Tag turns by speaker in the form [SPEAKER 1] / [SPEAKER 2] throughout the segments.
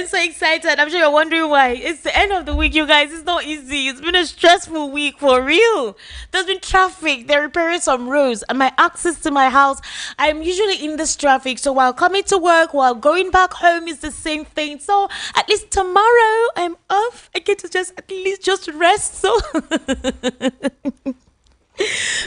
[SPEAKER 1] I'm so excited. I'm sure you're wondering why. It's the end of the week, you guys. It's not easy. It's been a stressful week for real. There's been traffic. They're repairing some roads, and my access to my house. I'm usually in this traffic, so while coming to work, while going back home is the same thing. So at least tomorrow I'm off. I get to just at least just rest. So.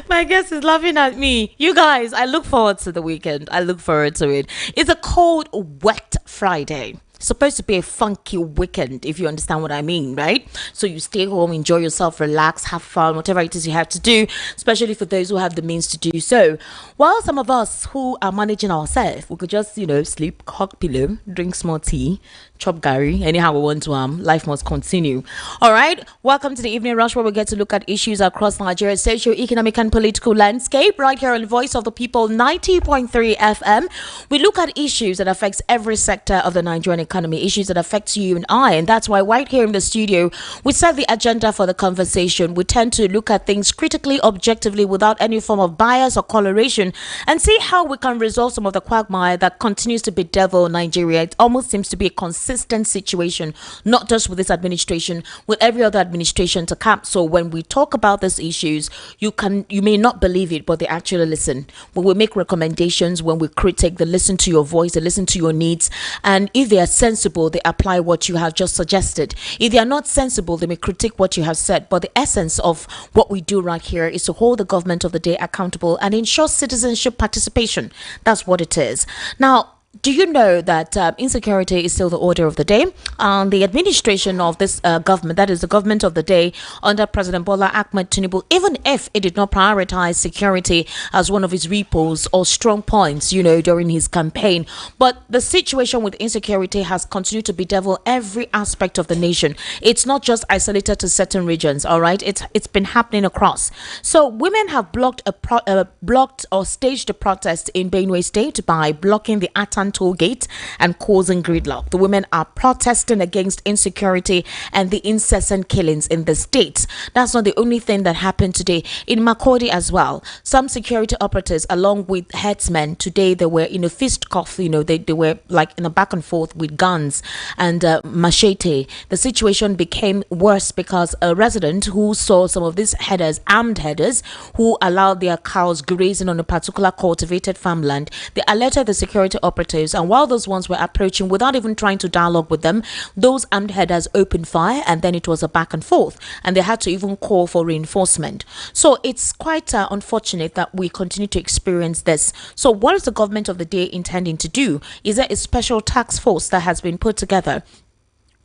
[SPEAKER 1] My guest is laughing at me. You guys, I look forward to the weekend. I look forward to it. It's a cold, wet Friday. Supposed to be a funky weekend, if you understand what I mean, right? So you stay home, enjoy yourself, relax, have fun, whatever it is you have to do, especially for those who have the means to do so. While some of us who are managing ourselves, we could just, sleep, hug pillow, drink small tea, chop gari, anyhow we want to, life must continue. All right, welcome to the Evening Rush, where we get to look at issues across Nigeria's socio-economic and political landscape, right here on Voice of the People 90.3 FM. We look at issues that affects every sector of the Nigerian economy, issues that affect you and I, and that's why right here in the studio we set the agenda for the conversation. We tend to look at things critically, objectively, without any form of bias or coloration, and see how we can resolve some of the quagmire that continues to bedevil Nigeria. It almost seems to be a consistent situation, not just with this administration, with every other administration to come. So when we talk about these issues, you may not believe it, but they actually listen. When we make recommendations, when we critique, they listen to your voice, they listen to your needs, and if they are sensible, they apply what you have just suggested. If they are not sensible, they may critique what you have said. But the essence of what we do right here is to hold the government of the day accountable and ensure citizenship participation. That's what it is. Now, do you know that insecurity is still the order of the day? The administration of this government, that is the government of the day under President Bola Ahmed Tinubu, even if it did not prioritize security as one of his repos or strong points, during his campaign, but the situation with insecurity has continued to bedevil every aspect of the nation. It's not just isolated to certain regions, all right? It's been happening across. So women have blocked or staged a protest in Benue State by blocking the toll gate and causing gridlock. The women are protesting against insecurity and the incessant killings in the state. That's not the only thing that happened today. In Makurdi as well, some security operatives along with headsmen today, they were in a fistcuff. They were like in a back and forth with guns and machete. The situation became worse because a resident who saw some of these armed headers who allowed their cows grazing on a particular cultivated farmland, they alerted the security operatives, and while those ones were approaching without even trying to dialogue with them, those armed headers opened fire, and then it was a back and forth, and they had to even call for reinforcement. So it's quite unfortunate that we continue to experience this. So what is the government of the day intending to do? Is there a special task force that has been put together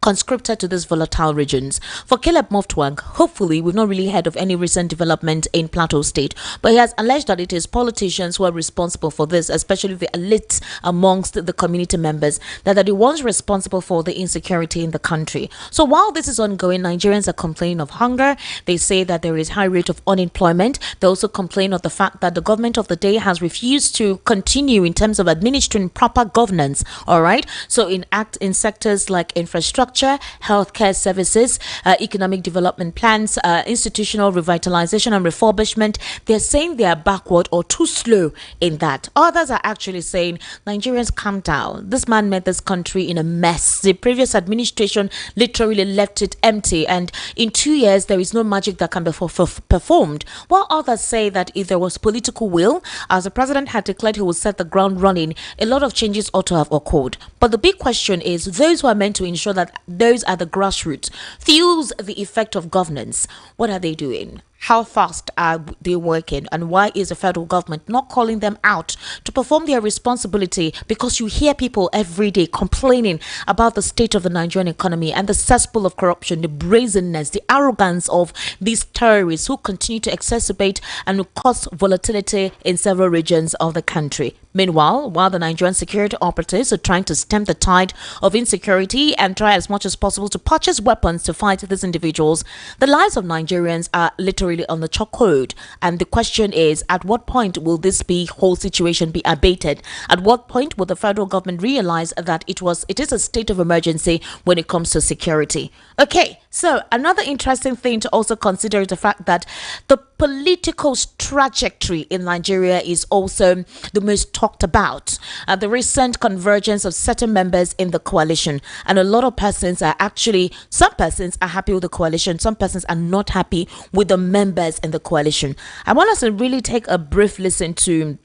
[SPEAKER 1] conscripted to these volatile regions? For Caleb Moftwang, hopefully we've not really heard of any recent development in Plateau State, but he has alleged that it is politicians who are responsible for this, especially the elites amongst the community members, that are the ones responsible for the insecurity in the country. So while this is ongoing, Nigerians are complaining of hunger. They say that there is high rate of unemployment. They also complain of the fact that the government of the day has refused to continue in terms of administering proper governance, all right? So in sectors like infrastructure, healthcare services, economic development plans, institutional revitalization and refurbishment, they're saying they are backward or too slow in that. Others are actually saying, Nigerians, calm down. This man made this country in a mess. The previous administration literally left it empty, and in 2 years there is no magic that can be performed. While others say that if there was political will, as the president had declared he would set the ground running, a lot of changes ought to have occurred. But the big question is, those who are meant to ensure that those are the grassroots, feels the effect of governance, what are they doing? How fast are they working? And why is the federal government not calling them out to perform their responsibility? Because you hear people every day complaining about the state of the Nigerian economy and the cesspool of corruption, the brazenness, the arrogance of these terrorists who continue to exacerbate and cause volatility in several regions of the country. Meanwhile, while the Nigerian security operatives are trying to stem the tide of insecurity and try as much as possible to purchase weapons to fight these individuals, the lives of Nigerians are literally on the chokehold. And the question is, at what point will this whole situation be abated? At what point will the federal government realize that it is a state of emergency when it comes to security? Okay, so another interesting thing to also consider is the fact that the political trajectory in Nigeria is also the most talked about. The recent convergence of certain members in the coalition, and a lot of persons are actually, some persons are happy with the coalition, some persons are not happy with the members in the coalition. I want us to really take a brief listen to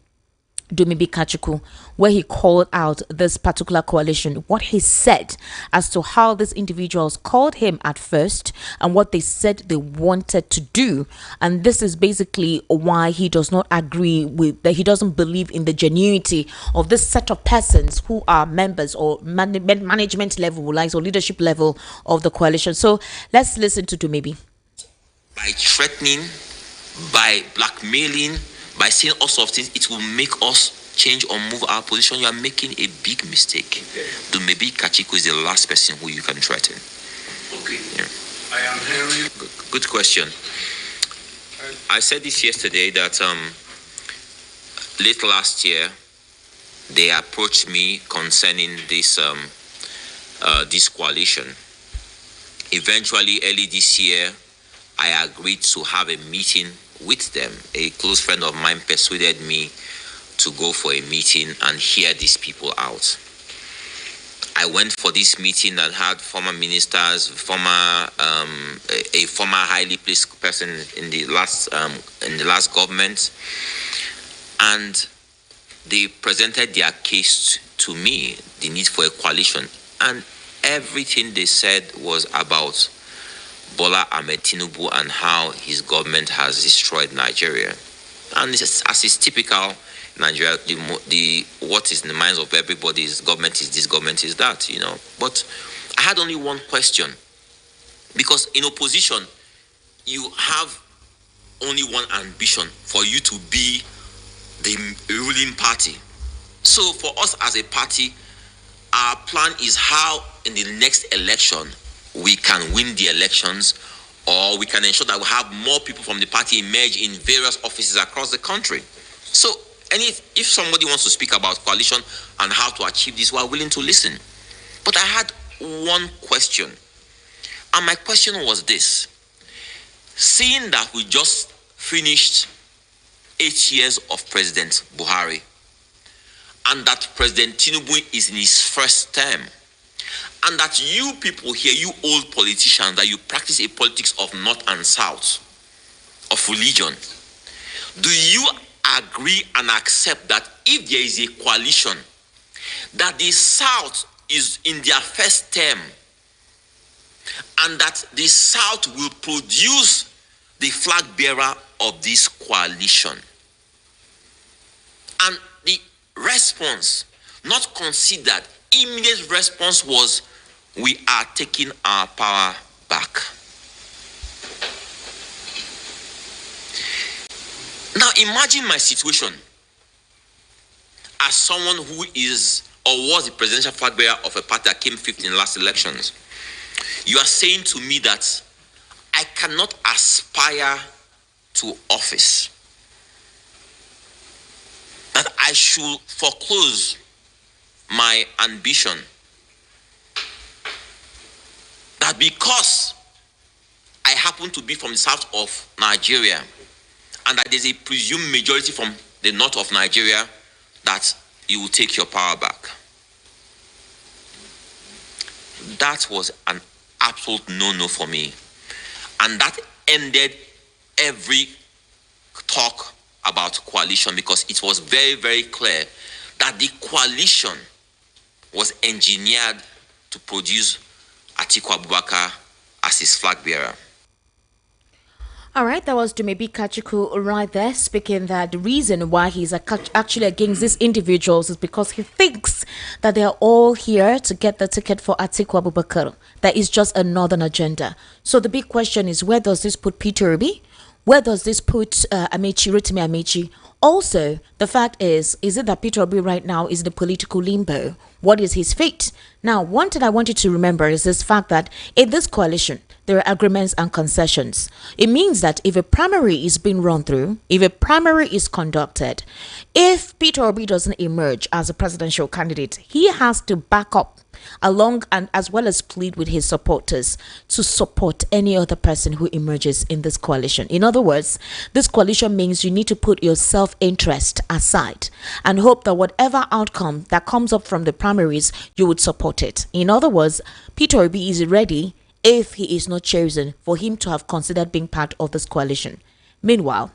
[SPEAKER 1] Dumebi Kachuku, where he called out this particular coalition, what he said as to how these individuals called him at first and what they said they wanted to do. And this is basically why he does not agree with that. He doesn't believe in the genuinity of this set of persons who are members or management level, like, or leadership level of the coalition. So let's listen to Dumebi.
[SPEAKER 2] By threatening, by blackmailing, by saying all sorts of things, it will make us change or move our position. You are making a big mistake. Dumebi Kachuku is the last person who you can threaten.
[SPEAKER 3] Okay.
[SPEAKER 2] Yeah.
[SPEAKER 3] I am hearing.
[SPEAKER 2] Good question. I said this yesterday that late last year they approached me concerning this this coalition. Eventually, early this year, I agreed to have a meeting with them. A close friend of mine persuaded me to go for a meeting and hear these people out. I went for this meeting that had former ministers, a former highly placed person in the last government, and they presented their case to me, the need for a coalition, and everything they said was about Bola Ahmed Tinubu and how his government has destroyed Nigeria. And as is typical, Nigeria, the what is in the minds of everybody is government is this, government is that, you know. But I had only one question, because in opposition, you have only one ambition: for you to be the ruling party. So for us as a party, our plan is how in the next election we can win the elections, or we can ensure that we have more people from the party emerge in various offices across the country. So, if somebody wants to speak about coalition and how to achieve this, we are willing to listen. But I had one question, and my question was this: seeing that we just finished 8 years of President Buhari, and that President Tinubu is in his first term, and that you people here, you old politicians, that you practice a politics of north and south, of religion, do you agree and accept that if there is a coalition, that the south is in their first term, and that the south will produce the flag bearer of this coalition? And the response, not considered, immediate response was, we are taking our power back. Now imagine my situation as someone who is or was the presidential flag bearer of a party that came fifth in the last elections. You are saying to me that I cannot aspire to office, that I should foreclose my ambition, that because I happen to be from the south of Nigeria and that there's a presumed majority from the north of Nigeria, that you will take your power back. That was an absolute no-no for me. And that ended every talk about coalition, because it was very, very clear that the coalition was engineered to produce Atiku Abubakar as his flag bearer.
[SPEAKER 1] All right, that was Dumebi Kachuku right there, speaking that the reason why he's actually against these individuals is because he thinks that they are all here to get the ticket for Atiku Abubakar. That is just a northern agenda. So the big question is, where does this put Peter Obi? Where does this put Amaechi, Rotimi Amaechi? Also, the fact is it that Peter Obi right now is in the political limbo? What is his fate? Now, one thing I want you to remember is this fact that in this coalition, there are agreements and concessions. It means that if a primary is being run through, if a primary is conducted, if Peter Obi doesn't emerge as a presidential candidate, he has to back up along and as well as plead with his supporters to support any other person who emerges in this coalition. In other words, this coalition means you need to put your self-interest aside and hope that whatever outcome that comes up from the primaries, you would support it. In other words, Peter Obi is ready, if he is not chosen, for him to have considered being part of this coalition. Meanwhile,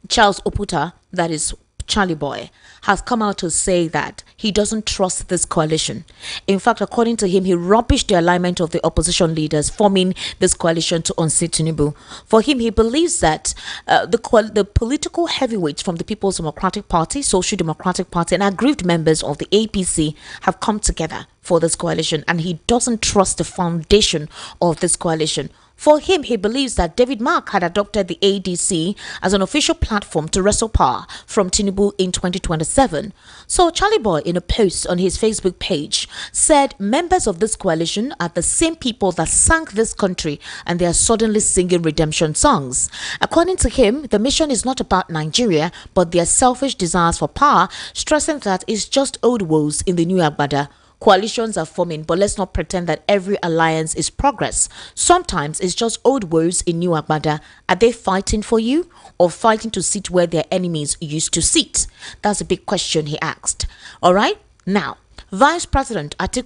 [SPEAKER 1] Charles Oputa, that is Charlie Boy, has come out to say that he doesn't trust this coalition. In fact, according to him, he rubbished the alignment of the opposition leaders forming this coalition to unseat Tinubu. For him, he believes that the political heavyweights from the People's Democratic Party, Social Democratic Party, and aggrieved members of the APC have come together for this coalition, and he doesn't trust the foundation of this coalition. For him, he believes that David Mark had adopted the ADC as an official platform to wrestle power from Tinubu in 2027. So Charlie Boy, in a post on his Facebook page, said members of this coalition are the same people that sank this country, and they are suddenly singing redemption songs. According to him, the mission is not about Nigeria, but their selfish desires for power, stressing that it's just old woes in the new Agbada. Coalitions are forming, but let's not pretend that every alliance is progress. Sometimes it's just old woes in new Agbada. Are they fighting for you or fighting to sit where their enemies used to sit? That's a big question he asked. All right, now, Vice President to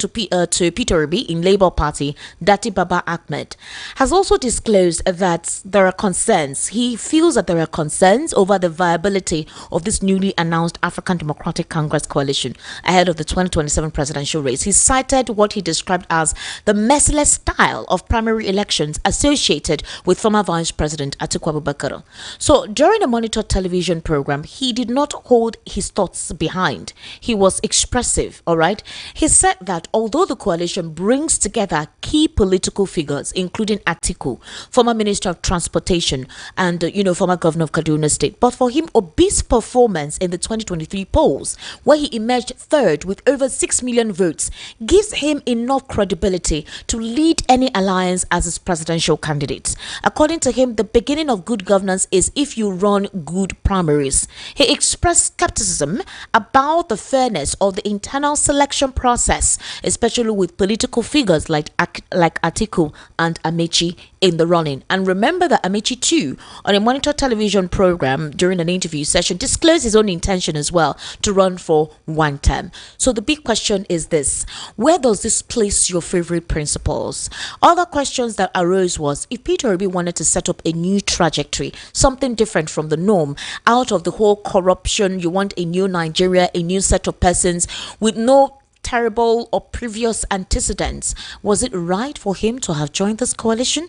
[SPEAKER 1] Peter Obi in Labour Party, Datti Ahmed, has also disclosed that there are concerns. He feels that there are concerns over the viability of this newly announced African Democratic Congress coalition ahead of the 2027 presidential race. He cited what he described as the merciless style of primary elections associated with former Vice President Atiku Abubakar. So during a Monitor television program, he did not hold his thoughts behind. He was expressive, all right? He said that although the coalition brings together key political figures, including Atiku, former Minister of Transportation, and, former Governor of Kaduna State, but for him, Obi's performance in the 2023 polls, where he emerged third with over 6 million votes, gives him enough credibility to lead any alliance as his presidential candidate. According to him, the beginning of good governance is if you run good primaries. He expressed skepticism about the fairness of the internal selection process, especially with political figures like Atiku and Amaechi in the running. And remember that Amaechi too, on a Monitor television program during an interview session, disclosed his own intention as well to run for one term. So the big question is this: where does this place your favorite principles? Other questions that arose was, if Peter Obi wanted to set up a new trajectory, something different from the norm, out of the whole corruption, you want a new Nigeria, a new set of persons with no terrible or previous antecedents, was it right for him to have joined this coalition?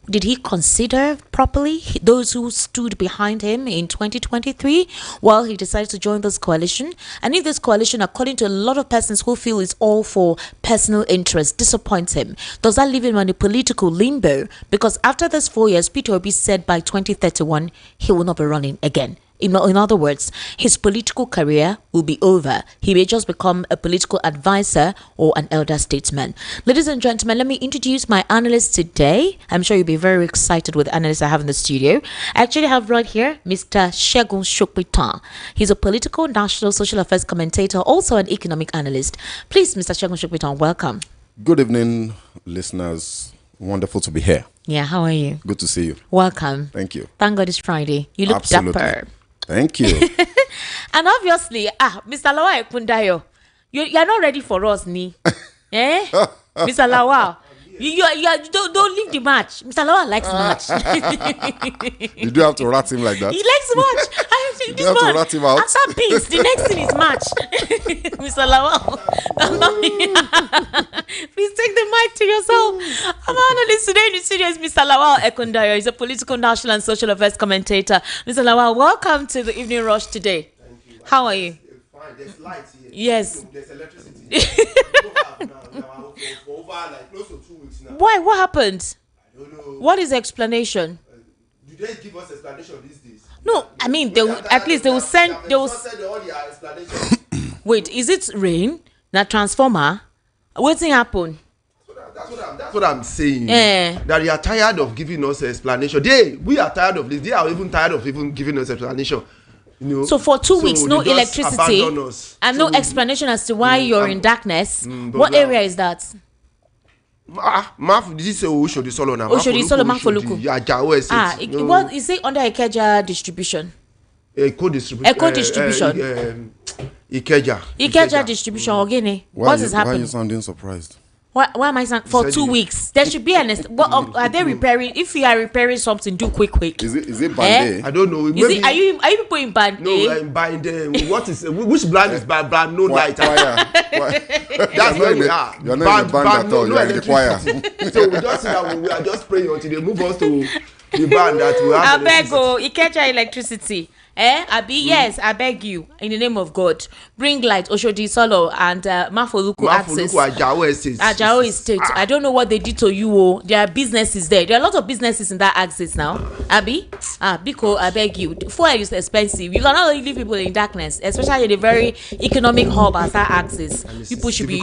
[SPEAKER 1] Did he consider properly those who stood behind him in 2023 while he decided to join this coalition? And if this coalition, according to a lot of persons who feel it's all for personal interest, disappoints him, does that leave him on a political limbo? Because after this 4 years, Peter Obi said by 2031 he will not be running again. In other words, his political career will be over. He may just become a political advisor or an elder statesman. Ladies and gentlemen, let me introduce my analyst today. I'm sure you'll be very excited with the analyst I have in the studio. I actually have right here Mr. Segun Shokpitan. He's a political, national, social affairs commentator, also an economic analyst. Please, Mr. Segun Shokpitan, welcome.
[SPEAKER 4] Good evening, listeners. Wonderful to be here.
[SPEAKER 1] Yeah, how are you?
[SPEAKER 4] Good to see you.
[SPEAKER 1] Welcome.
[SPEAKER 4] Thank you.
[SPEAKER 1] Thank God it's Friday. You look
[SPEAKER 4] Absolutely.
[SPEAKER 1] dapper.
[SPEAKER 4] Thank you.
[SPEAKER 1] And obviously, Mr. Lawal Ekundayo, you're not ready for us, ni? Eh? Mr. Lawal, you don't leave the match. Mr. Lawal likes match.
[SPEAKER 4] You do have to rat him like that.
[SPEAKER 1] He likes match.
[SPEAKER 4] You have to rat him out.
[SPEAKER 1] After peace, the next thing is match. Mr. Lawal, please take the mic to yourself. I'm analyst today in the studio is Mr. Lawal Ekundayo. He's a political, national, and social affairs commentator. Mr. Lawal, welcome to the Evening Rush today.
[SPEAKER 5] Thank you.
[SPEAKER 1] How are you?
[SPEAKER 5] Fine. There's lights here.
[SPEAKER 1] Yes.
[SPEAKER 5] There's electricity. We don't have now for over like close to 2 weeks now.
[SPEAKER 1] Why? What happened?
[SPEAKER 5] I don't know.
[SPEAKER 1] What is the explanation?
[SPEAKER 5] Do they give us explanation these days?
[SPEAKER 1] No, I mean, they will, at least they will send. They will.
[SPEAKER 5] Send all their explanations.
[SPEAKER 1] Wait, is it rain? That transformer? What's happen?
[SPEAKER 5] That's what I'm saying.
[SPEAKER 1] Eh.
[SPEAKER 5] That they are tired of giving us explanation. We are tired of this. They are even tired of even giving us explanation.
[SPEAKER 1] So for 2 weeks, no
[SPEAKER 5] they just
[SPEAKER 1] electricity
[SPEAKER 5] abandon us.
[SPEAKER 1] and no explanation as to why you're in darkness. What area is that?
[SPEAKER 5] Did you say Oshodi Solo now?
[SPEAKER 1] Oshodi Solo, Mafoluku.
[SPEAKER 5] What
[SPEAKER 1] is it under Ikeja distribution?
[SPEAKER 5] Eco distribution. Ikeja
[SPEAKER 1] distribution. Ogene.
[SPEAKER 4] Why
[SPEAKER 1] What is happening?
[SPEAKER 4] Why are you sounding surprised?
[SPEAKER 1] Why am I saying for 2 weeks? There should be are they repairing? If you are repairing something, do quick.
[SPEAKER 4] Is it Band-Aid?
[SPEAKER 5] I don't know.
[SPEAKER 1] Are you people in band?
[SPEAKER 5] No, I'm buying them. What is which brand is band? No light. That's where we are.
[SPEAKER 4] You're not in the band at all. You're in the choir.
[SPEAKER 5] So we just see that we are just praying until they move us to the band that we have.
[SPEAKER 1] I beg you, Ikeja electricity. Abi, yes, I beg you, in the name of God, bring light, Oshodi Solo and Mafoluku access. Ajao Estate. I don't know what they did to you. There are businesses there. There are a lot of businesses in that axis now. Abi, Biko, I beg you. Fuel is expensive. You cannot leave people in darkness, especially in a very economic hub as that axis. People should be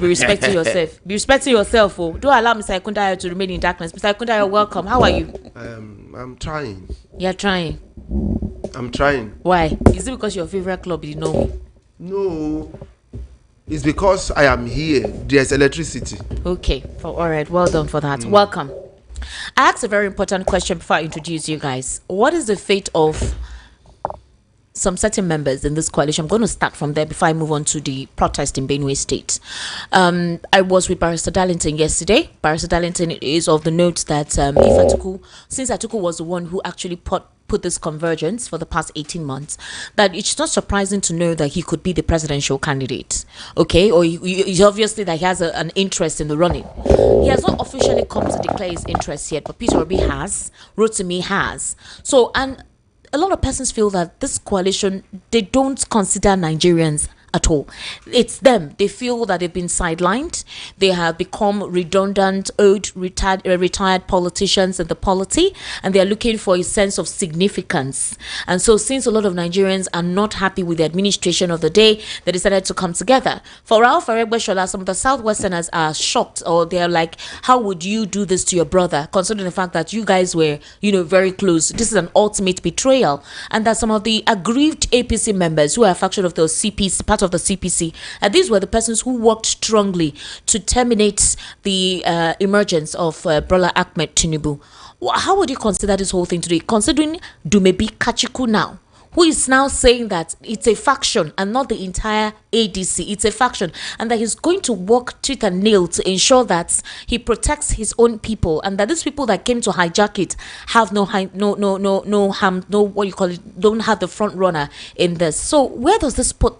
[SPEAKER 1] respecting yourself. Be respecting yourself. Oh, don't allow Mr. Ikundayo to remain in darkness. Mr. Ikundayo, welcome. How are you?
[SPEAKER 5] I'm trying.
[SPEAKER 1] You're trying.
[SPEAKER 5] I'm trying.
[SPEAKER 1] Why? Is it because your favorite club you know me?
[SPEAKER 5] No. It's because I am here. There's electricity.
[SPEAKER 1] Okay. All right. Well done for that. Welcome. I asked a very important question before I introduce you guys. What is the fate of some certain members in this coalition? I'm going to start from there before I move on to the protest in Benue State. I was with Barrister Darlington yesterday. Barrister Darlington is of the note that since Atuku was the one who actually put this convergence for the past 18 months, that it's not surprising to know that he could be the presidential candidate. Okay, or he's obviously that he has an interest in the running. He has not officially come to declare his interest yet, but Peter Obi has, Rotimi has. So, and a lot of persons feel that this coalition, they don't consider Nigerians at all. It's them. They feel that they've been sidelined. They have become redundant, old, retired politicians in the polity, and they are looking for a sense of significance. And so, since a lot of Nigerians are not happy with the administration of the day, they decided to come together. For Ralph Aregbesola, some of the Southwesterners are shocked, or they're like, "How would you do this to your brother?" Considering the fact that you guys were, very close. This is an ultimate betrayal, and that some of the aggrieved APC members who are a faction of the CPC, part of the CPC, and these were the persons who worked strongly to terminate the emergence of Bola Ahmed Tinubu. How would you consider this whole thing today, considering Dumebi Kachiku now, who is now saying that it's a faction and not the entire ADC, it's a faction, and that he's going to work tooth and nail to ensure that he protects his own people, and that these people that came to hijack it have don't have the front runner in this. So where does this put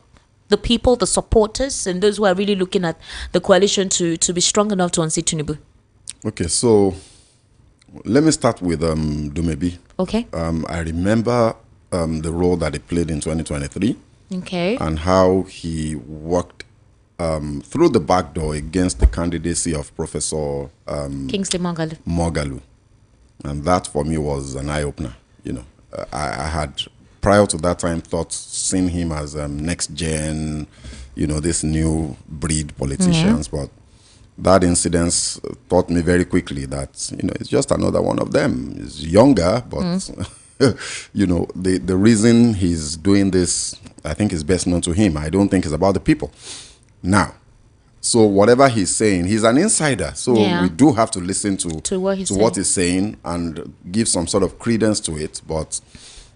[SPEAKER 1] the people, the supporters, and those who are really looking at the coalition to be strong enough to unseat Tinubu?
[SPEAKER 4] Okay, so let me start with Dumebi.
[SPEAKER 1] Okay.
[SPEAKER 4] I remember the role that he played in 2023.
[SPEAKER 1] Okay.
[SPEAKER 4] And how he worked through the back door against the candidacy of Professor
[SPEAKER 1] Kingsley
[SPEAKER 4] Moghalu. And that for me was an eye-opener. I had, prior to that time, seen him as next gen, this new breed politicians. But that incident taught me very quickly that, it's just another one of them. He's younger, but, the reason he's doing this, I think is best known to him. I don't think it's about the people. Now, so whatever he's saying, he's an insider. So we do have to listen to what he's saying and give some sort of credence to it. But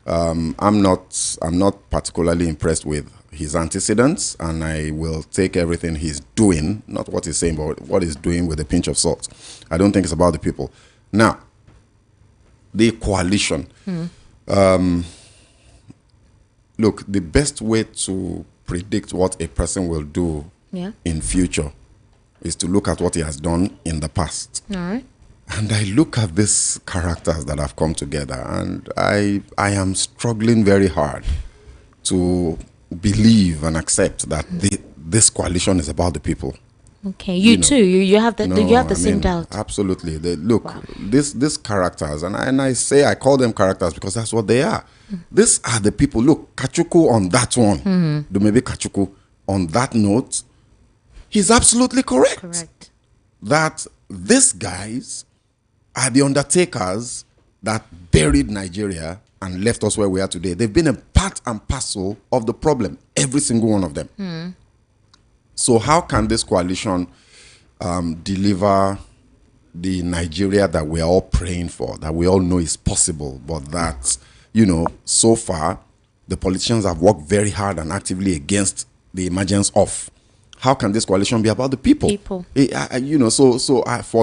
[SPEAKER 4] I'm not particularly impressed with his antecedents, and I will take everything he's doing, not what he's saying, but what he's doing, with a pinch of salt. I don't think it's about the people. Now, the coalition. Look, the best way to predict what a person will do in future is to look at what he has done in the past.
[SPEAKER 1] All right.
[SPEAKER 4] And I look at these characters that have come together, and I am struggling very hard to believe and accept that this coalition is about the people.
[SPEAKER 1] Okay, you too. You have the same doubt.
[SPEAKER 4] Absolutely. These characters, and I call them characters because that's what they are. These are the people. Look, Kachuku on that one. Maybe Kachuku on that note, he's absolutely correct. That these guys are the undertakers that buried Nigeria and left us where we are today. They've been a part and parcel of the problem, every single one of them. So how can this coalition deliver the Nigeria that we are all praying for, that we all know is possible, but that, so far, the politicians have worked very hard and actively against the emergence of? How can this coalition be about the people? For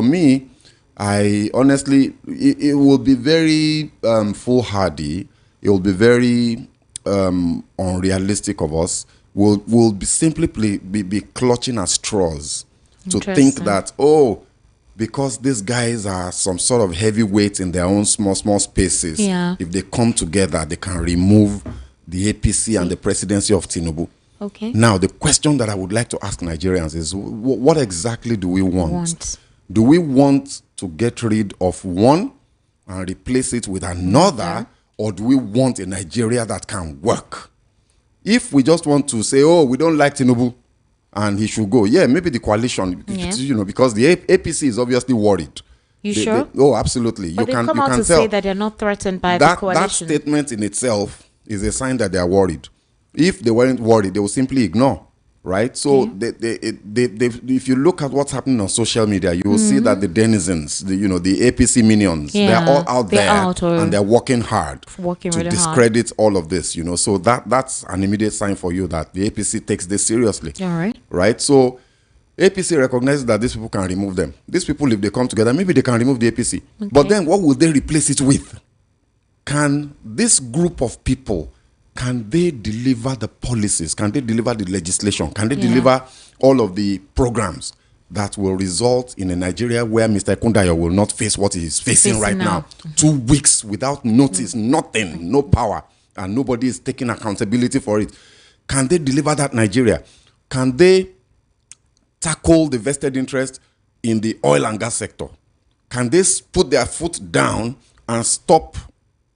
[SPEAKER 4] me, I honestly, it will be very foolhardy. It will be very unrealistic of us. We'll be simply be clutching at straws to think that, because these guys are some sort of heavyweights in their own small spaces, if they come together, they can remove the APC and the presidency of Tinubu.
[SPEAKER 1] Okay.
[SPEAKER 4] Now, the question that I would like to ask Nigerians is, what exactly do we want? Do we want to get rid of one and replace it with another, or do we want a Nigeria that can work? If we just want to say, we don't like Tinubu and he should go, maybe the coalition, because the APC is obviously worried.
[SPEAKER 1] You sure?
[SPEAKER 4] Absolutely.
[SPEAKER 1] But they come out to say that they're not threatened by the coalition.
[SPEAKER 4] That statement in itself is a sign that they are worried. If they weren't worried, they would simply ignore, right? So if you look at what's happening on social media, you will see that the denizens, the APC minions, they're all out there and they're working hard to discredit all of this, So that's an immediate sign for you that the APC takes this seriously.
[SPEAKER 1] All right.
[SPEAKER 4] Right? So APC recognizes that these people can remove them. These people, if they come together, maybe they can remove the APC. Okay. But then what will they replace it with? Can this group of people, can they deliver the policies? Can they deliver the legislation? Can they deliver all of the programs that will result in a Nigeria where Mr. Kundayo will not face what he is facing right now? 2 weeks without notice, nothing, no power, and nobody is taking accountability for it. Can they deliver that Nigeria? Can they tackle the vested interest in the oil and gas sector? Can they put their foot down and stop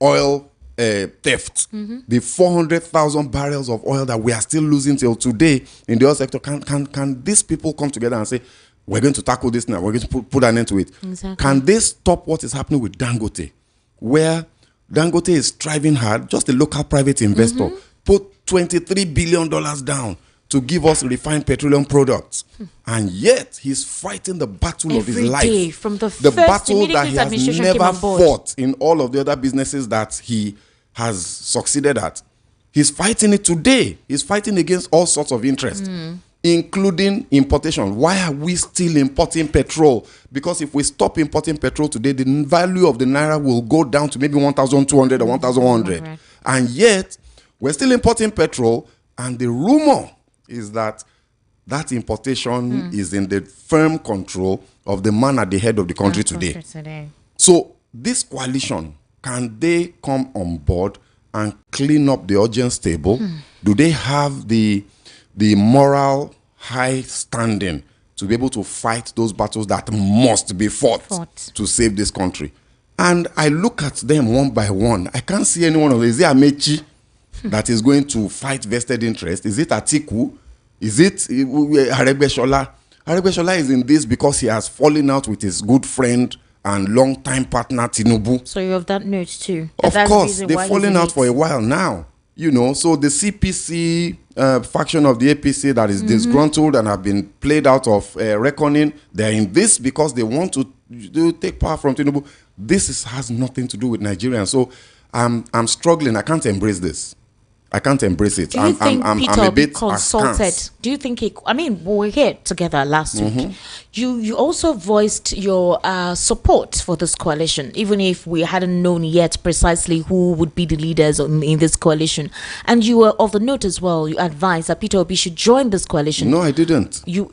[SPEAKER 4] oil theft? The 400,000 barrels of oil that we are still losing till today in the oil sector, can these people come together and say, we're going to tackle this now, we're going to put an end to it?
[SPEAKER 1] Exactly.
[SPEAKER 4] Can they stop what is happening with Dangote, where Dangote is striving hard, just a local private investor, put $23 billion down to give us refined petroleum products, and yet he's fighting the battle of his life,
[SPEAKER 1] from the
[SPEAKER 4] battle that he has never fought in all of the other businesses that he has succeeded at. He's fighting it today. He's fighting against all sorts of interests, including importation. Why are we still importing petrol? Because if we stop importing petrol today, the value of the naira will go down to maybe 1,200 or 1,100, and yet we're still importing petrol, and the rumor is that importation is in the firm control of the man at the head of the country today. So this coalition, can they come on board and clean up the audience table? Do they have the moral high standing to be able to fight those battles that must be fought to save this country? And I look at them one by one. I can't see any one of them. Is it Amaechi that is going to fight vested interest? Is it Atiku? Is it Aregbesola? Aregbesola is in this because he has fallen out with his good friend and long-time partner Tinubu.
[SPEAKER 1] So you have that note too.
[SPEAKER 4] Of course, they've fallen out for a while now. So the CPC faction of the APC that is disgruntled and have been played out of reckoning, they're in this because they want to take power from Tinubu. This has nothing to do with Nigerians. So I'm struggling. I can't embrace this. I can't embrace it.
[SPEAKER 1] Do you think Peter
[SPEAKER 4] I'm a
[SPEAKER 1] Obi
[SPEAKER 4] bit
[SPEAKER 1] consulted?
[SPEAKER 4] askance.
[SPEAKER 1] Do you think we were here together last week. You also voiced your support for this coalition, even if we hadn't known yet precisely who would be the leaders in this coalition. And you were of the note as well. You advised that Peter Obi should join this coalition.
[SPEAKER 4] No, I didn't.
[SPEAKER 1] You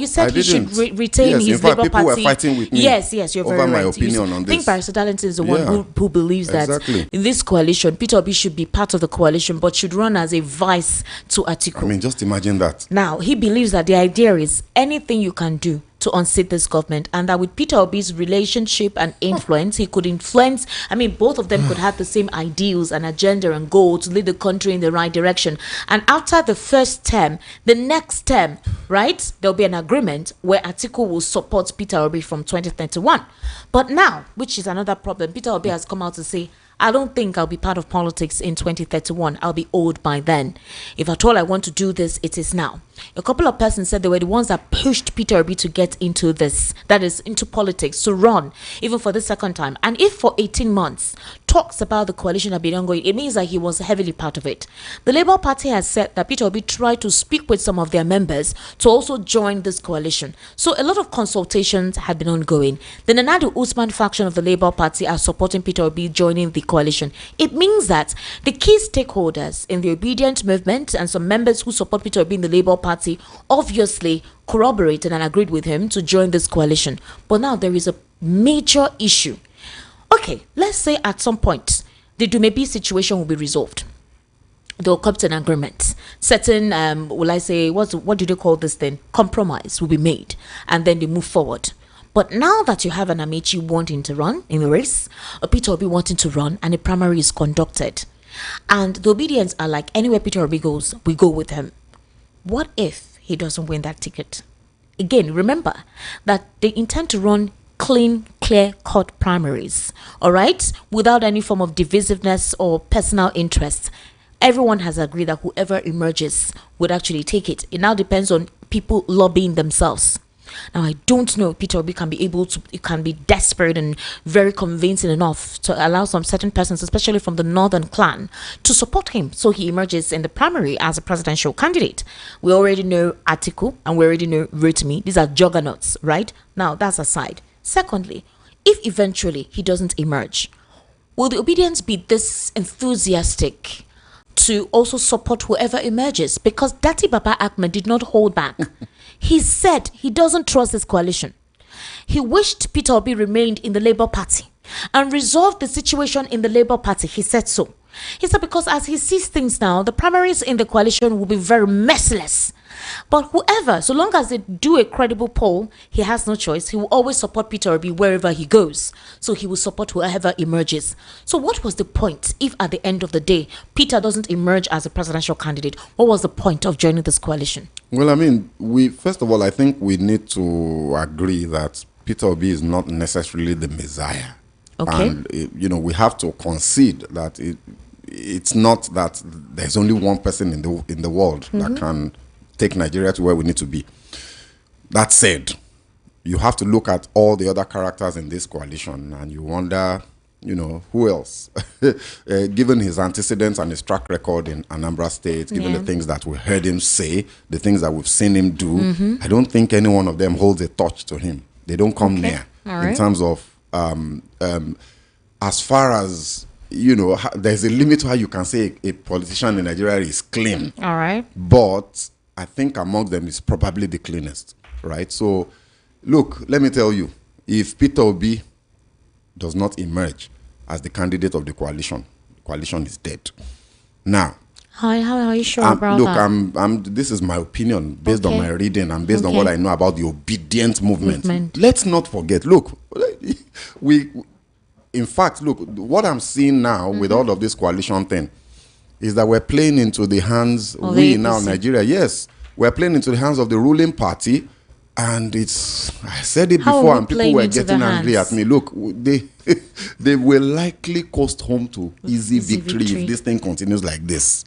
[SPEAKER 1] said he should retain his
[SPEAKER 4] Labour
[SPEAKER 1] Party.
[SPEAKER 4] People were fighting with me.
[SPEAKER 1] Yes, you're
[SPEAKER 4] over
[SPEAKER 1] very
[SPEAKER 4] my
[SPEAKER 1] right.
[SPEAKER 4] opinion on this.
[SPEAKER 1] I think Barrister Darlington is the one who believes that in this coalition, Peter Obi should be part of the coalition, but should run as a vice to Atiku.
[SPEAKER 4] Just imagine that.
[SPEAKER 1] Now, he believes that the idea is anything you can do to unseat this government, and that with Peter Obi's relationship and influence, he could influence. Both of them could have the same ideals and agenda and goal to lead the country in the right direction. And after the first term, the next term, right, there'll be an agreement where Atiku will support Peter Obi from 2031. But now, which is another problem, Peter Obi has come out to say, I don't think I'll be part of politics in 2031. I'll be old by then. If at all I want to do this, it is now. A couple of persons said they were the ones that pushed Peter Obi to get into this, that is, into politics, to run, even for the second time. And if for 18 months, talks about the coalition have been ongoing, it means that he was heavily part of it. The Labour Party has said that Peter Obi tried to speak with some of their members to also join this coalition. So a lot of consultations had been ongoing. The Nanadu Usman faction of the Labour Party are supporting Peter Obi joining the coalition. It means that the key stakeholders in the obedient movement and some members who support Peter Obi in the Labour Party obviously corroborated and agreed with him to join this coalition. But now there is a major issue. Okay, let's say at some point the Dumebi situation will be resolved. They'll come to an agreement. Certain, will I say, what do they call this thing? Compromise will be made, and then they move forward. But now that you have an Amaechi wanting to run in the race, a Peter Obi wanting to run, and a primary is conducted, and the obedience are like, anywhere Peter Obi goes, we go with him. What if he doesn't win that ticket? Again, remember that they intend to run clean, clear-cut primaries, all right, without any form of divisiveness or personal interest. Everyone has agreed that whoever emerges would actually take it. It now depends on people lobbying themselves. Now, I don't know if Peter Obi can be able to, it can be desperate and very convincing enough to allow some certain persons, especially from the northern clan, to support him so he emerges in the primary as a presidential candidate. We already know Atiku and we already know Rotimi. These are juggernauts, right? Now, that's aside. Secondly, if eventually he doesn't emerge, will the obedience be this enthusiastic to also support whoever emerges? Because Datti Baba Ahmed did not hold back. He said he doesn't trust this coalition. He wished Peter Obi remained in the Labour Party and resolved the situation in the Labour Party. He said so. He said because as he sees things now, the primaries in the coalition will be very merciless. But whoever, so long as they do a credible poll, he has no choice. He will always support Peter Obi wherever he goes. So he will support whoever emerges. So what was the point if at the end of the day, Peter doesn't emerge as a presidential candidate? What was the point of joining this coalition?
[SPEAKER 4] Well, I mean, first of all, I think we need to agree that Peter Obi is not necessarily the Messiah.
[SPEAKER 1] Okay.
[SPEAKER 4] And, we have to concede that it's not that there's only one person in the world that can take Nigeria to where we need to be. That said, you have to look at all the other characters in this coalition and you wonder, who else? Given his antecedents and his track record in Anambra State, given the things that we heard him say, the things that we've seen him do, I don't think any one of them holds a torch to him. They don't come near in terms of, as far as, there's a limit to how you can say a politician in Nigeria is clean.
[SPEAKER 1] All right.
[SPEAKER 4] But I think among them is probably the cleanest, right? So, look, let me tell you, if Peter Obi does not emerge as the candidate of the coalition is dead. Now,
[SPEAKER 1] how are you sure about that?
[SPEAKER 4] This is my opinion based on my reading and based on what I know about the obedient movement. Let's not forget, look, in fact, look, what I'm seeing now with all of this coalition thing is that we're playing into the hands, Nigeria, yes, we're playing into the hands of the ruling party, and I said it before, and people were getting angry at me. Look, they will likely coast home to easy victory if this thing continues like this.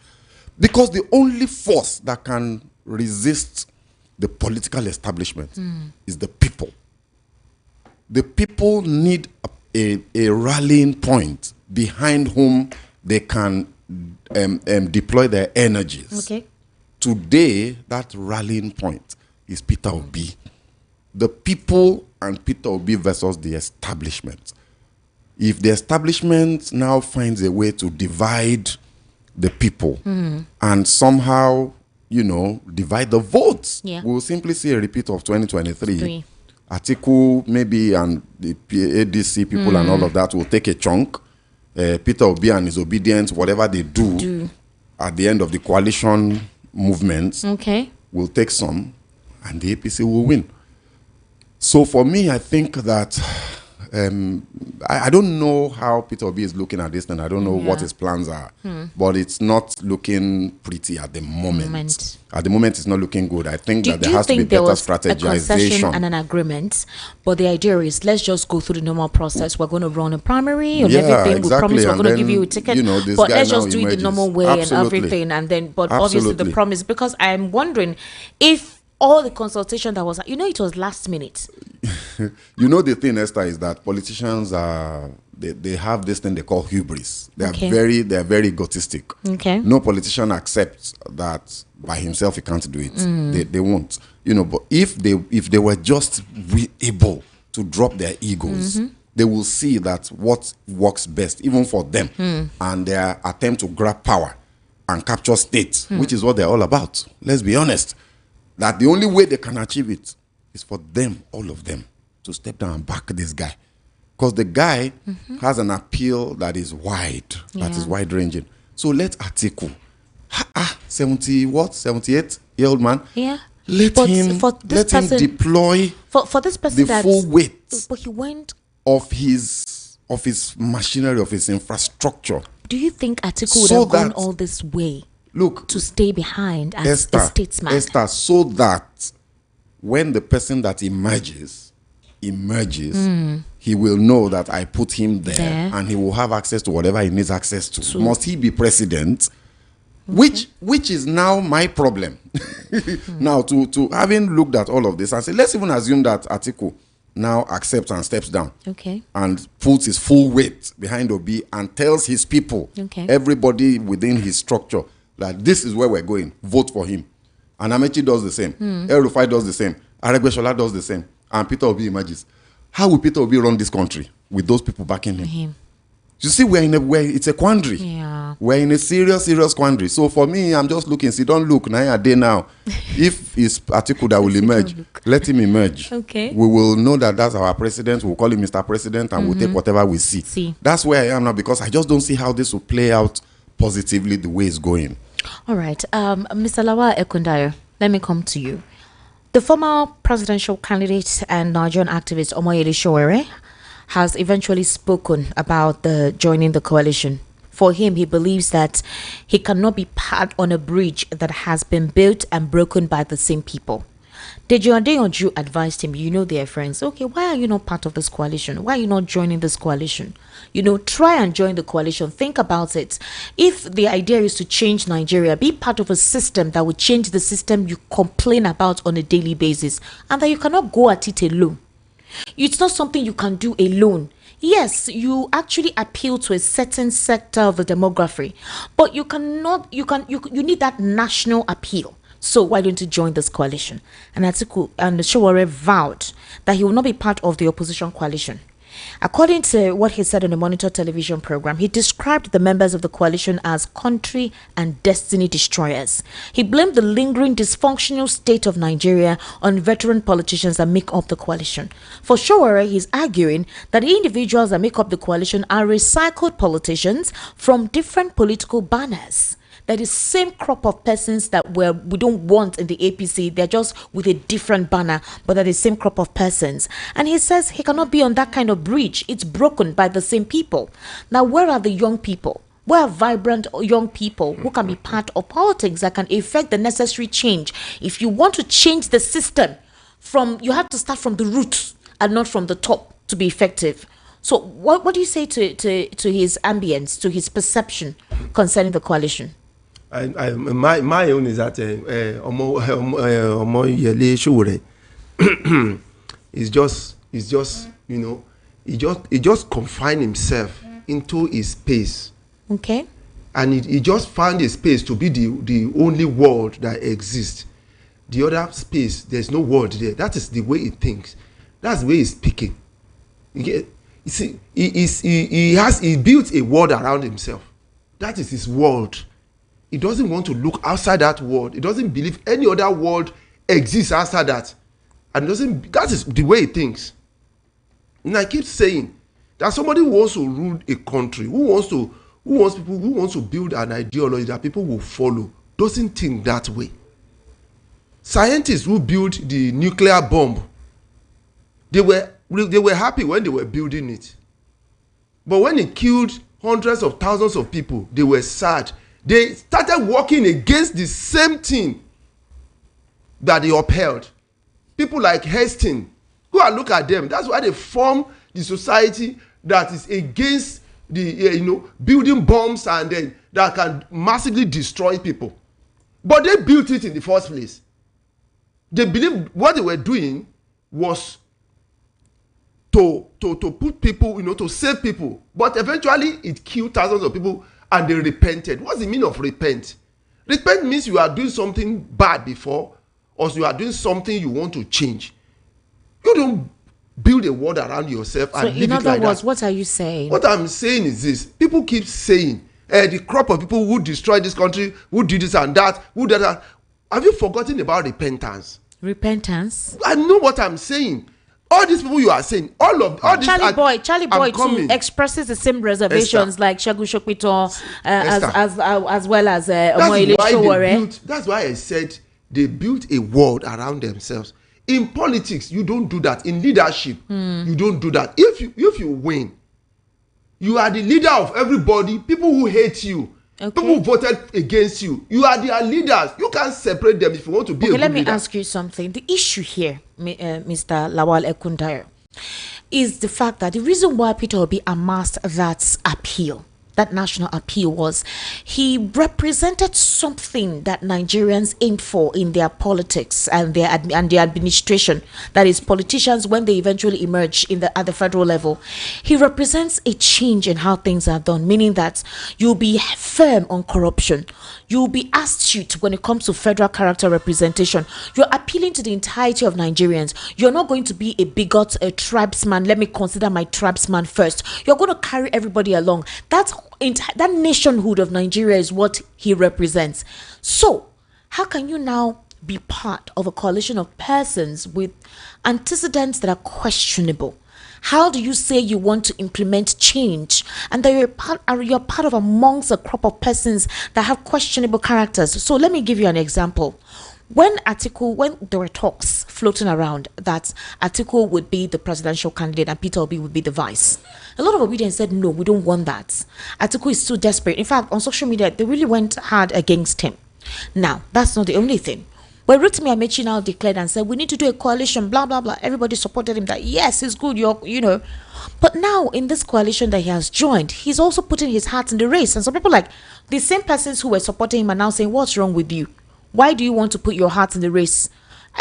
[SPEAKER 4] Because the only force that can resist the political establishment is the people. The people need a rallying point behind whom they can deploy their energies.
[SPEAKER 1] Okay.
[SPEAKER 4] Today, that rallying point is Peter Obi. The people and Peter Obi versus the establishment. If the establishment now finds a way to divide the people and somehow, divide the votes, we'll simply see a repeat of 2023. Atiku, maybe, and the ADC people and all of that will take a chunk. Peter Obi and his obedience, whatever they do at the end of the coalition movement, will take some, and the APC will win. So for me, I think that I don't know how Peter Obi is looking at this, and I don't know what his plans are. But it's not looking pretty at the moment. At the moment, it's not looking good. I think that there has to be better strategization. A concession
[SPEAKER 1] and an agreement, but the idea is let's just go through the normal process. We're going to run a primary and everything.
[SPEAKER 4] Exactly.
[SPEAKER 1] We promise we're going to give you a ticket, but let's just do it the normal way and everything. And then, but obviously the promise, because I'm wondering if all the consultation that was, it was last minute.
[SPEAKER 4] The thing, Esther, is that politicians are they have this thing they call hubris. They are very egotistic.
[SPEAKER 1] Okay.
[SPEAKER 4] No politician accepts that by himself he can't do it. They won't. But if they were just able to drop their egos, they will see that what works best, even for them, and their attempt to grab power and capture states, which is what they're all about. Let's be honest. That the only way they can achieve it is for them, all of them, to step down and back this guy. Because the guy has an appeal that is wide, that is wide-ranging. So let Atiku, 78-year-old man, let him deploy
[SPEAKER 1] for this person
[SPEAKER 4] the full weight
[SPEAKER 1] but he went
[SPEAKER 4] of his machinery, of his infrastructure.
[SPEAKER 1] Do you think Atiku would have gone all this way?
[SPEAKER 4] Look,
[SPEAKER 1] to stay behind as a statesman.
[SPEAKER 4] Esther, so that when the person that emerges, he will know that I put him there and he will have access to whatever he needs access to. So, must he be president? Which is now my problem. Now, to having looked at all of this and say, let's even assume that Atiku now accepts and steps down. And puts his full weight behind Obi and tells his people, everybody within his structure, that this is where we're going, vote for him. And Amaechi does the same. El Rufai does the same. Aregbesola does the same. And Peter Obi emerges. How will Peter Obi run this country with those people backing him? You see, it's a quandary.
[SPEAKER 1] Yeah.
[SPEAKER 4] We're in a serious quandary. So for me, I'm just looking. See, don't look now a day now. If it's Atiku that will emerge, let him emerge.
[SPEAKER 1] We
[SPEAKER 4] will know that that's our president. We'll call him Mr. President, and we'll take whatever we see. That's where I am now, because I just don't see how this will play out positively the way it's going.
[SPEAKER 1] All right. Mr. Lawal Ekundayo, let me come to you. The former presidential candidate and Nigerian activist Omoyele Sowore has eventually spoken about joining the coalition. For him, he believes that he cannot be part on a bridge that has been built and broken by the same people. Deji Adeyanju advised him, their friends, okay, why are you not part of this coalition? Why are you not joining this coalition? Try and join the coalition. Think about it. If the idea is to change Nigeria, be part of a system that will change the system you complain about on a daily basis, and that you cannot go at it alone. It's not something you can do alone. Yes, you actually appeal to a certain sector of the demography, but you need that national appeal. So why don't you join this coalition? And Atiku and Sowore vowed that he will not be part of the opposition coalition. According to what he said on the Monitor television program, he described the members of the coalition as country and destiny destroyers. He blamed the lingering dysfunctional state of Nigeria on veteran politicians that make up the coalition. For Sowore, he's arguing that the individuals that make up the coalition are recycled politicians from different political banners. That is same crop of persons that we don't want in the APC. They're just with a different banner, but they're the same crop of persons. And he says he cannot be on that kind of bridge. It's broken by the same people. Now, where are the young people? Where are vibrant young people who can be part of politics that can effect the necessary change? If you want to change the system, you have to start from the roots and not from the top to be effective. So what do you say to his ambience, to his perception concerning the coalition?
[SPEAKER 5] My own is that Omoyele Sowore is just he just confined himself into his space.
[SPEAKER 1] Okay.
[SPEAKER 5] And he just found a space to be the only world that exists. The other space, there's no world there. That is the way he thinks. That's the way he's speaking. You see, he built a world around himself. That is his world. He doesn't want to look outside that world. He doesn't believe any other world exists outside that. And that is the way he thinks. And I keep saying that somebody who wants to rule a country, who wants to build an ideology that people will follow, doesn't think that way. Scientists who built the nuclear bomb, they were They were happy when they were building it. But when it killed hundreds of thousands of people, they were sad. They started working against the same thing that they upheld. People like Hastings, go and look at them. That's why they form the society that is against the building bombs and then that can massively destroy people. But they built it in the first place. They believed what they were doing was to put people, to save people. But eventually it killed thousands of people and they repented. What's the meaning of repent? Repent means you are doing something bad before, or you are doing something you want to change. You don't build a world around yourself and leave it like that.
[SPEAKER 1] In other words, what are you saying?
[SPEAKER 5] What I'm saying is this. People keep saying, the crop of people who destroyed this country, who did this and that, who did that. Have you forgotten about repentance?
[SPEAKER 1] Repentance?
[SPEAKER 5] I know what I'm saying. All these people you are saying, all these...
[SPEAKER 1] Charlie Boy too expresses the same reservations like Segun Shokpito, as well as Omoyele Sowore.
[SPEAKER 5] That's why I said they built a world around themselves. In politics, you don't do that. In leadership, you don't do that. If you win, you are the leader of everybody. People who hate you, people who voted against you, you are their leaders. You can't separate them if you want to be a good leader.
[SPEAKER 1] Let me ask you something. The issue here, Mr. Lawal Ekundayo, is the fact that the reason why Peter Obi amassed that appeal, that national appeal, was he represented something that Nigerians aim for in their politics and their administration. That is, politicians, when they eventually emerge at the federal level, he represents a change in how things are done, meaning that you'll be firm on corruption, you'll be astute when it comes to federal character representation. You're appealing to the entirety of Nigerians. You're not going to be a bigot, a tribesman. Let me consider my tribesman first. You're going to carry everybody along. That nationhood of Nigeria is what he represents. So, how can you now be part of a coalition of persons with antecedents that are questionable? How do you say you want to implement change and that you're part of amongst a crop of persons that have questionable characters? So let me give you an example. When there were talks floating around that Atiku would be the presidential candidate and Peter Obi would be the vice, a lot of Obidians said, no, we don't want that. Atiku is too desperate. In fact, on social media, they really went hard against him. Now, that's not the only thing. When Rotimi Amaechi now declared and said, we need to do a coalition, blah, blah, blah, everybody supported him that, yes, it's good, But now, in this coalition that he has joined, he's also putting his heart in the race. And some people, like, the same persons who were supporting him are now saying, what's wrong with you? Why do you want to put your heart in the race?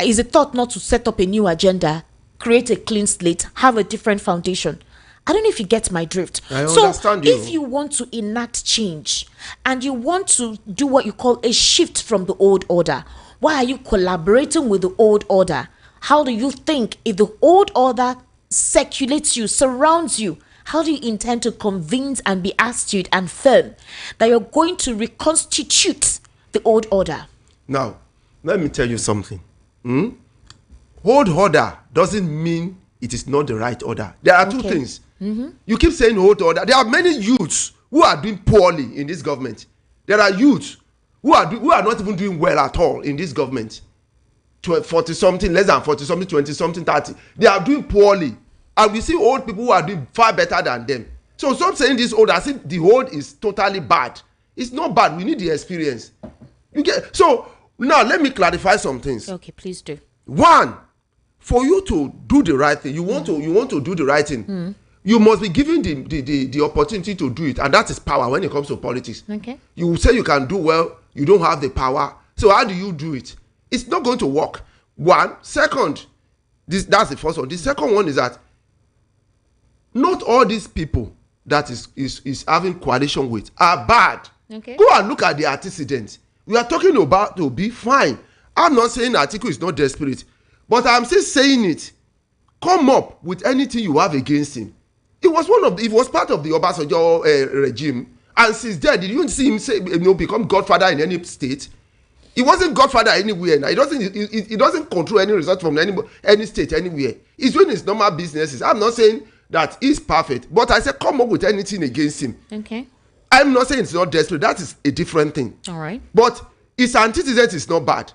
[SPEAKER 1] Is it thought not to set up a new agenda, create a clean slate, have a different foundation? I don't know if you get my drift.
[SPEAKER 5] I understand you.
[SPEAKER 1] If you want to enact change and you want to do what you call a shift from the old order, why are you collaborating with the old order? How do you think if the old order circulates you, surrounds you, how do you intend to convince and be astute and firm that you're going to reconstitute the old order?
[SPEAKER 5] Now, let me tell you something. Old order doesn't mean it is not the right order. There are two things. You keep saying old order. There are many youths who are doing poorly in this government. There are youths who are not even doing well at all in this government. 40-something, less than 40-something, 20-something, 30. They are doing poorly. And we see old people who are doing far better than them. So stop saying this old as if the old is totally bad. It's not bad. We need the experience. So now let me clarify some things.
[SPEAKER 1] Okay, please do.
[SPEAKER 5] One, for you to do the right thing, you want to do the right thing. You must be given the opportunity to do it, and that is power when it comes to politics.
[SPEAKER 1] Okay.
[SPEAKER 5] You say you can do well, you don't have the power. So how do you do it? It's not going to work. One. Second, that's the first one. The second one is that not all these people that is having coalition with are bad.
[SPEAKER 1] Okay.
[SPEAKER 5] Go and look at the antecedents. We are talking about to be fine. I'm not saying Atiku is not desperate, but I'm still saying it. Come up with anything you have against him. It was part of the Obasanjo regime, and since then, did you see him become godfather in any state? He wasn't godfather anywhere. Now he doesn't control any result from any state anywhere. He's doing his normal businesses. I'm not saying that he's perfect, but I said come up with anything against him.
[SPEAKER 1] Okay.
[SPEAKER 5] I'm not saying it's not desperate. That is a different thing.
[SPEAKER 1] All right.
[SPEAKER 5] But his antecedent is not bad.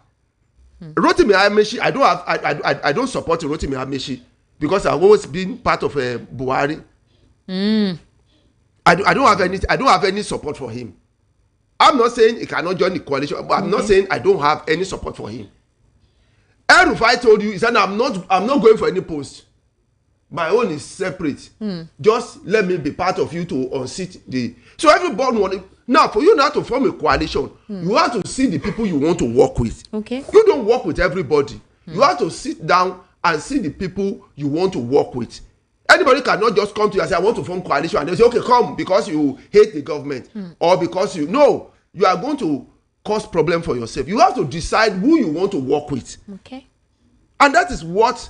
[SPEAKER 5] Rotimi Amaechi, I don't support Rotimi Amaechi. because I've always been part of Buhari. I don't have any support for him. I'm not saying he cannot join the coalition, but I'm not saying I don't have any support for him. El-Rufai told you, he said, I'm not going for any post. My own is separate. Just let me be part of you to unseat the. So everybody want now for you not to form a coalition. You have to see the people you want to work with.
[SPEAKER 1] Okay.
[SPEAKER 5] You don't work with everybody. You have to sit down and see the people you want to work with. Anybody cannot just come to you and say, I want to form coalition, and they say, okay, come, because you hate the government or because you are going to cause problem for yourself. You have to decide who you want to work with.
[SPEAKER 1] Okay. And
[SPEAKER 5] that is what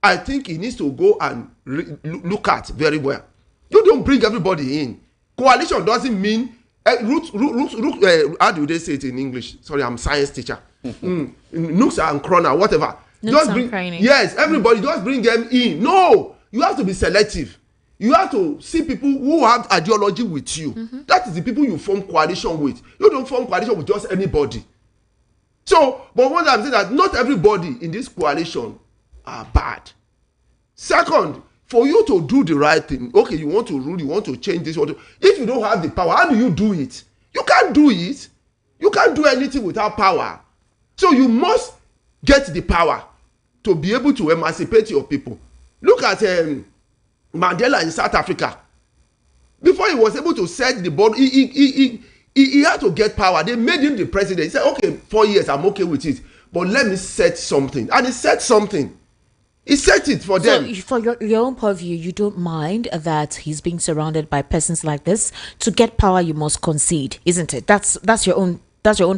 [SPEAKER 5] I think he needs to go and look at very well. You don't bring everybody in. Coalition doesn't mean how do they say it in English? Sorry, I'm a science teacher. Nooks and crona, whatever.
[SPEAKER 1] Just bring,
[SPEAKER 5] yes, everybody just bring them in. No, you have to be selective. You have to see people who have ideology with you. That is the people you form coalition with. You don't form coalition with just anybody. So, but what I'm saying that not everybody in this coalition are bad. Second, for you to do the right thing, okay, you want to rule, you want to change this. If you don't have the power, how do you do it? You can't do it. You can't do anything without power. So you must get the power to be able to emancipate your people. Look at Mandela in South Africa. Before he was able to set the board, he had to get power. They made him the president. He said, okay, 4 years, I'm okay with it. But let me set something. And he set something. He set it for them.
[SPEAKER 1] So for your own point of view, you don't mind that he's being surrounded by persons like this. To get power, you must concede, isn't it? That's your own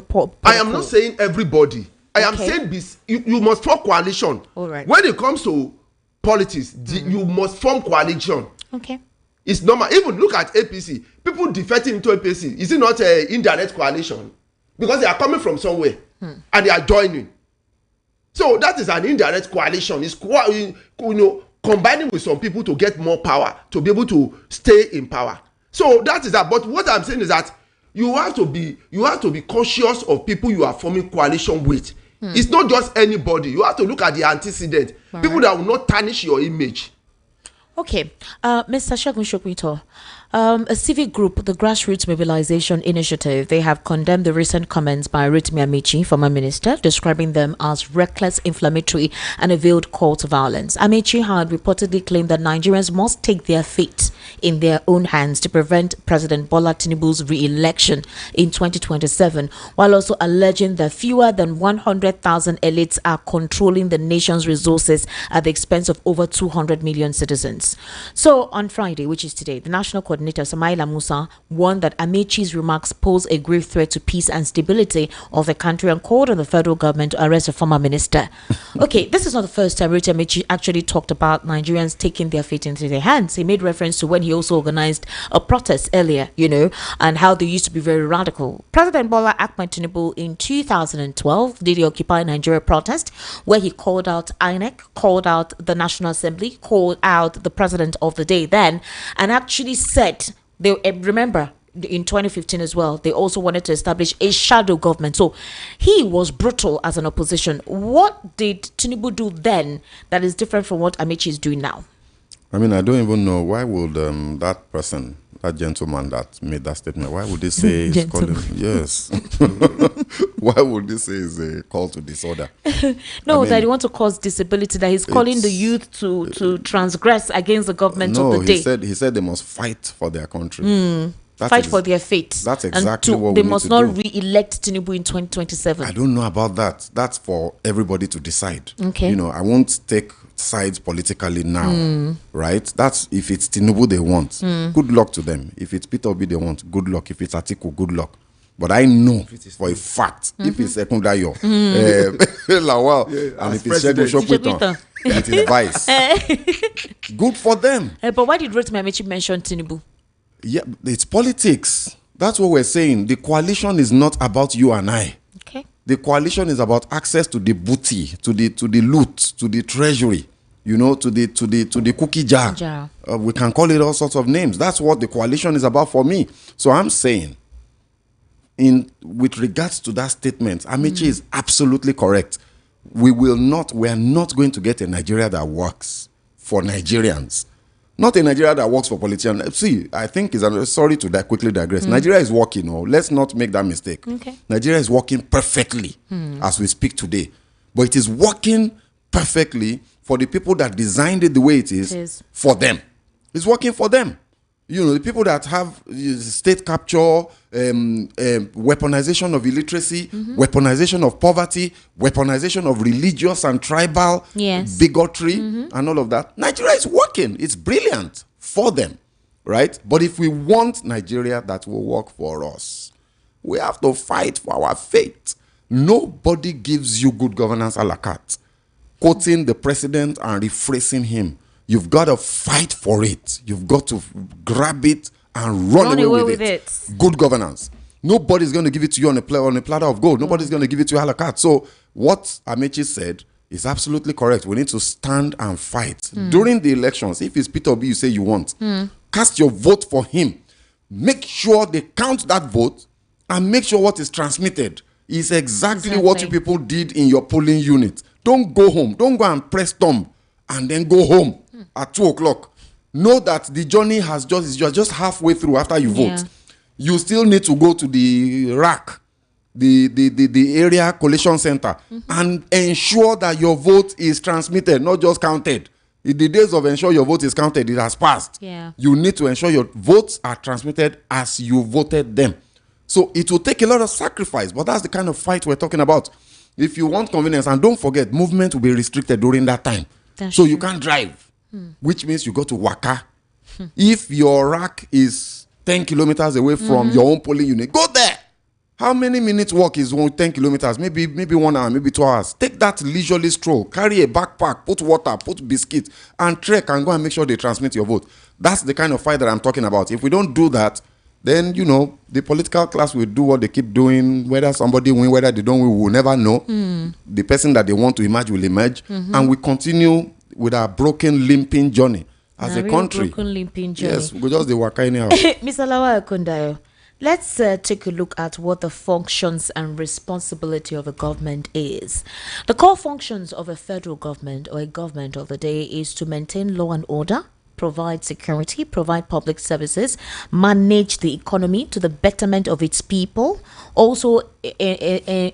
[SPEAKER 1] point.
[SPEAKER 5] I am not saying everybody. I am saying you must form coalition.
[SPEAKER 1] All right.
[SPEAKER 5] When it comes to politics, you must form coalition.
[SPEAKER 1] Okay.
[SPEAKER 5] It's normal. Even look at APC. People defecting into APC. Is it not an indirect coalition? Because they are coming from somewhere and they are joining. So that is an indirect coalition. It's combining with some people to get more power, to be able to stay in power. So that is that. But what I'm saying is that you have to be cautious of people you are forming coalition with. It's not just anybody. You have to look at the antecedent. People that will not tarnish your image.
[SPEAKER 1] Okay, Mr. Segun Sokwito, a civic group, the Grassroots Mobilization Initiative, they have condemned the recent comments by Rotimi Amaechi, former minister, describing them as reckless, inflammatory, and a veiled call to violence. Amaechi had reportedly claimed that Nigerians must take their fate in their own hands to prevent President Bola Tinubu's re-election in 2027, while also alleging that fewer than 100,000 elites are controlling the nation's resources at the expense of over 200 million citizens. So on Friday, which is today, the National Coordinator Samaila Musa warned that Amaechi's remarks pose a grave threat to peace and stability of the country and called on the federal government to arrest a former minister. Okay, this is not the first time Rotimi Amaechi actually talked about Nigerians taking their fate into their hands. He made reference to when he also organized a protest earlier, and how they used to be very radical. President Bola Ahmed Tinubu in 2012 did the Occupy Nigeria protest, where he called out INEC, called out the National Assembly, called out the president of the day then, and actually said, remember, in 2015 as well, they also wanted to establish a shadow government. So he was brutal as an opposition. What did Tinubu do then that is different from what Amaechi is doing now?
[SPEAKER 4] I mean, I don't even know why would that gentleman that made that statement, why would they say he's calling? Yes. Why would they say it's a call to disorder?
[SPEAKER 1] That he wants to cause disability, that he's calling the youth to transgress against the government of the day.
[SPEAKER 4] He said they must fight for their country.
[SPEAKER 1] Fight for their fate.
[SPEAKER 4] That's exactly what
[SPEAKER 1] they
[SPEAKER 4] we
[SPEAKER 1] must
[SPEAKER 4] need
[SPEAKER 1] not
[SPEAKER 4] to do.
[SPEAKER 1] re-elect Tinubu in 2027.
[SPEAKER 4] I don't know about that. That's for everybody to decide.
[SPEAKER 1] Okay.
[SPEAKER 4] I won't take sides politically now, right? That's if it's Tinubu they want. Good luck to them. If it's Peter Obi they want, good luck. If it's Atiku, good luck. But I know for a fact, if it's Ekundayo, Lawal, and if it's Segun Sokwito, it is vice. Good for them.
[SPEAKER 1] But why did Rotimi Amaechi mention Tinubu?
[SPEAKER 4] Yeah, it's politics. That's what we're saying. The coalition is not about you and I.
[SPEAKER 1] Okay.
[SPEAKER 4] The coalition is about access to the booty, to the loot, to the treasury, to the cookie jar. We can call it all sorts of names. That's what the coalition is about for me. So I'm saying, with regards to that statement, Amaechi is absolutely correct. We are not going to get a Nigeria that works for Nigerians. Not a Nigeria that works for politicians. See, I think sorry to quickly digress. Nigeria is working. Let's not make that mistake.
[SPEAKER 1] Okay.
[SPEAKER 4] Nigeria is working perfectly as we speak today. But it is working perfectly for the people that designed it the way it is. For them. It's working for them. You know, the people that have state capture, weaponization of illiteracy, weaponization of poverty, weaponization of religious and tribal bigotry, and all of that. Nigeria is working. It's brilliant for them, right? But if we want Nigeria that will work for us, we have to fight for our fate. Nobody gives you good governance a la carte. Quoting the president and rephrasing him. You've got to fight for it. You've got to grab it and run away with it. Good governance. Nobody's going to give it to you on a platter of gold. Nobody's going to give it to you a la carte. So what Amaechi said is absolutely correct. We need to stand and fight. During the elections, if it's Peter Obi you say you want, cast your vote for him. Make sure they count that vote and make sure what is transmitted is exactly what you people did in your polling unit. Don't go home. Don't go and press thumb and then go home at 2 o'clock. Know that the journey you're just halfway through after you vote. You still need to go to the rack, the area collation center, and ensure that your vote is transmitted, not just counted. In the days of ensure your vote is counted, it has passed. You need to ensure your votes are transmitted as you voted them. So it will take a lot of sacrifice, but that's the kind of fight we're talking about. If you want convenience, and don't forget, movement will be restricted during that time. So you can't drive, which means you go to waka. If your rack is 10 kilometers away from your own polling unit, go there. How many minutes walk is 10 kilometers? Maybe 1 hour, maybe 2 hours. Take that leisurely stroll, carry a backpack, put water, put biscuits, and trek and go and make sure they transmit your vote. That's the kind of fight that I'm talking about. If we don't do that, then, you know, the political class will do what they keep doing. Whether somebody win, whether they don't win, we will never know. The person that they want to emerge will emerge. And we continue with our broken, limping journey as a country.
[SPEAKER 1] Broken, limping journey.
[SPEAKER 4] Yes, we just the waka anyhow.
[SPEAKER 1] Mr. Lawal Akundayo, let's take a look at what the functions and responsibility of a government is. The core functions of a federal government or a government of the day is to maintain law and order, provide security, provide public services, manage the economy to the betterment of its people, also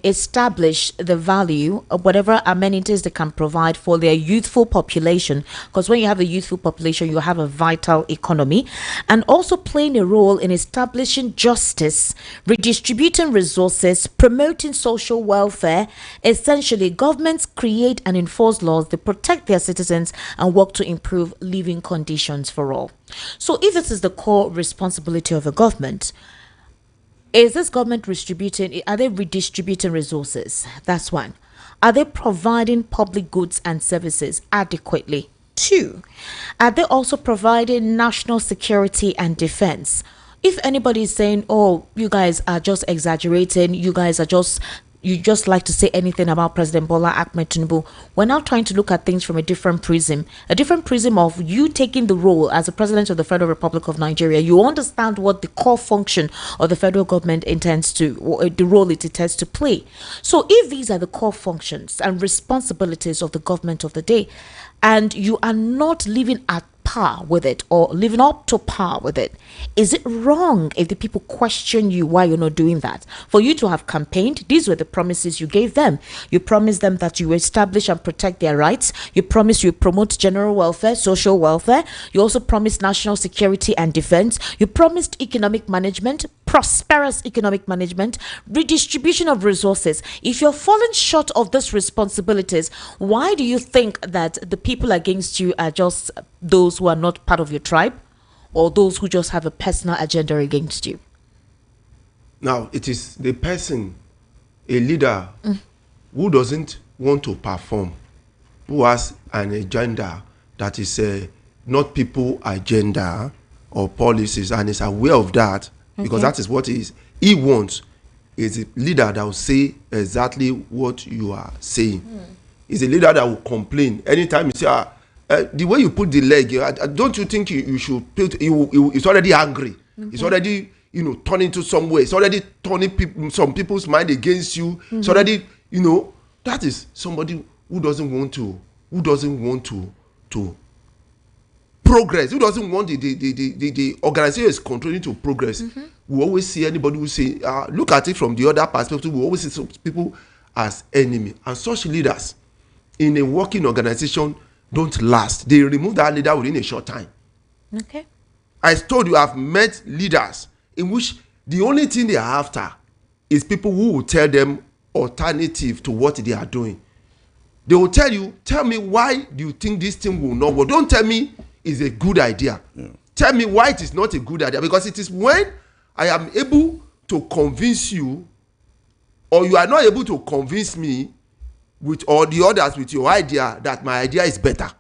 [SPEAKER 1] establish the value of whatever amenities they can provide for their youthful population, because when you have a youthful population, you have a vital economy, and also playing a role in establishing justice, redistributing resources, promoting social welfare. Essentially, governments create and enforce laws that protect their citizens and work to improve living conditions for all. So if this is the core responsibility of a government, is this government are they redistributing resources? That's one. Are they providing public goods and services adequately? 2, are they also providing national security and defense? If anybody is saying, oh, you guys are just exaggerating, you just like to say anything about President Bola Ahmed Tinubu, we're now trying to look at things from a different prism of you taking the role as the President of the Federal Republic of Nigeria. You understand what the core function of the federal government the role it intends to play. So if these are the core functions and responsibilities of the government of the day, and you are not living at par with it or living up to par with it, is it wrong if the people question you why you're not doing that? For you to have campaigned, these were the promises you gave them. You promised them that you establish and protect their rights. You promised you promote general welfare, social welfare. You also promised national security and defense. You promised economic management, prosperous economic management, redistribution of resources. If you're falling short of these responsibilities, why do you think that the people against you are just those who are not part of your tribe, or those who just have a personal agenda against you?
[SPEAKER 5] Now, it is the person, a leader, who doesn't want to perform, who has an agenda that is not people agenda or policies, and is aware of that, because that is what he wants, is a leader that will say exactly what you are saying. Is a leader that will complain anytime you say, the way you put the leg, don't you think you should put? It's already angry. It's already turning to somewhere. It's already turning some people's mind against you. It's already that is somebody who doesn't want to progress, who doesn't want the organization is controlling to progress. We always see anybody who say, look at it from the other perspective. We always see some people as enemy, and such leaders in a working organization don't last. They remove that leader within a short time.
[SPEAKER 1] Okay.
[SPEAKER 5] I told you, I've met leaders in which the only thing they are after is people who will tell them alternative to what they are doing. They will tell you, tell me why do you think this thing will not work. Don't tell me it's a good idea. Tell me why it is not a good idea, because it is when I am able to convince you, or you are not able to convince me with all the others with your idea, that my idea is better.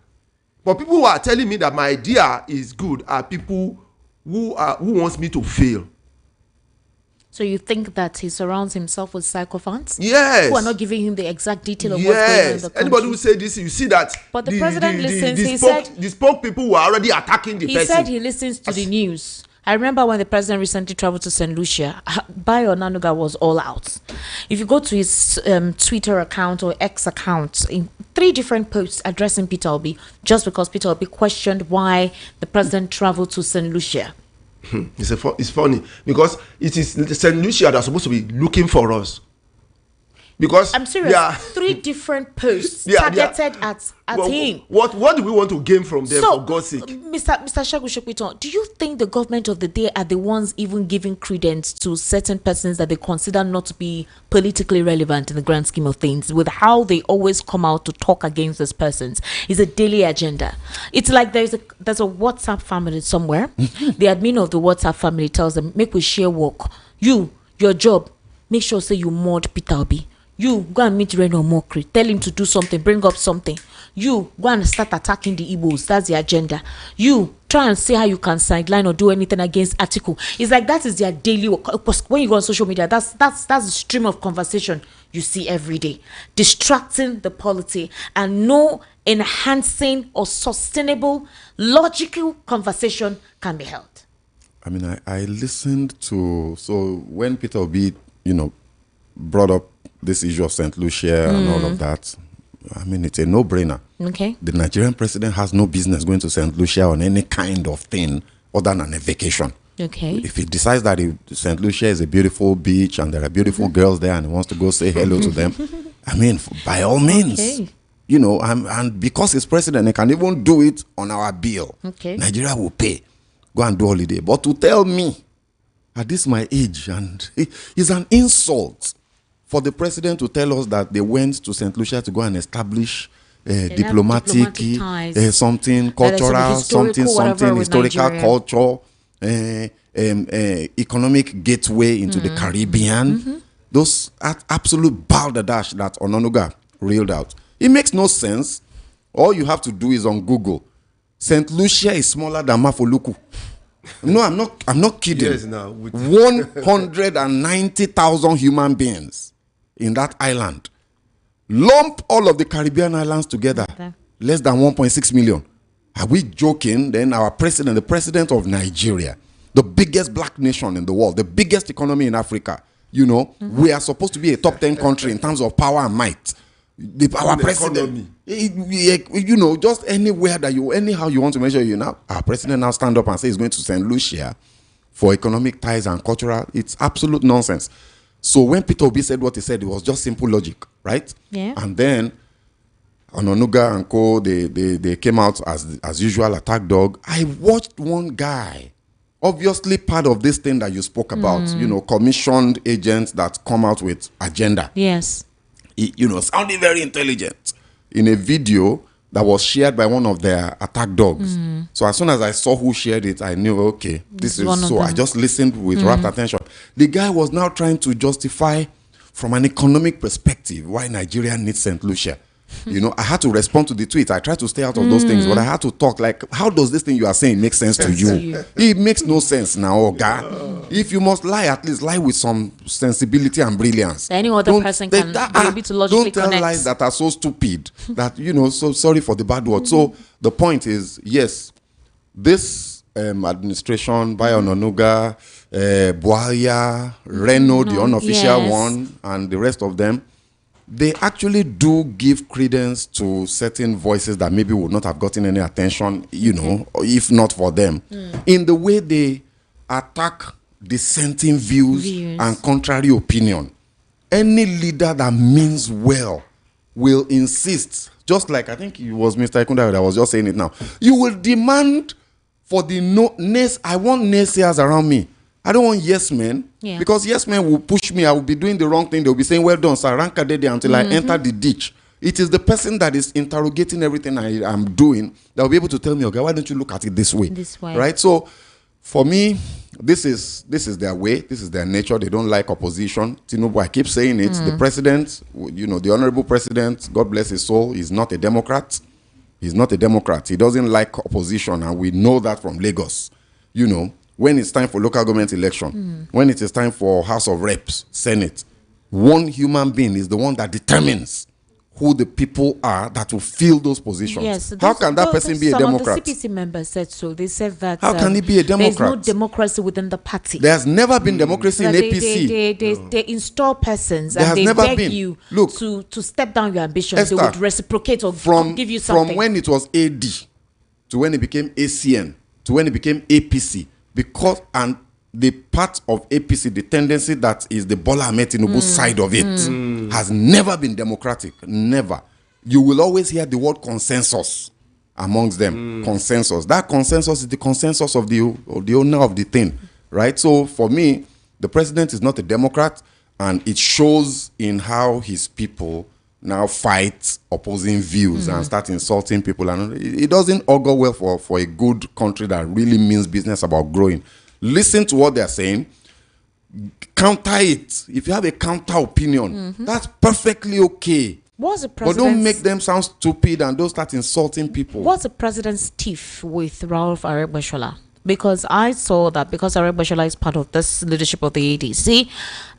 [SPEAKER 5] But people who are telling me that my idea is good are people who wants me to fail.
[SPEAKER 1] So you think that he surrounds himself with psychopaths?
[SPEAKER 5] Yes.
[SPEAKER 1] Who are not giving him the exact detail of what's going on in the country?
[SPEAKER 5] Anybody who say this, you see that.
[SPEAKER 1] But the president listens.
[SPEAKER 5] The spoke people were already attacking the person.
[SPEAKER 1] He said he listens to the news. I remember when the president recently traveled to St. Lucia, Bayo Onanuga was all out. If you go to his Twitter account or X account, in 3 different posts addressing Peter Obi, just because Peter Obi questioned why the president traveled to St. Lucia.
[SPEAKER 5] It's funny because it is St. Lucia that's supposed to be looking for us. Because
[SPEAKER 1] I'm serious. 3 different posts targeted at him.
[SPEAKER 5] What do we want to gain from them, for God's sake?
[SPEAKER 1] Mr. Segun Shekwiton, do you think the government of the day are the ones even giving credence to certain persons that they consider not to be politically relevant in the grand scheme of things, with how they always come out to talk against these persons? It's a daily agenda. It's like there's a WhatsApp family somewhere. The admin of the WhatsApp family tells them, make we share work. Your job, make sure say you mod Peter Obi. You go and meet Reno Mokri, tell him to do something, bring up something. You go and start attacking the Igbos. That's the agenda. You try and see how you can sideline or do anything against Atiku. It's like that is their daily work. When you go on social media, that's the stream of conversation you see every day, distracting the polity, and no enhancing or sustainable logical conversation can be held.
[SPEAKER 4] I mean, I listened to, so when Peter Obi, brought up this issue of St. Lucia and all of that, I mean, it's a no-brainer.
[SPEAKER 1] Okay.
[SPEAKER 4] The Nigerian president has no business going to St. Lucia on any kind of thing other than a vacation.
[SPEAKER 1] Okay.
[SPEAKER 4] If he decides that St. Lucia is a beautiful beach and there are beautiful girls there and he wants to go say hello to them, I mean, by all means.
[SPEAKER 1] Okay.
[SPEAKER 4] And because he's president, he can even do it on our bill.
[SPEAKER 1] Okay.
[SPEAKER 4] Nigeria will pay. Go and do holiday. But to tell me, at this my age, and it's an insult for the president to tell us that they went to St. Lucia to go and establish diplomatic ties. Something cultural, something historical culture, economic gateway into the Caribbean. Those absolute balderdash that Onanuga reeled out. It makes no sense. All you have to do is on Google. St. Lucia is smaller than Mafoluku. No, I'm not kidding.
[SPEAKER 5] Yes, now
[SPEAKER 4] 190,000 human beings in that island. Lump all of the Caribbean islands together. Okay. Less than 1.6 million. Are we joking? Then our president, the president of Nigeria, the biggest black nation in the world, the biggest economy in Africa, we are supposed to be a top 10 country in terms of power and might. Our president, just anywhere that anyhow you want to measure, our president now stand up and say he's going to St. Lucia for economic ties and cultural. It's absolute nonsense. So when Peter Obi said what he said, it was just simple logic, right?
[SPEAKER 1] Yeah.
[SPEAKER 4] And then Onanuga and co, they came out as usual, attack dog. I watched one guy, obviously part of this thing that you spoke about, commissioned agents that come out with agenda.
[SPEAKER 1] Yes.
[SPEAKER 4] Sounding very intelligent in a video that was shared by one of their attack dogs. So as soon as I saw who shared it, I knew, okay, this is so. I just listened with rapt attention. The guy was now trying to justify from an economic perspective why Nigeria needs St. Lucia. I had to respond to the tweet. I tried to stay out of those things, but I had to talk like, how does this thing you are saying make sense to you? It makes no sense now, Oga. If you must lie, at least lie with some sensibility and brilliance.
[SPEAKER 1] Any other person can be able to logically
[SPEAKER 4] don't tell lies that are so stupid that, so sorry for the bad word. So the point is, yes, this administration by Onanuga, Buhaya, Reno, the unofficial one, and the rest of them, they actually do give credence to certain voices that maybe would not have gotten any attention, if not for them. In the way they attack dissenting views and contrary opinion. Any leader that means well will insist, just like I think it was Mr. Ikunda that was just saying it now. You will demand for the I want naysayers around me. I don't want yes men, because yes men will push me. I will be doing the wrong thing. They will be saying, well done, sir, rank dede until I enter the ditch. It is the person that is interrogating everything I am doing that will be able to tell me, okay, why don't you look at it this way? Right? So for me, this is their way. This is their nature. They don't like opposition. Tinubu, I keep saying it. The president, the honorable president, God bless his soul, is not a Democrat. He's not a Democrat. He doesn't like opposition, and we know that from Lagos. When it's time for local government election, when it is time for House of Reps, Senate, one human being is the one that determines who the people are that will fill those positions. Yes, how can that person be a Democrat?
[SPEAKER 1] Some of the CPC members said so. They said that
[SPEAKER 4] how can he be a Democrat?
[SPEAKER 1] There's no democracy within the party.
[SPEAKER 4] There's never been democracy in APC.
[SPEAKER 1] They install persons and they beg you to step down your ambitions. Esther, they would reciprocate or give you something.
[SPEAKER 4] From when it was AD to when it became ACN to when it became APC, and the part of APC, the tendency that is the Bola Ahmed Tinubu side of it, has never been democratic. Never. You will always hear the word consensus amongst them. Consensus. That consensus is the consensus of the owner of the thing. Right? So for me, the president is not a Democrat, and it shows in how his people now fight opposing views and start insulting people. And it doesn't augur well for a good country that really means business about growing. Listen to what they're saying. Counter it. If you have a counter opinion, that's perfectly okay. But don't make them sound stupid and don't start insulting people.
[SPEAKER 1] What's the president's tiff with Ralph Aregbesola? Because I saw that because Aregbesola is part of this leadership of the ADC,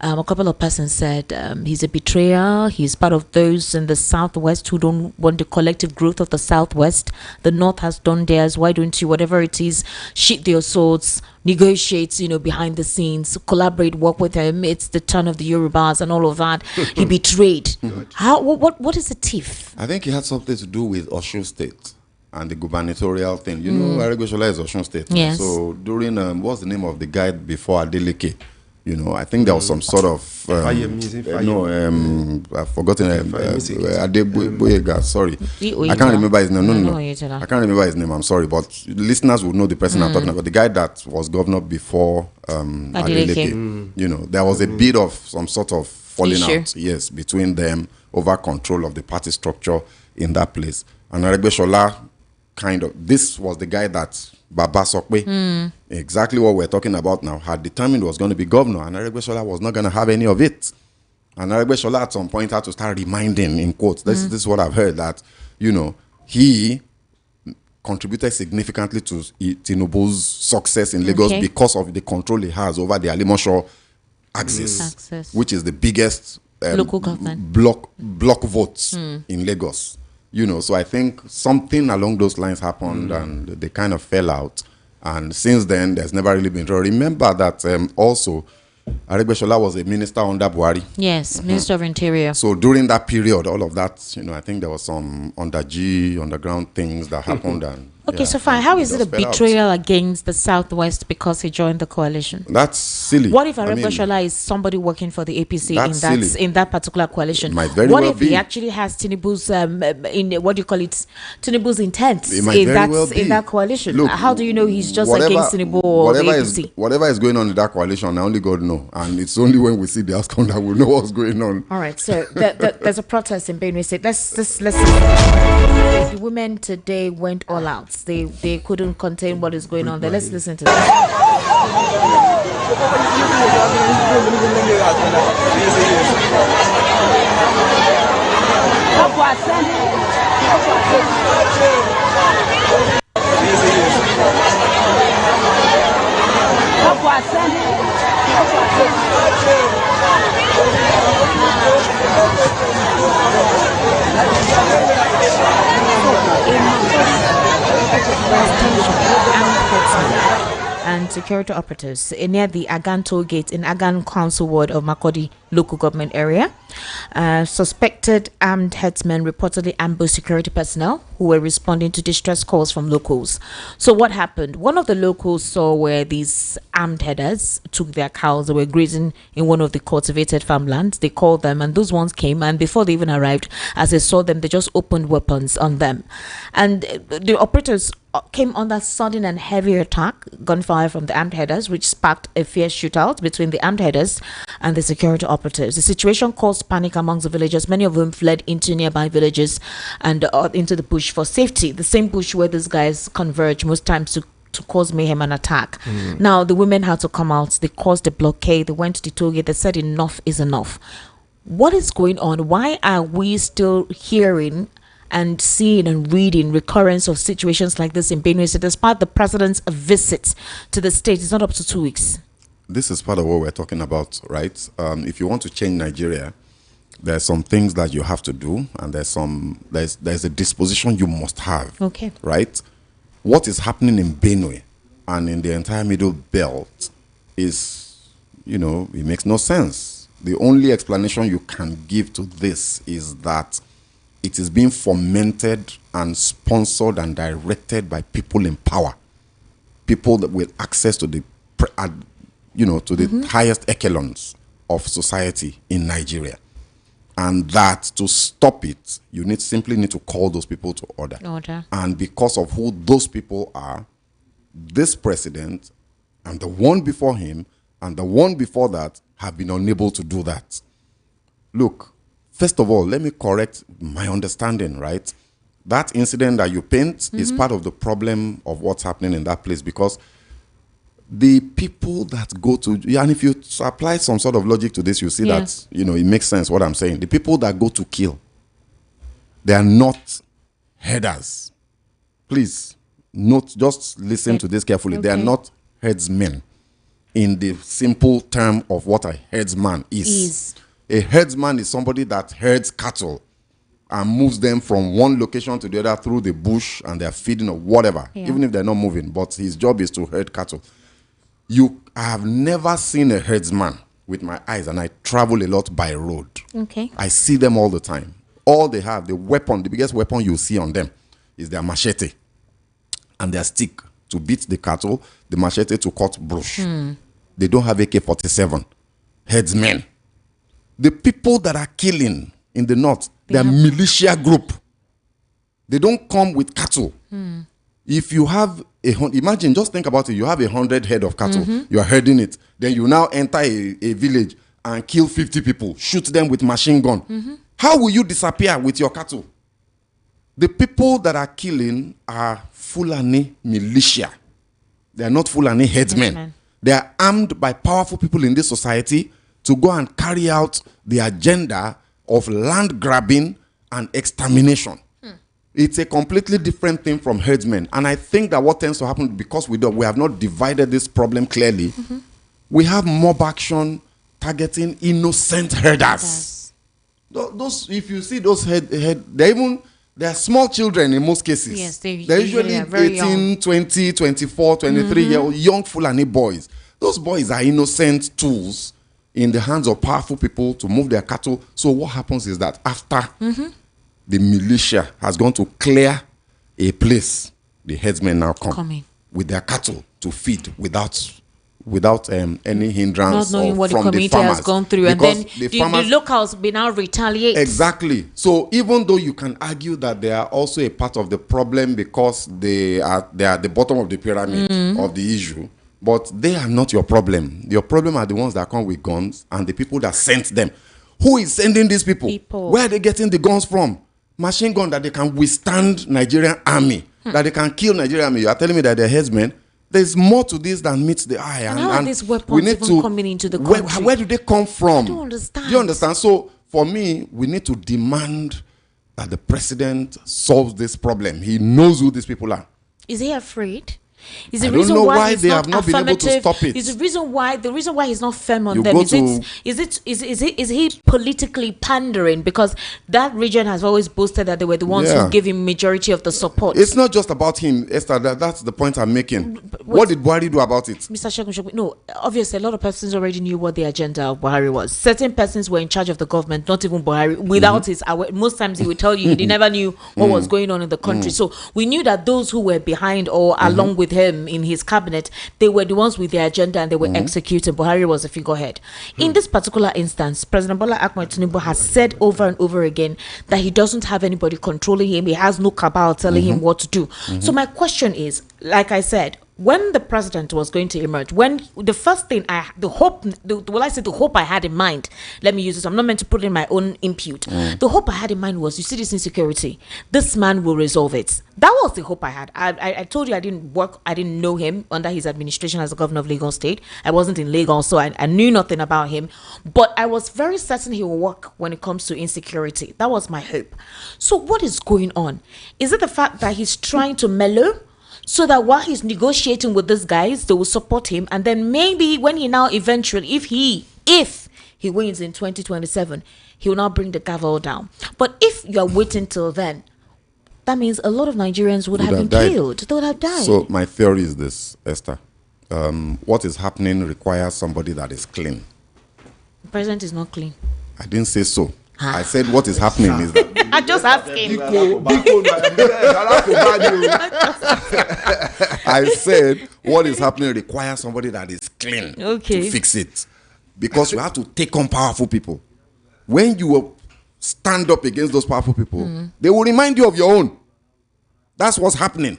[SPEAKER 1] a couple of persons said he's a betrayer. He's part of those in the Southwest who don't want the collective growth of the Southwest. The North has done theirs. Why don't you, whatever it is, sheath your swords, negotiate, behind the scenes, collaborate, work with him. It's the turn of the Yorubas and all of that. He betrayed. What is the tiff?
[SPEAKER 4] I think it had something to do with Osun State and the gubernatorial thing. Aregbesola is Osun State.
[SPEAKER 1] Yes.
[SPEAKER 4] So during, what's the name of the guy before Adeleke? I think there was some sort of, I've forgotten, Adeboyega, sorry. I can't remember his name. No. I can't remember his name, I'm sorry. But listeners will know the person I'm talking about. The guy that was governor before Adeleke. There was a bit of some sort of falling out, yes, between them over control of the party structure in that place. And Aregbesola this was the guy that Baba Sokwe, exactly what we're talking about now, had determined was going to be governor, and Aregbesola was not going to have any of it. And Aregbesola at some point had to start reminding, in quotes, this is what I've heard, that, he contributed significantly to Tinubu's success in Lagos because of the control he has over the Alimosho axis, which is the biggest
[SPEAKER 1] local government
[SPEAKER 4] block votes in Lagos. So I think something along those lines happened and they kind of fell out. And since then, there's never really been. Remember that also, Aregbesola was a minister under Buhari.
[SPEAKER 1] Yes, Minister of Interior.
[SPEAKER 4] So during that period, all of that, I think there was some underground things that happened. And
[SPEAKER 1] so fine. How is it a betrayal against the Southwest because he joined the coalition?
[SPEAKER 4] That's silly.
[SPEAKER 1] What if Aregbesola is somebody working for the APC in that particular coalition?
[SPEAKER 4] Might very well
[SPEAKER 1] if he actually has Tinubu's Tinubu's intent in that coalition? Look, how do you know he's just against Tinubu or the APC?
[SPEAKER 4] Whatever is going on in that coalition, only God knows. And it's only when we see the outcome that we know what's going on.
[SPEAKER 1] All right. So there's a protest in Benue State. Let's listen. The women today went all out. They couldn't contain what is going on there. Let's listen to that. And security operatives near the Agan toll gate in Agan Council ward of Makodi local government area. Suspected armed herdsmen reportedly ambushed security personnel who were responding to distress calls from locals. So what happened? One of the locals saw where these armed herders took their cows. They were grazing in one of the cultivated farmlands. They called them, and those ones came, and before they even arrived, as they saw them, they just opened weapons on them. And the operators came under sudden and heavy attack, gunfire from the armed herders, which sparked a fierce shootout between the armed herders and the security operatives. The situation caused panic amongst the villagers, many of whom fled into nearby villages and into the bush for safety. The same bush where these guys converge most times to cause mayhem and attack. Now, the women had to come out. They caused a blockade. They went to the toll gate. They said enough is enough. What is going on? Why are we still hearing and seeing and reading recurrence of situations like this in Benue State, despite the president's visit to the state? It's not up to 2 weeks.
[SPEAKER 4] This is part of what we're talking about, right? If you want to change Nigeria, there's some things that you have to do, and there's a disposition you must have.
[SPEAKER 1] Okay.
[SPEAKER 4] Right? What is happening in Benue and in the entire Middle Belt is, it makes no sense. The only explanation you can give to this is that it is being fomented and sponsored and directed by people in power, people that with access to the highest echelons of society in Nigeria. And that to stop it, you simply need to call those people to order. And because of who those people are, this president and the one before him and the one before that have been unable to do that. Look, first of all, let me correct my understanding, right? That incident that you paint is part of the problem of what's happening in that place, because the people that go to, and if you apply some sort of logic to this, you see that, it makes sense what I'm saying. The people that go to kill, they are not herders. Please, just listen to this carefully. Okay. They are not herdsmen in the simple term of what a herdsman is. A herdsman is somebody that herds cattle and moves them from one location to the other through the bush, and they're feeding or whatever, even if they're not moving. But his job is to herd cattle. I have never seen a herdsman with my eyes, and I travel a lot by road.
[SPEAKER 1] Okay.
[SPEAKER 4] I see them all the time. All they have, the biggest weapon you see on them is their machete and their stick to beat the cattle, the machete to cut brush. They don't have AK-47. Herdsmen. The people that are killing in the north, they're militia group. They don't come with cattle. If you have imagine, just think about it. You have 100 head of cattle. You are herding it. Then you now enter a village and kill 50 people, shoot them with machine gun. How will you disappear with your cattle? The people that are killing are Fulani militia. They are not Fulani headsmen. They are armed by powerful people in this society to go and carry out the agenda of land grabbing and extermination. It's a completely different thing from herdsmen. And I think that what tends to happen, because we have not divided this problem clearly, we have mob action targeting innocent herders. Those, if you see those they're small children in most cases.
[SPEAKER 1] Yes,
[SPEAKER 4] they're usually 18, 20, 24, 23-year-old young Fulani boys. Those boys are innocent tools in the hands of powerful people to move their cattle. So what happens is that after the militia has gone to clear a place, the headsmen now come with their cattle to feed without any hindrance,
[SPEAKER 1] not knowing what the community has gone through, and then the locals will now retaliate.
[SPEAKER 4] Exactly. So even though you can argue that they are also a part of the problem because they are the bottom of the pyramid of the issue, but they are not your problem. Your problem are the ones that come with guns and the people that sent them. Who is sending these people? Where are they getting the guns from? Machine gun that they can withstand Nigerian army, that they can kill Nigerian army. You are telling me that they're headsmen? There's more to this than meets the eye.
[SPEAKER 1] And how are these weapons even coming into the country?
[SPEAKER 4] Where do they come from?
[SPEAKER 1] I don't understand.
[SPEAKER 4] Do you understand? So for me, we need to demand that the president solves this problem. He knows who these people are.
[SPEAKER 1] Is he afraid? Is the
[SPEAKER 4] I don't
[SPEAKER 1] reason
[SPEAKER 4] know
[SPEAKER 1] why
[SPEAKER 4] why
[SPEAKER 1] he's
[SPEAKER 4] they
[SPEAKER 1] not
[SPEAKER 4] have not been able to
[SPEAKER 1] affirmative?
[SPEAKER 4] stop it.
[SPEAKER 1] Is the reason why he's not firm on
[SPEAKER 4] You
[SPEAKER 1] them?
[SPEAKER 4] go
[SPEAKER 1] Is he politically pandering because that region has always boasted that they were the ones
[SPEAKER 4] Yeah.
[SPEAKER 1] who gave him majority of the support?
[SPEAKER 4] It's not just about him, Esther. That's the point I'm making. What did Buhari do about it?
[SPEAKER 1] Mr. Shegun, no, obviously a lot of persons already knew what the agenda of Buhari was. Certain persons were in charge of the government, not even Buhari. Without his most times he would tell you he never knew what was going on in the country. So we knew that those who were behind or along with him in his cabinet, they were the ones with the agenda and they were executing. Buhari was a figurehead. In this particular instance, President Bola Ahmed Tinubu has said over and over again that he doesn't have anybody controlling him. He has no cabal telling him what to do. So my question is, like I said, when the president was going to emerge, when the first thing the hope I had in mind, let me use this, I'm not meant to put in my own input. The hope I had in mind was, you see this insecurity, this man will resolve it. That was the hope I had. I told you I didn't know him under his administration as the governor of Lagos State. I wasn't in Lagos, so I knew nothing about him. But I was very certain he will work when it comes to insecurity. That was my hope. So what is going on? Is it the fact that he's trying to mellow? So that while he's negotiating with these guys, they will support him. And then maybe when he now eventually, if he wins in 2027, he will now bring the gavel down. But if you're waiting till then, that means a lot of Nigerians would have been killed. They would have died.
[SPEAKER 4] So my theory is this, Esther. What is happening requires somebody that is clean.
[SPEAKER 1] The president is not clean.
[SPEAKER 4] I didn't say so. I said what is happening is that
[SPEAKER 1] I'm just asking.
[SPEAKER 4] I said what is happening requires somebody that is clean to fix it. Because you have to take on powerful people. When you stand up against those powerful people, they will remind you of your own. That's what's happening.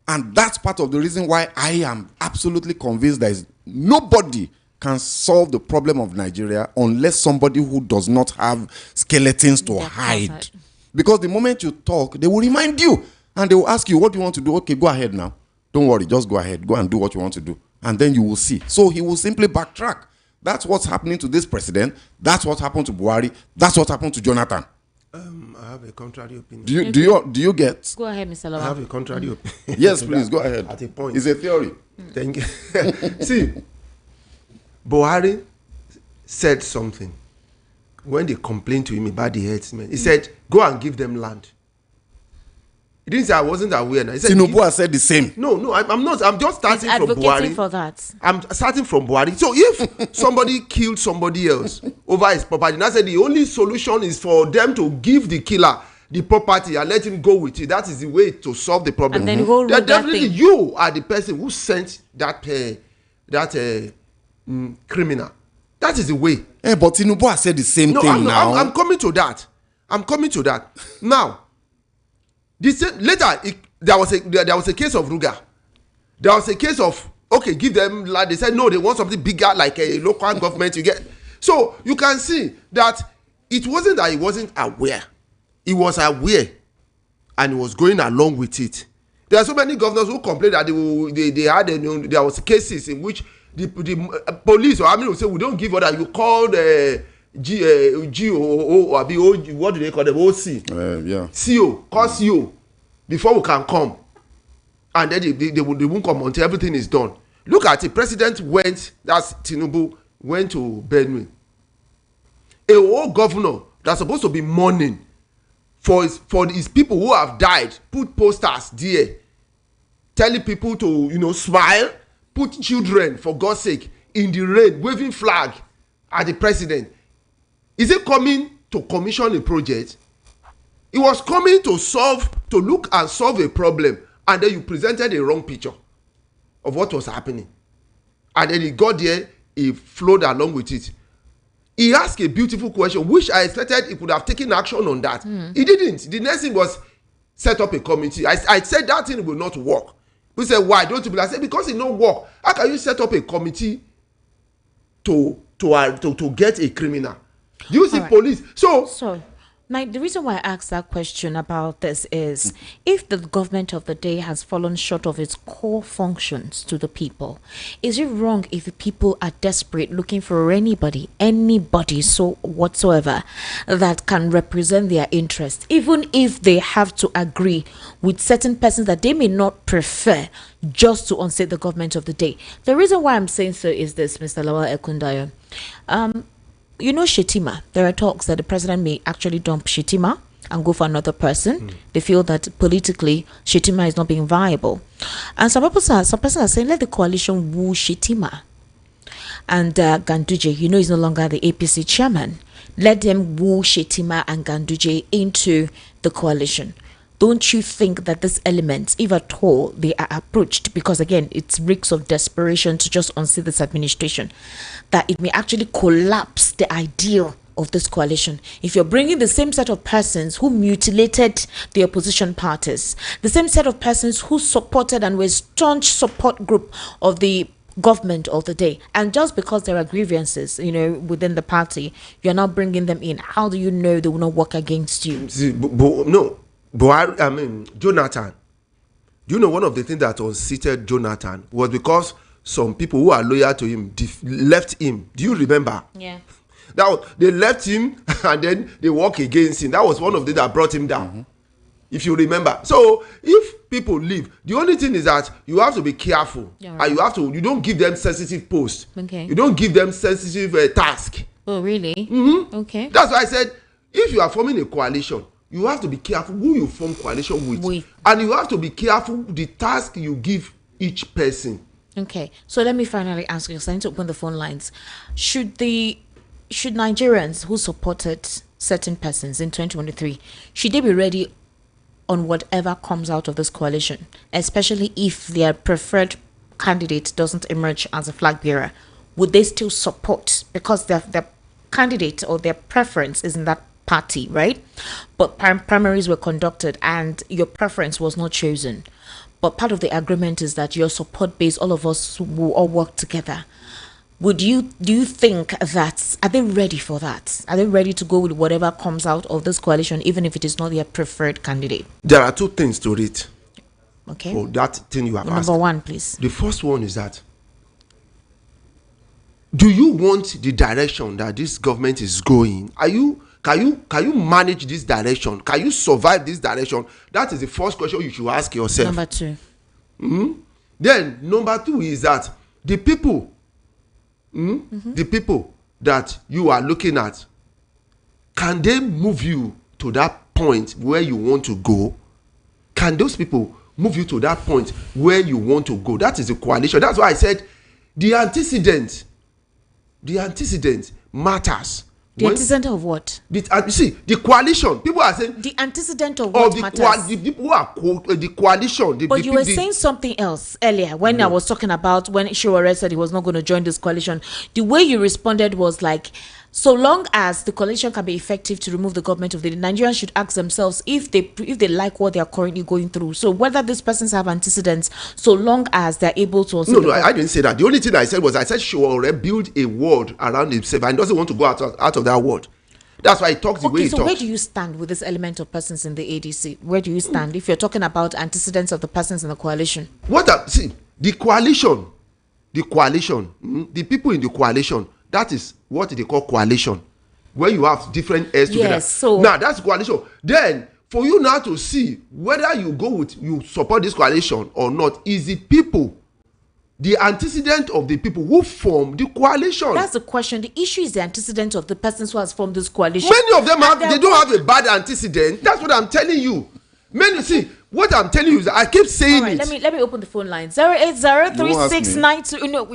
[SPEAKER 4] And that's part of the reason why I am absolutely convinced there is nobody can solve the problem of Nigeria unless somebody who does not have skeletons to hide. Because the moment you talk, they will remind you and they will ask you, what do you want to do? Okay, go ahead now. Don't worry, just go ahead. Go and do what you want to do. And then you will see. So he will simply backtrack. That's what's happening to this president. That's what happened to Buhari. That's what happened to Jonathan.
[SPEAKER 5] I have a contrary opinion.
[SPEAKER 4] Do you get?
[SPEAKER 1] Go ahead, Mr. Lawa.
[SPEAKER 5] I have a contrary opinion.
[SPEAKER 4] Yes, please, go ahead.
[SPEAKER 5] At a point.
[SPEAKER 4] It's a theory.
[SPEAKER 5] Thank you. See, Buhari said something when they complained to him about the herdsmen. He said, go and give them land. He didn't say I wasn't aware. He said,
[SPEAKER 4] Tinubu has said the same.
[SPEAKER 5] No, I'm not. I'm just starting from Buhari.
[SPEAKER 1] Advocating for that.
[SPEAKER 5] I'm starting from Buhari. So if somebody killed somebody else over his property, and I said the only solution is for them to give the killer the property and let him go with it. That is the way to solve the problem.
[SPEAKER 1] And then the whole
[SPEAKER 5] definitely you are the person who sent that criminal. That is the way.
[SPEAKER 4] But Tinubu has said the same thing now.
[SPEAKER 5] I'm coming to that. Now, later there was a case of Ruga. There was a case of give them land. They said no, they want something bigger like a local government. You get so you can see that it wasn't that he wasn't aware. He was aware, and he was going along with it. There are so many governors who complained that there was cases in which the police or army will say we don't give order. You call the GOO or what do they call them? OC. CO. Call CO before we can come, and then they won't come until everything is done. Look at it. President went. That's Tinubu went to Benue. A whole governor that's supposed to be mourning for his people who have died, put posters there, telling people to smile, put children for God's sake in the rain, waving flag at the president. Is he coming to commission a project? He was coming to look and solve a problem, and then you presented a wrong picture of what was happening, and then he got there, he flowed along with it. He asked a beautiful question, which I expected he could have taken action on that. He didn't. The next thing was set up a committee. I said that thing will not work. We said, why don't you? I said, because it don't work. How can you set up a committee to get a criminal? Do you see police? So
[SPEAKER 1] Now, the reason why I asked that question about this is if the government of the day has fallen short of its core functions to the people, is it wrong if the people are desperate looking for anybody so whatsoever that can represent their interests, even if they have to agree with certain persons that they may not prefer just to unseat the government of the day? The reason why I'm saying so is this, Mr. Lawal Ekundayo. You know Shetima, there are talks that the president may actually dump Shetima and go for another person. They feel that politically Shetima is not being viable. And some persons are saying let the coalition woo Shetima. And Ganduje, he's no longer the APC chairman. Let them woo Shetima and Ganduje into the coalition. Don't you think that these elements, if at all, they are approached, because again, it's reeks of desperation to just unseat this administration, that it may actually collapse the ideal of this coalition? If you're bringing the same set of persons who mutilated the opposition parties, the same set of persons who supported and were staunch support group of the government of the day, and just because there are grievances, within the party, you're now bringing them in, how do you know they will not work against you?
[SPEAKER 5] See, no. Jonathan, do you know one of the things that unseated Jonathan was because some people who are loyal to him left him? Do you remember?
[SPEAKER 1] Yeah.
[SPEAKER 5] They left him and then they work against him. That was one of the that brought him down. If you remember. So if people leave, the only thing is that you have to be careful.
[SPEAKER 1] Yeah, right.
[SPEAKER 5] And you don't give them sensitive posts.
[SPEAKER 1] Okay.
[SPEAKER 5] You don't give them sensitive task.
[SPEAKER 1] Oh, really? Okay.
[SPEAKER 5] That's why I said, if you are forming a coalition, you have to be careful who you form coalition with. And you have to be careful the task you give each person.
[SPEAKER 1] Okay. So let me finally ask you, because I need to open the phone lines. Should Nigerians who supported certain persons in 2023, should they be ready on whatever comes out of this coalition, especially if their preferred candidate doesn't emerge as a flag bearer? Would they still support, because their candidate or their preference is in that party, right? But primaries were conducted and your preference was not chosen, but part of the agreement is that your support base, all of us will all work together. Do you think that, are they ready for that? Are they ready to go with whatever comes out of this coalition, even if it is not their preferred candidate?
[SPEAKER 5] There are two things to it.
[SPEAKER 1] Okay.
[SPEAKER 5] For that thing you have asked.
[SPEAKER 1] Number one, please.
[SPEAKER 5] The first one is that, do you want the direction that this government is going? Can you manage this direction? Can you survive this direction? That is the first question you should ask yourself.
[SPEAKER 1] Number two.
[SPEAKER 5] Then number two is that the people, the people that you are looking at, can they move you to that point where you want to go? Can those people move you to that point where you want to go? That is the coalition. That's why I said the antecedent matters.
[SPEAKER 1] The antecedent of what?
[SPEAKER 5] You see, the coalition. People are saying
[SPEAKER 1] the antecedent of what matters.
[SPEAKER 5] The people who are the coalition.
[SPEAKER 1] But you were saying something else earlier when I was talking about when Sowore said he was not going to join this coalition. The way you responded was like, so long as the coalition can be effective to remove the government of the Nigerians should ask themselves if they like what they are currently going through. So whether these persons have antecedents, so long as they're able to.
[SPEAKER 5] No, I didn't say that. The only thing I said was Sowore build a wall around himself and doesn't want to go out of that wall. That's why he talks the way he talks.
[SPEAKER 1] So where do you stand with this element of persons in the ADC? Where do you stand if you're talking about antecedents of the persons in the coalition?
[SPEAKER 5] The coalition, the people in the coalition. That is what they call coalition, where you have different heirs together.
[SPEAKER 1] Yes, so
[SPEAKER 5] now that's coalition. Then for you now to see whether you support this coalition or not is the people, the antecedent of the people who form the coalition.
[SPEAKER 1] That's the question. The issue is the antecedent of the persons who has formed this coalition.
[SPEAKER 5] Many of them they don't have a bad antecedent. That's what I'm telling you. See, what I'm telling you is that I keep saying it.
[SPEAKER 1] Let me open the phone line. 0803692. No,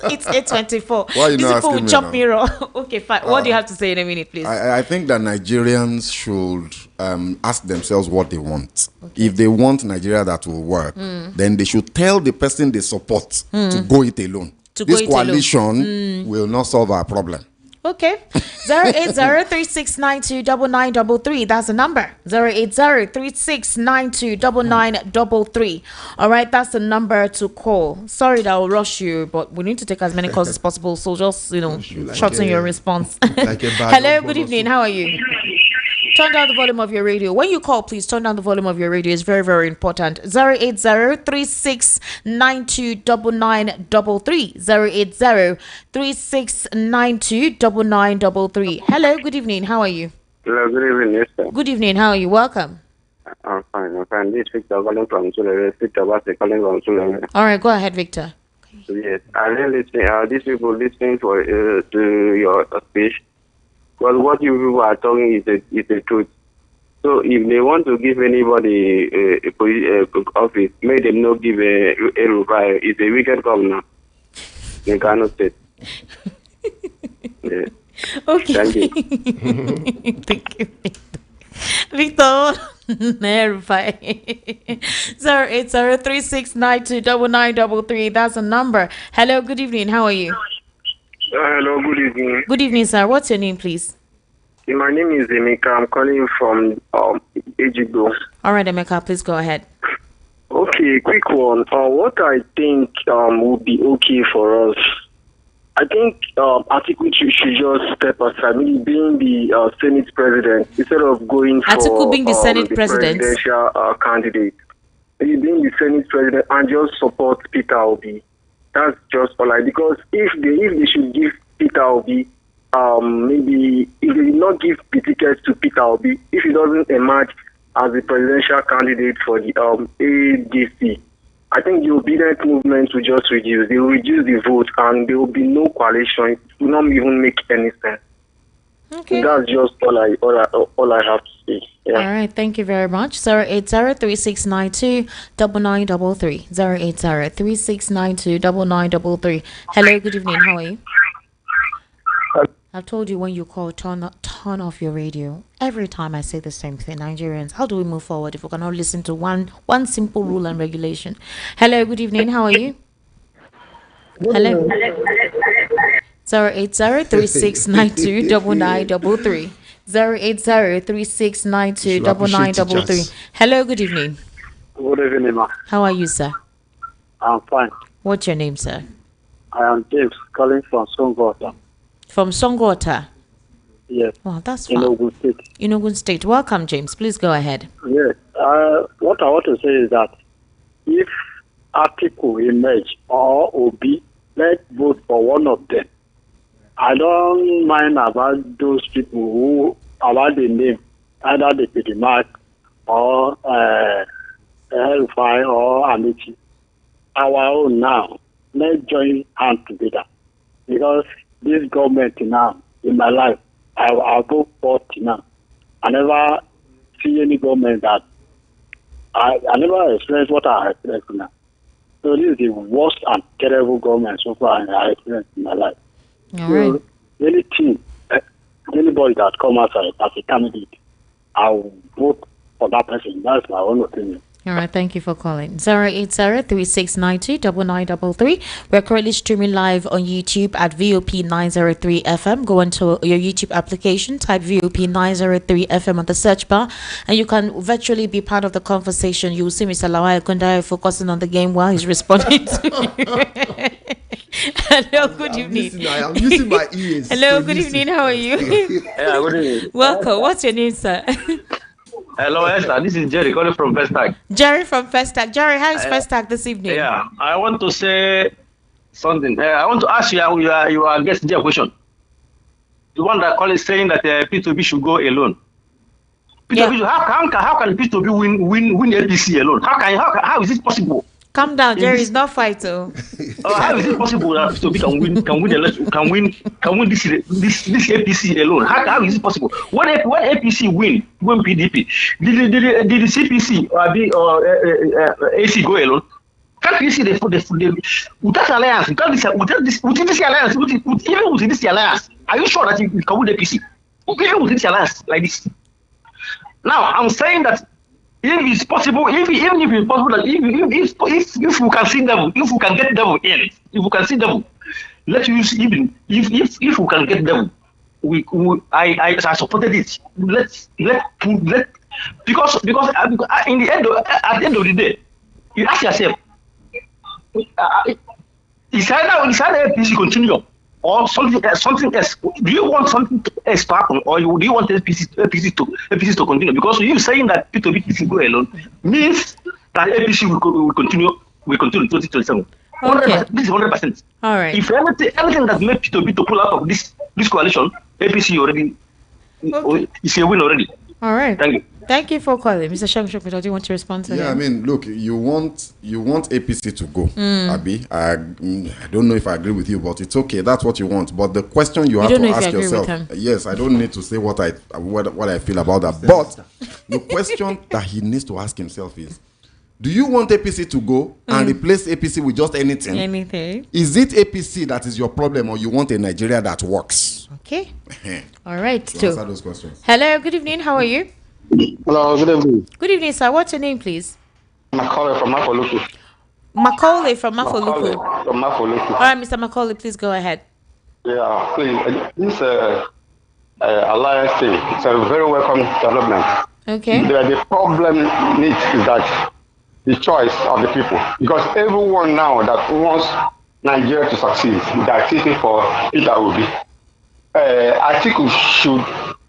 [SPEAKER 1] it's 824.
[SPEAKER 4] Why are you not asking me
[SPEAKER 1] chop me raw. Okay, fine. What do you have to say in a minute, please?
[SPEAKER 4] I think that Nigerians should ask themselves what they want. Okay. If they want Nigeria that will work, then they should tell the person they support to go it alone. This coalition will not solve our problem.
[SPEAKER 1] Okay. 08036929933. That's the number. 08036929933. All right, that's the number to call. Sorry that I'll rush you, but we need to take as many calls as possible. So just shorten your response. Hello, good evening. How are you? Turn down the volume of your radio. When you call, please turn down the volume of your radio. It's very, very important. 080-3692-9933. 080-3692-9933. Hello, good evening. How are you?
[SPEAKER 6] Hello, good evening, yes, sir.
[SPEAKER 1] Good evening. How are you? Welcome.
[SPEAKER 6] I'm fine. This is Victor calling from Sulawesi. Victor Basi calling from Sulawesi.
[SPEAKER 1] All right, go ahead, Victor.
[SPEAKER 6] Yes, I really listen. These people listening to your speech. Well, what you people are talking is the truth. So if they want to give anybody a office, make them not give a Rufai. It's a wicked governor in Kano State. Yeah.
[SPEAKER 1] Okay.
[SPEAKER 6] Thank you.
[SPEAKER 1] Thank you, Victor. Verify. 080-3692-9933. That's a number. Hello, good evening. How are you?
[SPEAKER 6] Hello, good evening.
[SPEAKER 1] Good evening, sir. What's your name, please?
[SPEAKER 6] My name is Emeka. I'm calling from Ejigbo.
[SPEAKER 1] All right, Emeka, please go ahead.
[SPEAKER 6] Okay, quick one. What I think would be okay for us. I think Atiku should just step aside, maybe being the Senate president instead of going for
[SPEAKER 1] Atiku being the Senate president,
[SPEAKER 6] presidential candidate. Maybe being the Senate president and just support Peter Obi. That's just all. Because if they should give Peter Obi, maybe if they did not give the tickets to Peter Obi, if he doesn't emerge as the presidential candidate for the ADC, I think the obedient movement will just reduce. They will reduce the vote and there will be no coalition. It will not even make any sense.
[SPEAKER 1] Okay.
[SPEAKER 6] That's just all I have to say. Yeah.
[SPEAKER 1] All right, thank you very much. 080-3692-9933. 080-3692-9933. Hello, good evening. How are you? I've told you when you call, turn off your radio. Every time I say the same thing, Nigerians. How do we move forward if we cannot listen to one simple rule and regulation? Hello, good evening. How are you? Hello. 080-3692-9933. 080-3692-9933. Hello, good evening.
[SPEAKER 6] Good evening, ma.
[SPEAKER 1] How are you, sir?
[SPEAKER 6] I'm fine.
[SPEAKER 1] What's your name, sir?
[SPEAKER 6] I am James calling from Songwater.
[SPEAKER 1] From Songwater.
[SPEAKER 6] Yes.
[SPEAKER 1] Wow, that's
[SPEAKER 6] in
[SPEAKER 1] fine.
[SPEAKER 6] Ogun State.
[SPEAKER 1] In Ogun State. Welcome, James. Please go ahead.
[SPEAKER 6] Yes. What I want to say is that if Atiku emerge or Obi, let's vote for one of them. I don't mind about those people who about the name, either the Pedimark or Rufai or Amaechi. Our own now. Let's join hands together. Because this government now, in my life, I'll go 40 now. I never see any government that I never experienced what I experienced now. So this is the worst and terrible government so far I experienced in my life.
[SPEAKER 1] All right.
[SPEAKER 6] Anything, anybody that come outside as a candidate, I'll vote for that person. That's my own opinion.
[SPEAKER 1] All right, thank you for calling. 080-3692-9933. We're currently streaming live on YouTube at VOP 903 FM. Go into your YouTube application, type VOP 903 FM on the search bar, and you can virtually be part of the conversation. You will see Mr. Lawai Kundai focusing on the game while he's responding to you. Hello, good evening.
[SPEAKER 5] I'm using my ears.
[SPEAKER 1] Hello, good evening. How are you?
[SPEAKER 7] Yeah, good evening.
[SPEAKER 1] Welcome. What's your name, sir?
[SPEAKER 7] Hello, Esther. This is Jerry calling from Pestac.
[SPEAKER 1] Jerry from Pestac. Jerry, how is Pestac this evening?
[SPEAKER 7] Yeah, I want to say something. I want to ask you your guest a question. The one that call is saying that Peter Obi should go alone. Peter Obi, how can Peter Obi win APC alone? How is it possible?
[SPEAKER 1] Calm down, Jerry. It's not fight, oh.
[SPEAKER 7] How is it possible that Peter Obi can win this APC alone? How is it possible? When APC win PDP, did the CPC or AC go alone? Can't you see with that alliance? Within this alliance, even within this alliance, are you sure that you can win APC? Even within this alliance like this. Now I'm saying that. If it's possible, even if it's possible that if we can see devil, if we can get devil in, if we can see devil, let's use even if we can get devil, I supported it. Let because in the end at the end of the day, you ask yourself, is either APC continue or something else? Do you want something else to happen, or do you want APC to continue? Because you saying that Peter Obi should go alone means that APC will continue in 2027.
[SPEAKER 1] Okay.
[SPEAKER 7] This is 100%.
[SPEAKER 1] All right.
[SPEAKER 7] If anything that made Peter Obi to pull out of this coalition, APC already is a win already.
[SPEAKER 1] All right.
[SPEAKER 7] Thank you.
[SPEAKER 1] Thank you for calling, Mr. Shangshopito. Do you want to respond to him?
[SPEAKER 4] Yeah, I mean, look, you want APC to go, Abi. I don't know if I agree with you, but it's okay. That's what you want. But the question you have to ask yourself, yes, I don't need to say what I feel about that. But the question that he needs to ask himself is, do you want APC to go and replace APC with just anything?
[SPEAKER 1] Anything.
[SPEAKER 4] Is it APC that is your problem, or you want a Nigeria that works?
[SPEAKER 1] Okay. All right.
[SPEAKER 4] To answer those questions.
[SPEAKER 1] Hello. Good evening. How are you?
[SPEAKER 8] Hello, good evening.
[SPEAKER 1] Good evening, sir. What's your name, please?
[SPEAKER 8] Macaulay from Mafoluku.
[SPEAKER 1] Macaulay from Mafoluku.
[SPEAKER 8] From Mafoluku.
[SPEAKER 1] All right, Mr. Macaulay, please go ahead.
[SPEAKER 8] Yeah, please. This alliance thing, it's a very welcome development.
[SPEAKER 1] Okay.
[SPEAKER 8] The problem needs is that the choice of the people. Because everyone now that wants Nigeria to succeed, they are seeking for Peter Obi. I think we should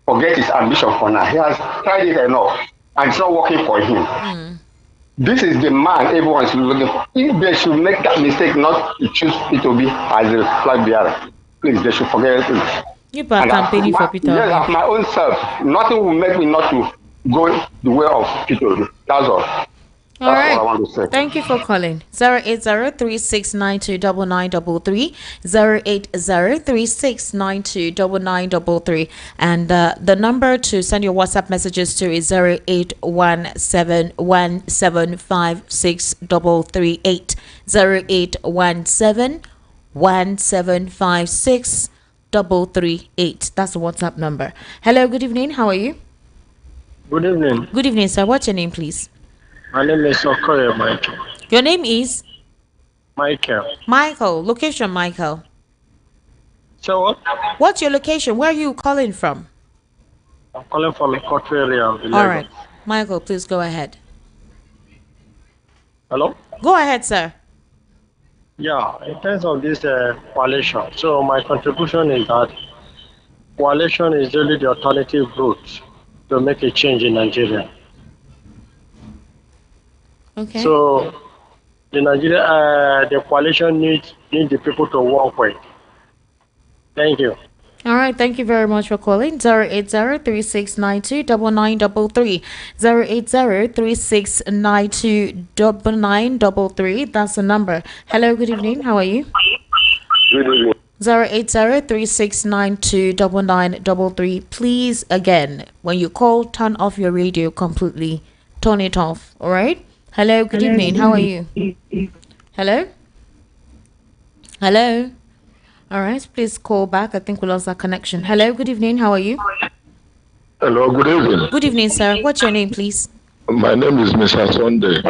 [SPEAKER 8] forget his ambition for now. He has tried it enough, and it's not working for him. This is the man everyone is looking for. If they should make that mistake not to choose Peter Obi as a flag bearer, please, they should forget it.
[SPEAKER 1] You are campaigning for Peter Obi.
[SPEAKER 8] Yes, of my own self. Nothing will make me not to go the way of Peter Obi. That's all.
[SPEAKER 1] All right.
[SPEAKER 8] What I want to say.
[SPEAKER 1] Thank you for calling. 08036929933, 08036929933, and the number to send your WhatsApp messages to is 0817175638, 0817175638. That's the WhatsApp number. Hello, good evening. How are you?
[SPEAKER 9] Good evening.
[SPEAKER 1] Good evening, sir. What's your name, please?
[SPEAKER 9] My name is Okoye Michael.
[SPEAKER 1] Your name is?
[SPEAKER 9] Michael.
[SPEAKER 1] Michael. Location, Michael.
[SPEAKER 9] So what?
[SPEAKER 1] What's your location? Where are you calling from?
[SPEAKER 9] I'm calling from a country area of the
[SPEAKER 1] All right. Michael, please go ahead.
[SPEAKER 9] Hello?
[SPEAKER 1] Go ahead, sir.
[SPEAKER 9] Yeah, in terms of this coalition, so my contribution is that coalition is really the alternative route to make a change in Nigeria.
[SPEAKER 1] Okay.
[SPEAKER 9] So the coalition needs the people to work with. Thank you.
[SPEAKER 1] All right. Thank you very much for calling. 08036929933, 08036929933. That's the number. Hello. Good evening. How are you?
[SPEAKER 6] Good evening.
[SPEAKER 1] 08036929933. Please, again, when you call, turn off your radio completely. Turn it off. All right. Hello, good evening. How are you? Hello? Hello? All right, please call back. I think we lost our connection. Hello, good evening. How are you?
[SPEAKER 10] Hello, good evening.
[SPEAKER 1] Good evening, sir. What's your name, please?
[SPEAKER 10] My name is Mr. Sunday.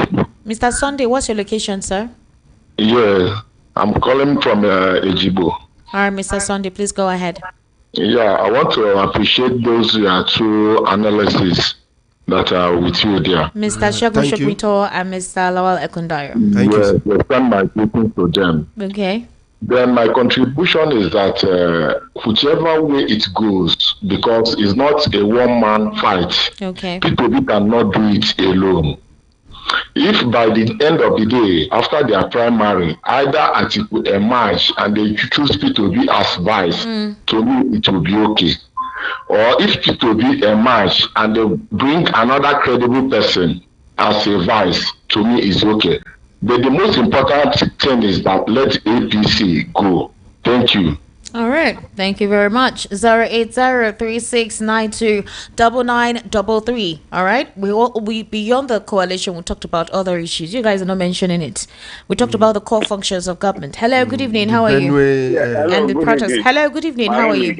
[SPEAKER 1] Mr. Sunday, what's your location, sir?
[SPEAKER 10] Yeah, I'm calling from Ejibo.
[SPEAKER 1] All right, Mr. Sunday, please go ahead.
[SPEAKER 10] Yeah, I want to appreciate those two analysts that are with you there.
[SPEAKER 1] Mr. Shogun Shokmito and Mr. Lawal Ekundayo.
[SPEAKER 10] Thank you. Send my greetings to them.
[SPEAKER 1] Okay.
[SPEAKER 10] Then my contribution is that whichever way it goes, because it's not a one-man fight.
[SPEAKER 1] Okay.
[SPEAKER 10] People cannot do it alone. If by the end of the day, after their primary, either Atiku emerge and they choose Peter Obi as vice, to me it will be okay. Or if Peter Obi emerge and they bring another credible person as a vice, to me is okay. But the most important thing is that let APC go. Thank you.
[SPEAKER 1] All right. Thank you very much. 08036929933. All right. We beyond the coalition, we talked about other issues. You guys are not mentioning it. We talked about the core functions of government. Hello, good evening. How are you? And the protest. Hello, good evening. How are you?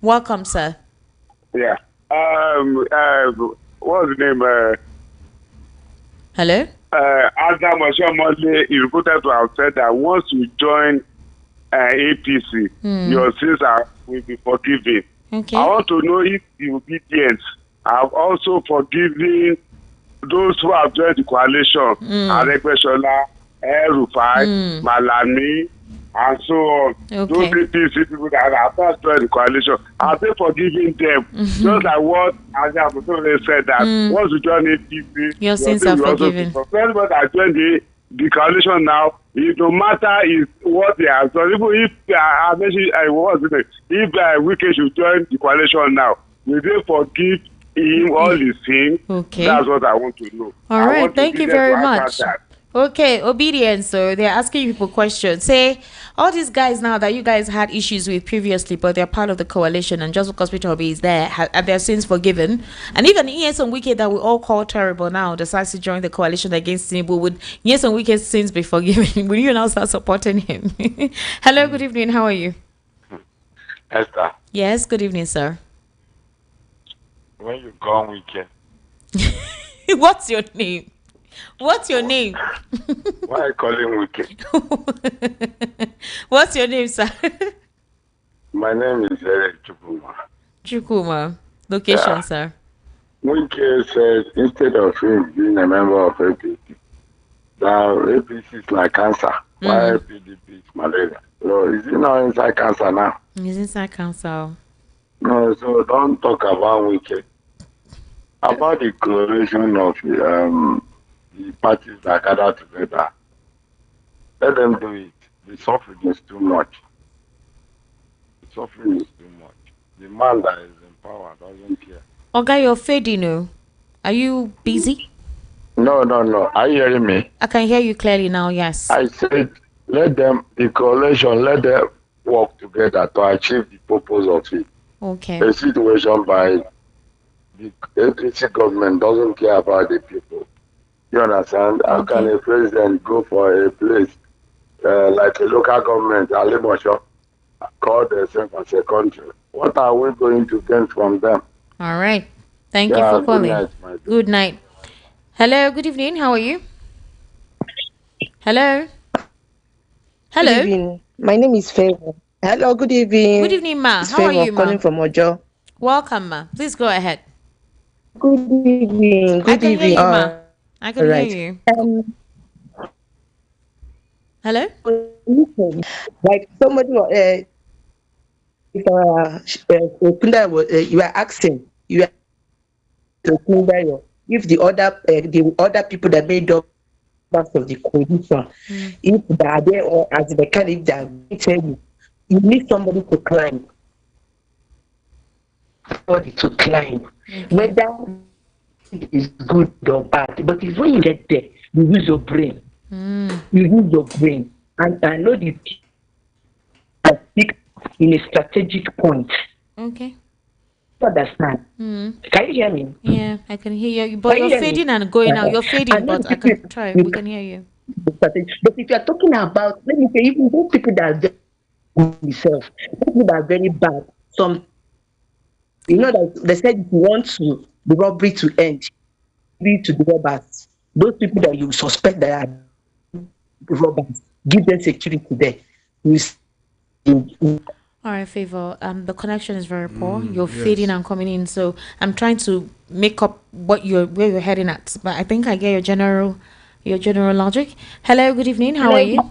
[SPEAKER 1] Welcome, sir.
[SPEAKER 11] Yeah. What's the name?
[SPEAKER 1] Hello?
[SPEAKER 11] Adam Oshiomhole is reported to have said that once you join APC, your sins will be forgiven.
[SPEAKER 1] Okay.
[SPEAKER 11] I want to know if the obedience have also forgiven those who have joined the coalition. Aregbesola, El-Rufai, Malami, and so on.
[SPEAKER 1] Okay.
[SPEAKER 11] Those APC people that have not joined the coalition, are they forgiving them? Just like what Ajay said, that once you join APC,
[SPEAKER 1] your sins are forgiven.
[SPEAKER 11] So anybody that joined the coalition now, it no matter is what they have done. Even if I mentioned if Wike should join the coalition now, will they forgive him all his sin?
[SPEAKER 1] Okay.
[SPEAKER 11] That's what I want to know.
[SPEAKER 1] All right, thank you very much. Okay, obedience. So they're asking people questions. Say, all these guys now that you guys had issues with previously, but they're part of the coalition, and just because Peter Obi is there, are their sins forgiven? And even Nyesom Wike that we all call terrible now decides to join the coalition against Tinubu. Would Nyesom Wike's sins be forgiven? Will you now start supporting him? Hello, good evening. How are you?
[SPEAKER 12] Esther.
[SPEAKER 1] Yes, good evening, sir.
[SPEAKER 12] When you go on weekend.
[SPEAKER 1] What's your name? What's your name?
[SPEAKER 12] Why are you calling Wike?
[SPEAKER 1] What's your name, sir?
[SPEAKER 12] My name is Chukuma.
[SPEAKER 1] Chukuma. Location, sir.
[SPEAKER 12] Wike said instead of him being a member of APC, now APC is like cancer. Why PDP is malaria? So is he not inside cancer now?
[SPEAKER 1] He's inside cancer.
[SPEAKER 12] No, so don't talk about Wike. About the coalition of the parties that gather together, let them do it. The suffering is too much. The suffering is too much. The man that is in power doesn't care.
[SPEAKER 1] Oga, you're fading, no? Are you busy?
[SPEAKER 12] No. Are you hearing me?
[SPEAKER 1] I can hear you clearly now, yes.
[SPEAKER 12] I said, let them, the coalition, let them work together to achieve the purpose of it.
[SPEAKER 1] Okay.
[SPEAKER 12] A situation by the APC government doesn't care about the people. You understand? How can a president go for a place like a local government, a labor shop, call themselves as a country? What are we going to gain from them?
[SPEAKER 1] All right. Thank you for calling. Good night. Hello, good evening. How are you? Hello? Hello?
[SPEAKER 13] Good evening. My name is Favor. Hello, good evening.
[SPEAKER 1] Good evening, ma.
[SPEAKER 13] It's
[SPEAKER 1] How are
[SPEAKER 13] Favor
[SPEAKER 1] you, ma?
[SPEAKER 13] calling from Ojo.
[SPEAKER 1] Welcome, ma. Please go ahead.
[SPEAKER 13] Good evening. Good
[SPEAKER 1] I can
[SPEAKER 13] evening.
[SPEAKER 1] hear you, ma. I can hear you. Hello?
[SPEAKER 13] Like somebody, you are asking, if the other people that made up part of the coalition, if they are there or as the kind, if they are telling you need somebody to climb. Somebody to climb. Whether it is good or bad, but it's when you get there, you use your brain. You use your brain. And I know the I speak in a strategic point.
[SPEAKER 1] Okay.
[SPEAKER 13] You understand? Can you hear me?
[SPEAKER 1] Yeah, I can hear you. But you're fading and going out. You're fading, but I can try. We can hear you.
[SPEAKER 13] But if you're talking about, let me say, even those people that are very good themselves, people that are very bad, some, you know, that they said if you want to the robbery to end, be to the robbers. Those people that you suspect that are robbers, give them security there.
[SPEAKER 1] All right, Favor. The connection is very poor. You're fading and coming in, so I'm trying to make up where you're heading at. But I think I get your general logic. Hello, good evening. How are you?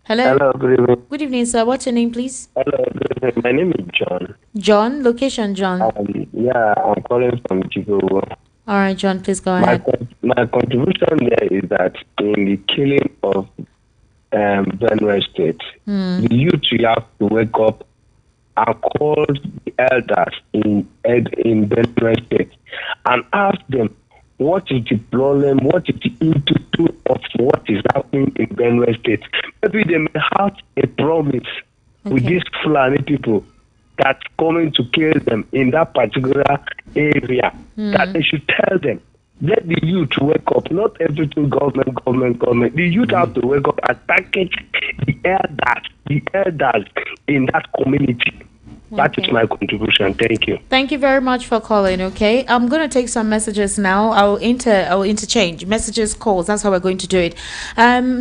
[SPEAKER 1] Hello.
[SPEAKER 14] Hello, good evening.
[SPEAKER 1] Good evening, sir. What's your name, please?
[SPEAKER 14] Hello, good evening. My name is John.
[SPEAKER 1] John. Location, John.
[SPEAKER 14] I'm calling from Chicago.
[SPEAKER 1] All right, John. Please go ahead.
[SPEAKER 14] My contribution there is that in the killing of Benue State, the youth will have to wake up and call the elders in Benue State and ask them what is the problem, what is the institute of what is happening in Benue State. Maybe they may have a promise with these Fulani people that's coming to kill them in that particular area, that they should tell them. Let the youth wake up. Not everything government. The youth have to wake up and package the elders in that community That is my contribution. Thank you.
[SPEAKER 1] Thank you very much for calling. Okay, I'm gonna take some messages now. I will interchange messages, calls. That's how we're going to do it.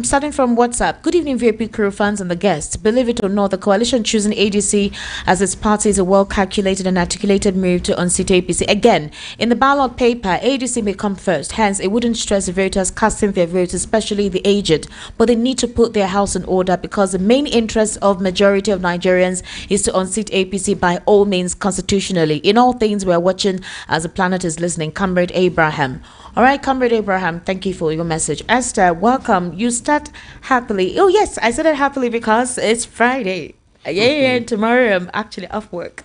[SPEAKER 1] Starting from WhatsApp. Good evening, VIP crew, fans, and the guests. Believe it or not, the coalition choosing ADC as its party is a well-calculated and articulated move to unseat APC. Again, in the ballot paper, ADC may come first. Hence, it wouldn't stress the voters casting their votes, especially the aged. But they need to put their house in order because the main interest of majority of Nigerians is to unseat APC by all means constitutionally. In all things, we are watching as the planet is listening. Comrade Abraham. All right, Comrade Abraham, thank you for your message. Esther, welcome. You start happily. Oh, yes, I said it happily because it's Friday. Yeah, tomorrow I'm actually off work.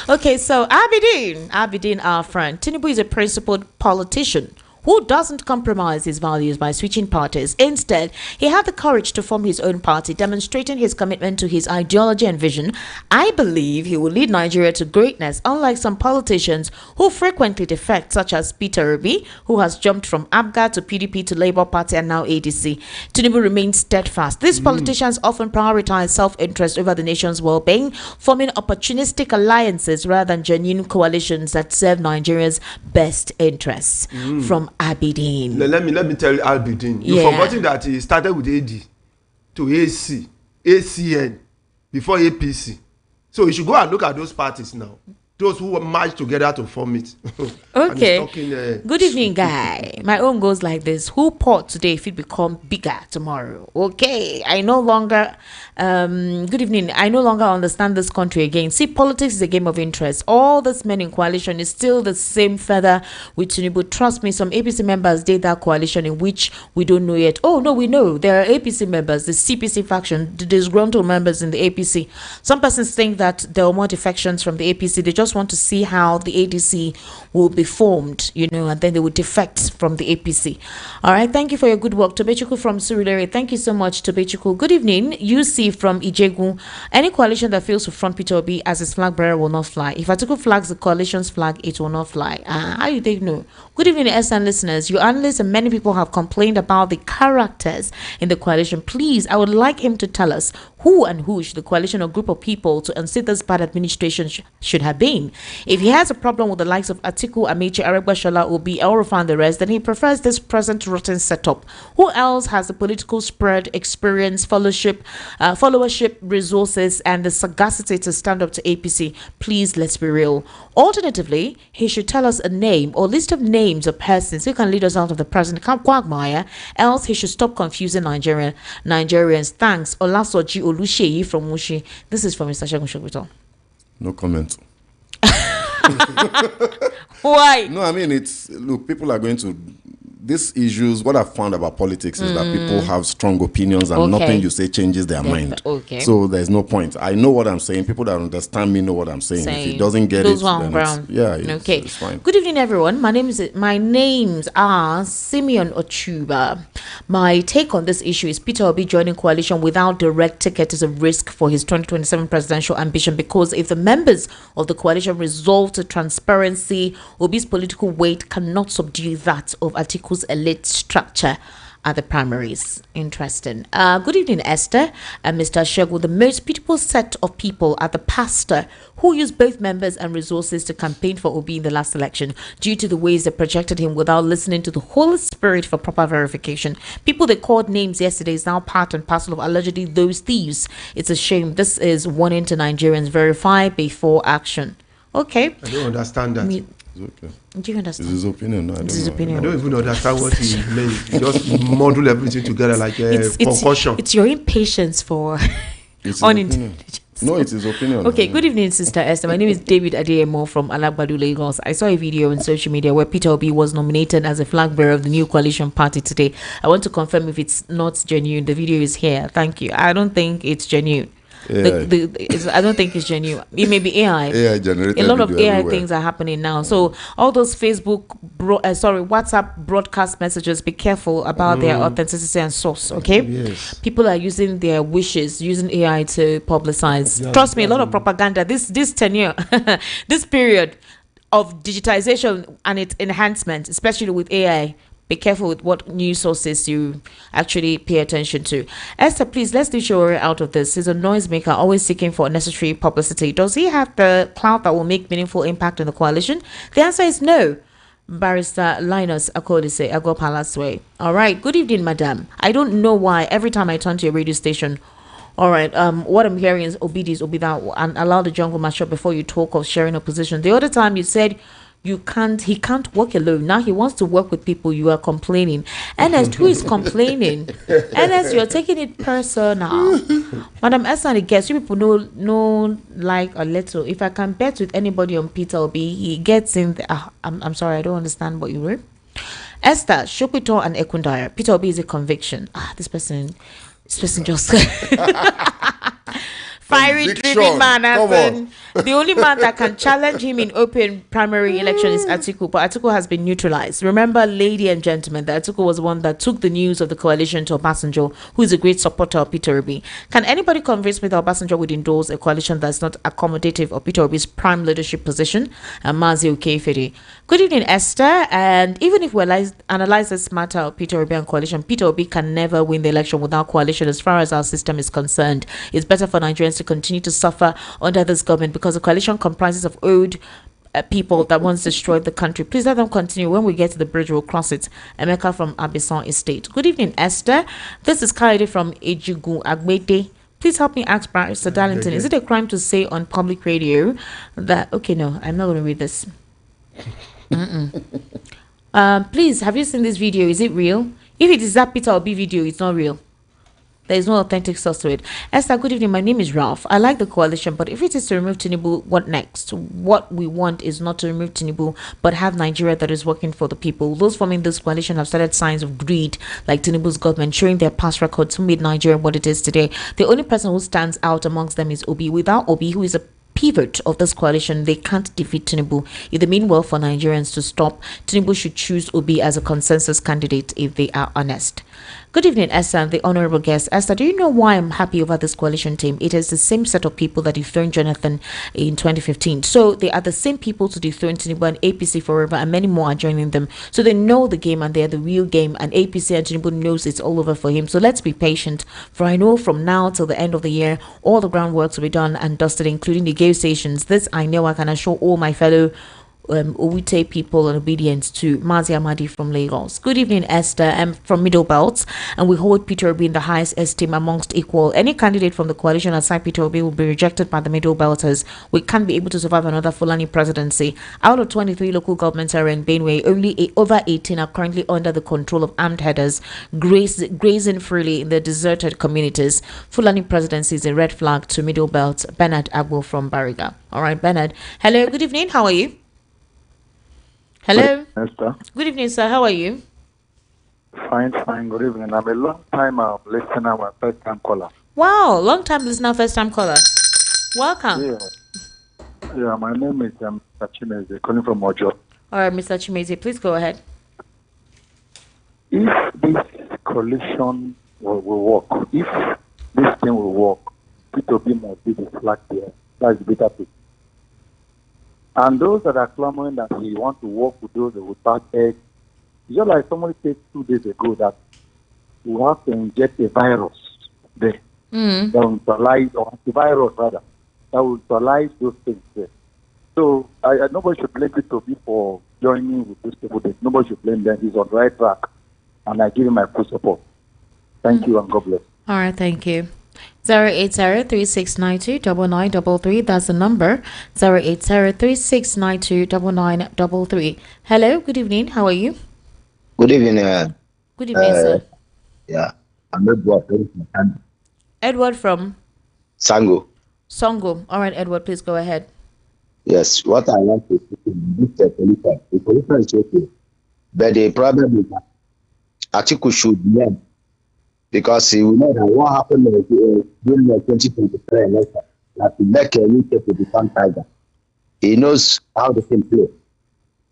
[SPEAKER 1] Okay, so Abidin, our friend. Tinubu is a principled politician who doesn't compromise his values by switching parties. Instead, he had the courage to form his own party, demonstrating his commitment to his ideology and vision. I believe he will lead Nigeria to greatness, unlike some politicians who frequently defect, such as Peter Obi, who has jumped from ABGA to PDP to Labour Party and now ADC. Tinubu remains steadfast. These politicians often prioritize self-interest over the nation's well-being, forming opportunistic alliances rather than genuine coalitions that serve Nigeria's best interests. From Abidin.
[SPEAKER 5] Let me tell you, Abidin. You've forgotten that he started with AD to AC, ACN before APC. So you should go and look at those parties now. Those who merged together to form it.
[SPEAKER 1] Okay. Good evening, guy. My own goes like this. Who poured today if it become bigger tomorrow? Okay. I no longer good evening. I no longer understand this country again. See, politics is a game of interest. All this men in coalition is still the same feather with Tinubu. Trust me, some APC members did that coalition in which we don't know yet. Oh no, we know. There are APC members, the CPC faction, the disgruntled members in the APC. Some persons think that there are more defections from the APC. They just want to see how the ADC will be formed, and then they will defect from the APC. All right, thank you for your good work. Tobechuku from Surulere, thank you so much, Tobechuku. Good evening, UC from Ijegu. Any coalition that fails to front Peter Obi as his flag bearer will not fly. If Atiku flags the coalition's flag, it will not fly. How you think no? Good evening, SN listeners. Your analysts and many people have complained about the characters in the coalition. Please, I would like him to tell us who and who should the coalition or group of people to unseat this bad administration should have been. If he has a problem with the likes of Atiku, Amaechi, Aregbesola, Obi, Elrufai and the rest, then he prefers this present rotten setup. Who else has the political spread, experience, followership, resources, and the sagacity to stand up to APC? Please, let's be real. Alternatively, he should tell us a name or list of names of persons who can lead us out of the present quagmire. Else, he should stop confusing Nigerians. Thanks, Olasoji Oluseyi from Mushi. This is from Mr. Segun Shogbuto.
[SPEAKER 4] No comment.
[SPEAKER 1] Why?
[SPEAKER 4] No, I mean, look, people are going to these issues. What I've found about politics is that people have strong opinions and nothing you say changes their mind.
[SPEAKER 1] Okay.
[SPEAKER 4] So there's no point. I know what I'm saying. People that understand me know what I'm saying. If he doesn't get it, then it's fine.
[SPEAKER 1] Good evening, everyone. My names are Simeon Ochuba. My take on this issue is Peter Obi joining coalition without direct ticket is a risk for his 2027 presidential ambition, because if the members of the coalition resolve to transparency, Obi's political weight cannot subdue that of Atiku's elite structure at the primaries. Interesting. Good evening, Esther and Mr. Shegu. The most beautiful set of people are the pastor who used both members and resources to campaign for Obi in the last election due to the ways they projected him without listening to the Holy Spirit for proper verification. People they called names yesterday is now part and parcel of allegedly those thieves. It's a shame. This is warning to Nigerians. Verify before action. Okay.
[SPEAKER 5] I don't understand that.
[SPEAKER 4] It's okay.
[SPEAKER 1] Do you understand?
[SPEAKER 4] It's his opinion. No, I
[SPEAKER 5] don't even understand what he meant. Just model everything together like a concussion.
[SPEAKER 1] It's your impatience for unintelligence.
[SPEAKER 4] No, it's his opinion.
[SPEAKER 1] Okay, good evening, Sister Esther. My name is David Adeyemo from Alagbadu, Lagos. I saw a video on social media where Peter Obi was nominated as a flag bearer of the new coalition party today. I want to confirm if it's not genuine. The video is here. Thank you. I don't think it's genenuine. I don't think it's genuine. It may be AI.
[SPEAKER 4] AI generated.
[SPEAKER 1] A lot of AI
[SPEAKER 4] everywhere.
[SPEAKER 1] things are happening now. So all those WhatsApp broadcast messages, be careful about their authenticity and source. Okay.
[SPEAKER 5] Yes.
[SPEAKER 1] People are using their wishes, using AI to publicize. Trust me, a lot of propaganda. This tenure, this period of digitization and its enhancement, especially with AI. be careful with what news sources you actually pay attention to. Esther, please, let's leave Sowore out of this. He's a noisemaker, always seeking for unnecessary publicity. Does he have the clout that will make meaningful impact in the coalition? The answer is no. Barrister Linus Akodise, Agua Palace Way. All right. Good evening, madam. I don't know why every time I turn to your radio station. All right. What I'm hearing is Obi that and allow the jungle mature before you talk of sharing a position. The other time you said he can't work alone. Now he wants to work with people. You are complaining. Ernest, who is complaining? Ernest, you're taking it personal. Madam Esther, guess you people know like a little. If I can bet with anybody on Peter Obi, he gets in the, I'm sorry, I don't understand what you wrote. Esther, Shopito and Ekundaya. Peter Obi is a conviction. This person just fiery driven man. The only man that can challenge him in open primary election is Atiku, but Atiku has been neutralized. Remember, ladies and gentlemen, that Atiku was the one that took the news of the coalition to Obasanjo, who is a great supporter of Peter Obi. Can anybody convince me that Obasanjo would endorse a coalition that's not accommodative of Peter Obi's prime leadership position? Mazi Okefede. Good evening, Esther. And even if we analyze this matter of Peter Obi and coalition, Peter Obi can never win the election without coalition as far as our system is concerned. It's better for Nigerians to continue to suffer under this government because the coalition comprises of old people that once destroyed the country. Please let them continue. When we get to the bridge, we'll cross it. Emeka from Abison Estate. Good evening, Esther. This is Kaide from Ejigu Agbete. Please help me ask Barrister Darlington, is it a crime to say on public radio that... Okay, no, I'm not going to read this. Please, have you seen this video? Is it real? If it is that Peter Obi video, it's not real. There is no authentic source to it. Esther, good evening. My name is Ralph. I like the coalition, but if it is to remove Tinubu, what next? What we want is not to remove Tinubu, but have Nigeria that is working for the people. Those forming this coalition have started signs of greed, like Tinubu's government, showing their past records who made Nigeria what it is today. The only person who stands out amongst them is Obi. Without Obi, who is a pivot of this coalition, they can't defeat Tinubu. If they mean well for Nigerians to stop, Tinubu should choose Obi as a consensus candidate if they are honest. Good evening, Esther and the honorable guest. Esther, do you know why I'm happy over this coalition team? It is the same set of people that dethroned Jonathan in 2015. So they are the same people to dethrone Tinubu and APC forever, and many more are joining them. So they know the game and they are the real game, and APC and Tinubu knows it's all over for him. So let's be patient, for I know from now till the end of the year, all the groundwork will be done and dusted, including negotiations. This I know I can assure all my fellow Owite people and obedience to Mazi Amadi from Lagos. Good evening, Esther. I'm from Middle Belt, and we hold Peter Obi in the highest esteem amongst equal. Any candidate from the coalition aside Peter Obi will be rejected by the Middle Belters. We can't be able to survive another Fulani presidency. Out of 23 local governments are in Benue, only over 18 are currently under the control of armed headers, grazing freely in the deserted communities. Fulani presidency is a red flag to Middle Belt. Bernard Agbo from Bariga. All right, Bernard. Hello, good evening. How are you? Hello.
[SPEAKER 15] Esther.
[SPEAKER 1] Good evening, sir. How are you?
[SPEAKER 15] Fine. Good evening. I'm a long time listener, my first time caller.
[SPEAKER 1] Wow, long time listener, first time caller. Welcome.
[SPEAKER 15] Yeah. My name is Mr. Chimeze, calling from Ojo.
[SPEAKER 1] All right, Mr. Chimeze, please go ahead.
[SPEAKER 15] If this coalition will work, if this thing will work, it will be more big flag there. That's the better thing. And those that are clamoring that we want to work with those with bad eggs, it's just like somebody said 2 days ago that we have to inject a virus there that will neutralize, or antivirus rather, that will neutralize those things there. So nobody should blame it to be for joining with those people. Nobody should blame them. He's on the right track, and I give him my full support. Thank you, and God bless.
[SPEAKER 1] All right, thank you. 08036929933. That's the number. 08036929933. Hello, good evening. How are you?
[SPEAKER 16] Good evening.
[SPEAKER 1] Good evening, sir.
[SPEAKER 16] Yeah, I'm Edward.
[SPEAKER 1] Edward from
[SPEAKER 16] Sango.
[SPEAKER 1] Songo. All right, Edward, please go ahead.
[SPEAKER 16] Yes, what I want to say is this pollution. The pollution is okay, but the problem is that Atiku should learn. Because he will know that what happened during the 2023 election, that to make a UK to become tiger. He knows how the thing play.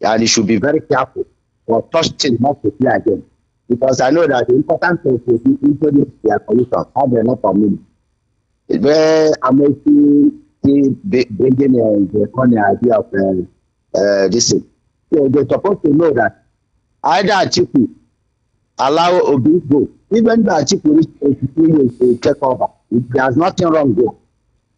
[SPEAKER 16] And he should be very careful for such things not to play again. Because I know that the important thing is to introduce their solution, how they're not coming. Where Amaechi bringing the funny idea of this thing. So they're supposed to know that either Atiku allow Obi go. Even the Atiku will take over. There's nothing wrong there. You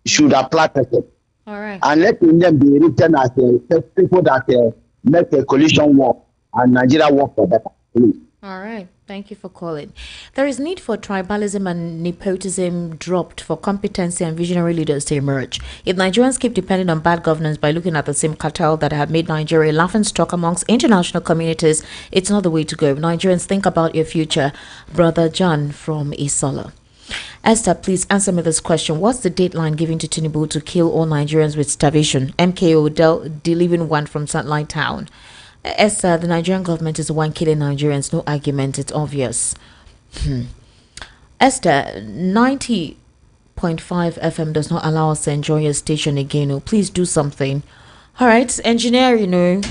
[SPEAKER 16] should apply pressure.
[SPEAKER 1] All right.
[SPEAKER 16] And let them be written as people that make a coalition work and Nigeria work for better. Please.
[SPEAKER 1] All right. Thank you for calling. There is need for tribalism and nepotism dropped for competency and visionary leaders to emerge. If Nigerians keep depending on bad governance by looking at the same cartel that have made Nigeria a laughingstock amongst international communities, it's not the way to go. Nigerians, think about your future. Brother John from Isola. Esther, please answer me this question. What's the deadline given to Tinubu to kill all Nigerians with starvation? MKO delivering one from Satellite Town. Esther, the Nigerian government is the one killing Nigerians. No argument. It's obvious. Esther, 90.5 FM does not allow us to enjoy your station again. Oh, please do something. All right, engineer,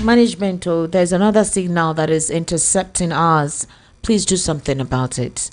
[SPEAKER 1] management. Oh, there's another signal that is intercepting ours. Please do something about it.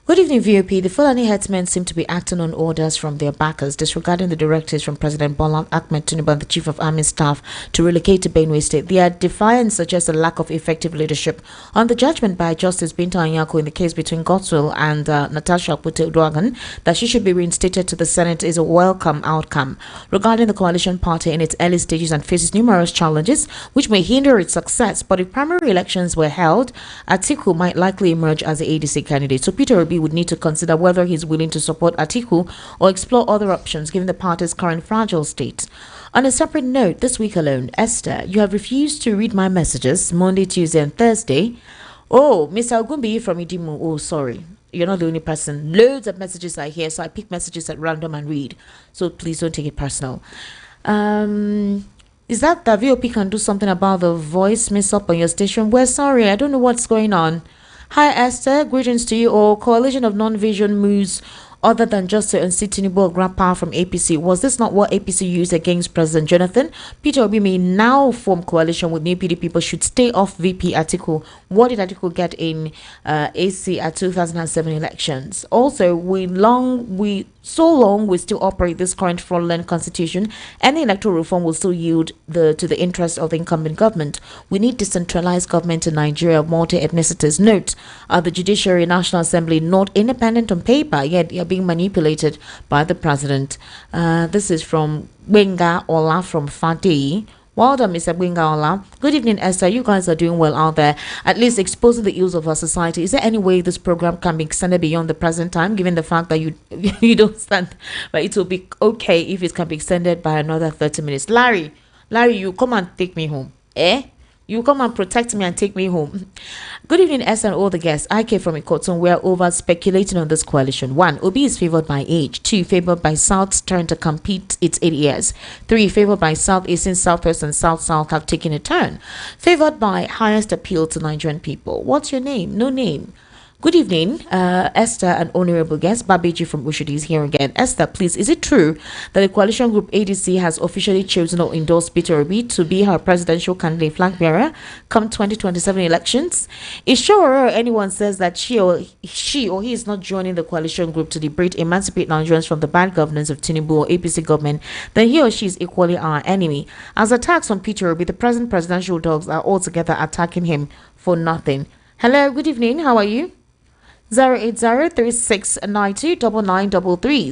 [SPEAKER 1] Good evening, VOP. The Fulani headsmen seem to be acting on orders from their backers, disregarding the directives from President Bola Ahmed Tinubu and the Chief of Army Staff to relocate to Benue State. Their defiance suggests a lack of effective leadership. On the judgment by Justice Binta Anyako in the case between Godswill and Natasha Akpute-Uduaghan that she should be reinstated to the Senate is a welcome outcome. Regarding the coalition party in its early stages and faces numerous challenges which may hinder its success, but if primary elections were held, Atiku might likely emerge as the ADC candidate. So Peter Obi would need to consider whether he's willing to support Atiku or explore other options given the party's current fragile state. On a separate note, this week alone, Esther, you have refused to read my messages Monday, Tuesday, and Thursday. Oh, Mr. Ogumbi from Idimu. Oh, sorry. You're not the only person. Loads of messages are here, so I pick messages at random and read. So please don't take it personal. Is that the VOP can do something about the voice mix-up on your station? We're sorry, I don't know what's going on. Hi Esther, greetings to you all. Coalition of non-vision moves other than just to unseat Tinubu or grab power from APC. Was this not what APC used against President Jonathan? Peter Obi may now form coalition with new PD people should stay off VP Atiku. What did Atiku get in AC at 2007 elections? Also, we still operate this current fraudulent constitution, any electoral reform will still yield to the interest of the incumbent government. We need decentralized government in Nigeria of multi-ethnicities. Note, the Judiciary National Assembly not independent on paper, yet they are being manipulated by the president. This is from Wenga Ola from Fadi. Well done, Mr. Bwingaola. Good evening, Esther. You guys are doing well out there, at least exposing the ills of our society. Is there any way this program can be extended beyond the present time, given the fact that you don't stand, but it will be okay if it can be extended by another 30 minutes? Larry, you come and take me home. You come and protect me and take me home. Good evening, S and all the guests. I came from Ikoton. We are over speculating on this coalition. 1. Obi is favored by age. 2. Favored by South's turn to compete its 8 years. 3. Favored by Southeast, Southwest, and South have taken a turn. Favored by highest appeal to Nigerian people. What's your name? No name. Good evening, Esther and honorable guest. Babeji from Ushudi is here again. Esther, please, is it true that the coalition group ADC has officially chosen or endorsed Peter Obi to be her presidential candidate flag bearer come 2027 elections? Is sure anyone says that she or he is not joining the coalition group to liberate, emancipate Nigerians from the bad governance of Tinubu or APC government, then he or she is equally our enemy. As attacks on Peter Obi, the present presidential dogs are altogether attacking him for nothing. Hello, good evening. How are you? 08036929933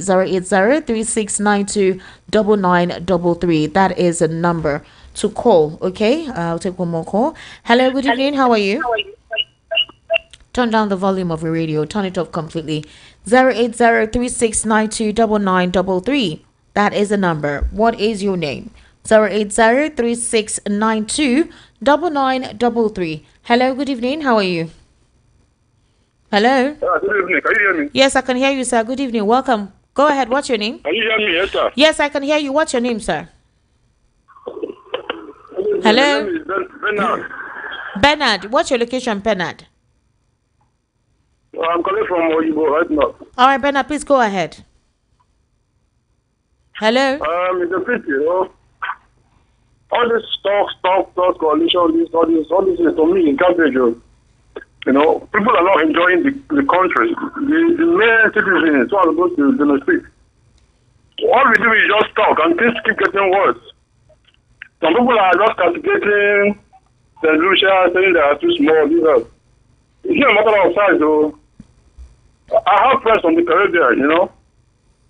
[SPEAKER 1] 08036929933. That is a number to call. Okay, I'll take one more call. Hello, good evening. How are you? Turn down the volume of your radio. Turn it off completely. 08036929933. That is a number. What is your name? 08036929933. Hello, good evening. How are you? Hello?
[SPEAKER 11] Good evening. Can you hear me?
[SPEAKER 1] Yes, I can hear you, sir. Good evening. Welcome. Go ahead. What's your name?
[SPEAKER 11] Can you hear me? Yes, sir.
[SPEAKER 1] Yes, I can hear you. What's your name, sir? Hello?
[SPEAKER 11] My name is Bernard.
[SPEAKER 1] Bernard. What's your location, Bernard?
[SPEAKER 11] I'm calling from Oyibo right now.
[SPEAKER 1] All right, Bernard, please go ahead. Hello?
[SPEAKER 11] It's a pity, all this talk, coalition, all this is to me in garbage. People are not enjoying the country. The main citizens who are supposed to demonstrate. All we do is just talk and things keep getting worse. Some people are just castigating St. Lucia, saying they are too small. It's not a matter of size, though. I have friends from the Caribbean, you know.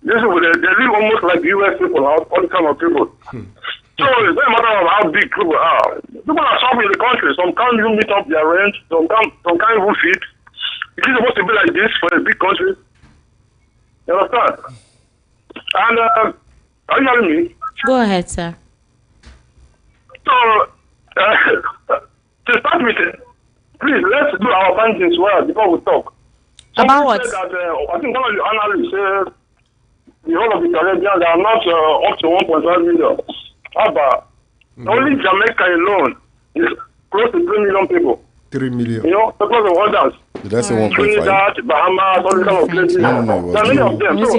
[SPEAKER 11] This is they live almost like US people, all kind of people. So it's not a matter of how big people are. People are suffering in the country. Some can't even meet up their rent. Some can't even feed. It is supposed to be like this for a big country. You understand? And are you hearing me?
[SPEAKER 1] Go ahead, sir.
[SPEAKER 11] So to start with, please let's do our findings well before we talk.
[SPEAKER 1] About what?
[SPEAKER 11] That, I think one of the analysts said the whole of the Caribbean are not up to 1.5 million. How about only Jamaica alone is close to 3 million people.
[SPEAKER 5] 3 million.
[SPEAKER 11] You know, because of others.
[SPEAKER 4] Did I say 1.5?
[SPEAKER 11] Trinidad, Bahamas, all these kind of places. There are many of them. So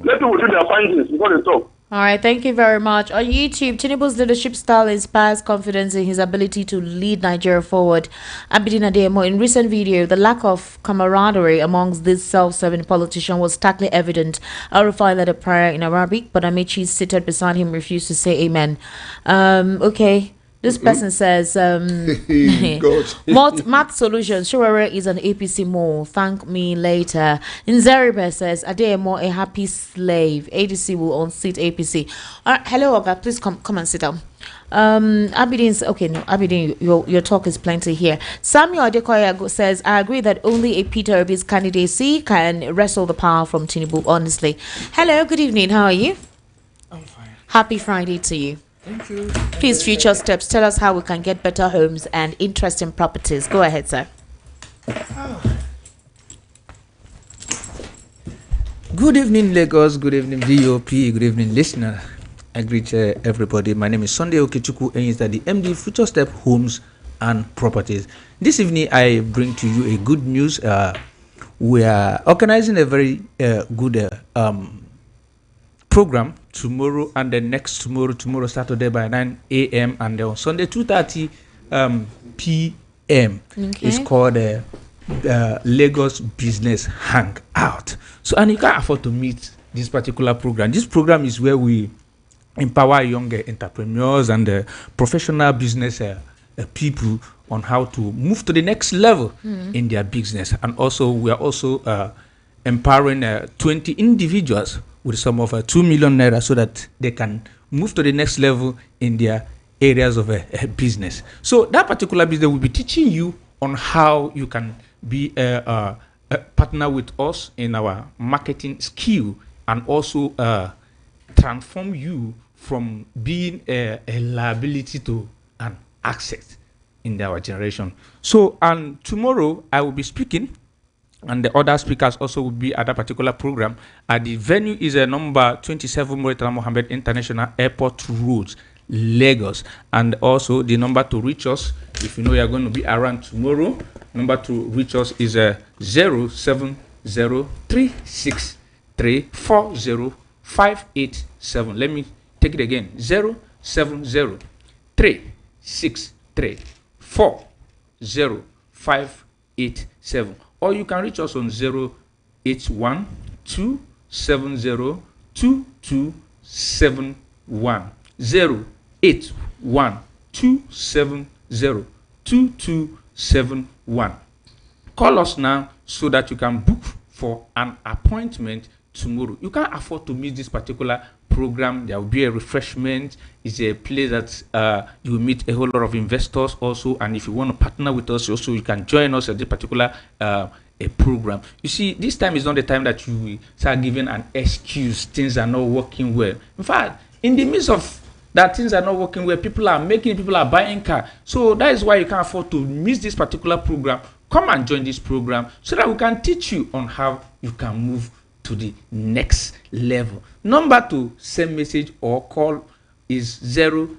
[SPEAKER 11] let people do their findings before they talk.
[SPEAKER 1] All right, thank you very much. On YouTube, Tinubu's leadership style inspires confidence in his ability to lead Nigeria forward. Abidin Adeyemo, in recent video, the lack of camaraderie amongst this self-serving politician was starkly evident. Al-Rufai led a prayer in Arabic, but Amaechi seated beside him refused to say amen. Okay. This person says, Math Solutions, Sowore is an APC mole. Thank me later. Nzeribe says, Adeyemo, a happy slave. ADC will unseat APC. All right, hello, Oga, please come and sit down. Abidin's, okay, no, Abidin, your talk is plenty here. Samuel Adekoya says, I agree that only a Peter Obi's candidacy can wrestle the power from Tinubu, honestly. Hello, good evening, how are you?
[SPEAKER 17] I'm fine.
[SPEAKER 1] Happy Friday to you.
[SPEAKER 17] Thank you.
[SPEAKER 1] Please, future steps. Tell us how we can get better homes and interesting properties. Go ahead, sir.
[SPEAKER 17] Good evening, Lagos. Good evening, DOP. Good evening, listener. I greet everybody. My name is Sunday Okechukwu, and is at the MD Future Step Homes and Properties. This evening, I bring to you a good news. We are organizing a very good program tomorrow and the next tomorrow Saturday by 9 a.m. and on Sunday 2:30 p.m.
[SPEAKER 1] Okay.
[SPEAKER 17] It's called Lagos Business Hangout. So, and you can't afford to meet this particular program. This program is where we empower young entrepreneurs and professional business people on how to move to the next level in their business. And also, we are also empowering 20 individuals with some of 2 million naira so that they can move to the next level in their areas of business. So that particular business will be teaching you on how you can be a partner with us in our marketing skill and also transform you from being a liability to an asset in our generation. So, and tomorrow I will be speaking, and the other speakers also will be at that particular program. The venue is number 27 Murtala Mohammed International Airport Road, Lagos. And also the number to reach us, if you know you are going to be around tomorrow, number to reach us is 07036340587. Let me take it again. 07036340587. Or you can reach us on 081-270-2271. 081-270-2271. Call us now so that you can book for an appointment tomorrow. You can't afford to miss this particular program. There will be a refreshment. It's a place that you will meet a whole lot of investors also, and if you want to partner with us also, you can join us at this particular a program. You see, this time is not the time that you will start giving an excuse, things are not working well. In fact, in the midst of that things are not working well, people are buying car. So that is why you can't afford to miss this particular program. Come and join this program so that we can teach you on how you can move to the next level. Number to send message or call is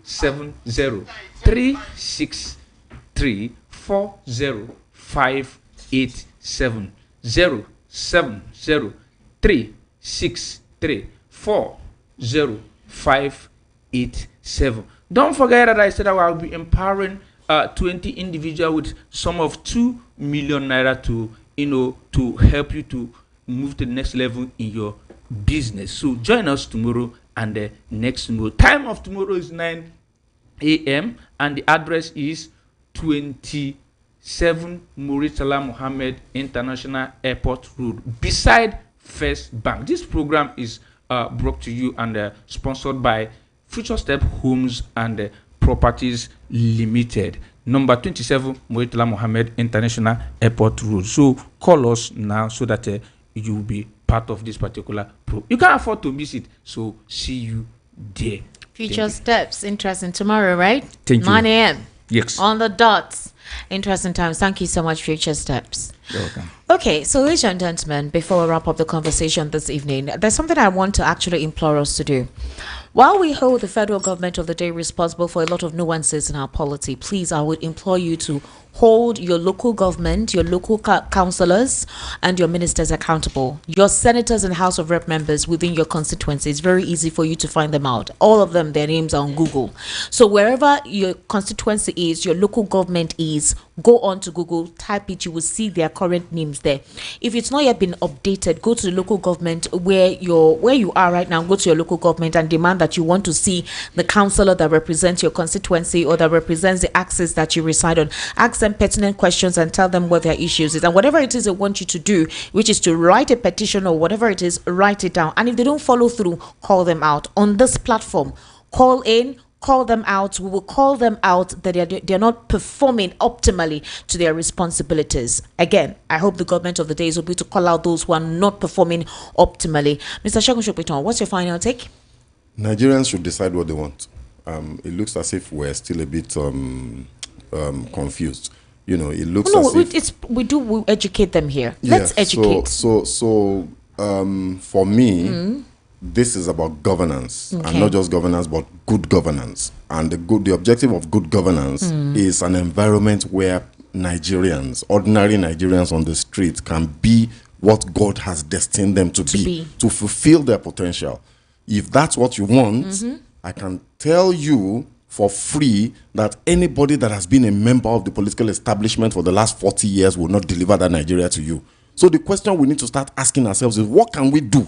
[SPEAKER 17] 07036340587. 07036340587. Don't forget that I said I will be empowering 20 individuals with sum of 2 million naira to to help you to move to the next level in your business. So join us tomorrow and the next tomorrow. Time of tomorrow is 9 a.m. and the address is 27 7 Muritala Mohammed International Airport Road, beside First Bank. This program is brought to you and sponsored by Future Step Homes and Properties Limited. Number 27 Muritala Mohammed International Airport Road. So call us now so that you will be part of this particular program. You can't afford to miss it. So see you there.
[SPEAKER 1] Future Steps, interesting. Tomorrow, right?
[SPEAKER 17] Thank you.
[SPEAKER 1] 9 a.m.
[SPEAKER 17] Yes.
[SPEAKER 1] On the dot. Interesting times. Thank you so much, Future Steps.
[SPEAKER 17] You're welcome.
[SPEAKER 1] Okay, so ladies and gentlemen, before we wrap up the conversation this evening, there's something I want to actually implore us to do. While we hold the federal government of the day responsible for a lot of nuances in our polity, please, I would implore you to hold your local government, your local councillors, and your ministers accountable. Your senators and House of Rep members within your constituency, it's very easy for you to find them out. All of them, their names are on Google. So wherever your constituency is, your local government is, go on to Google, type it, you will see their current names there. If it's not yet been updated, go to the local government where you are right now. Go to your local government and demand that you want to see the councillor that represents your constituency or that represents the axis that you reside on. Ask them pertinent questions and tell them what their issues is, and whatever it is they want you to do, which is to write a petition or whatever it is, write it down. And if they don't follow through, call them out on this platform. Call in, call them out. We will call them out that they're not performing optimally to their responsibilities. Again, I hope the government of the days will be to call out those who are not performing optimally. Mr. Segun Sopiton, what's your final take?
[SPEAKER 4] Nigerians should decide what they want. It looks as if we're still a bit confused. You know, it looks as if
[SPEAKER 1] we educate them here. Let's educate.
[SPEAKER 4] So for me, this is about governance, and not just governance, but good governance. And the objective of good governance is an environment where Nigerians, ordinary Nigerians on the street, can be what God has destined them to be, to fulfill their potential. If that's what you want, I can tell you for free that anybody that has been a member of the political establishment for the last 40 years will not deliver that Nigeria to you. So the question we need to start asking ourselves is, what can we do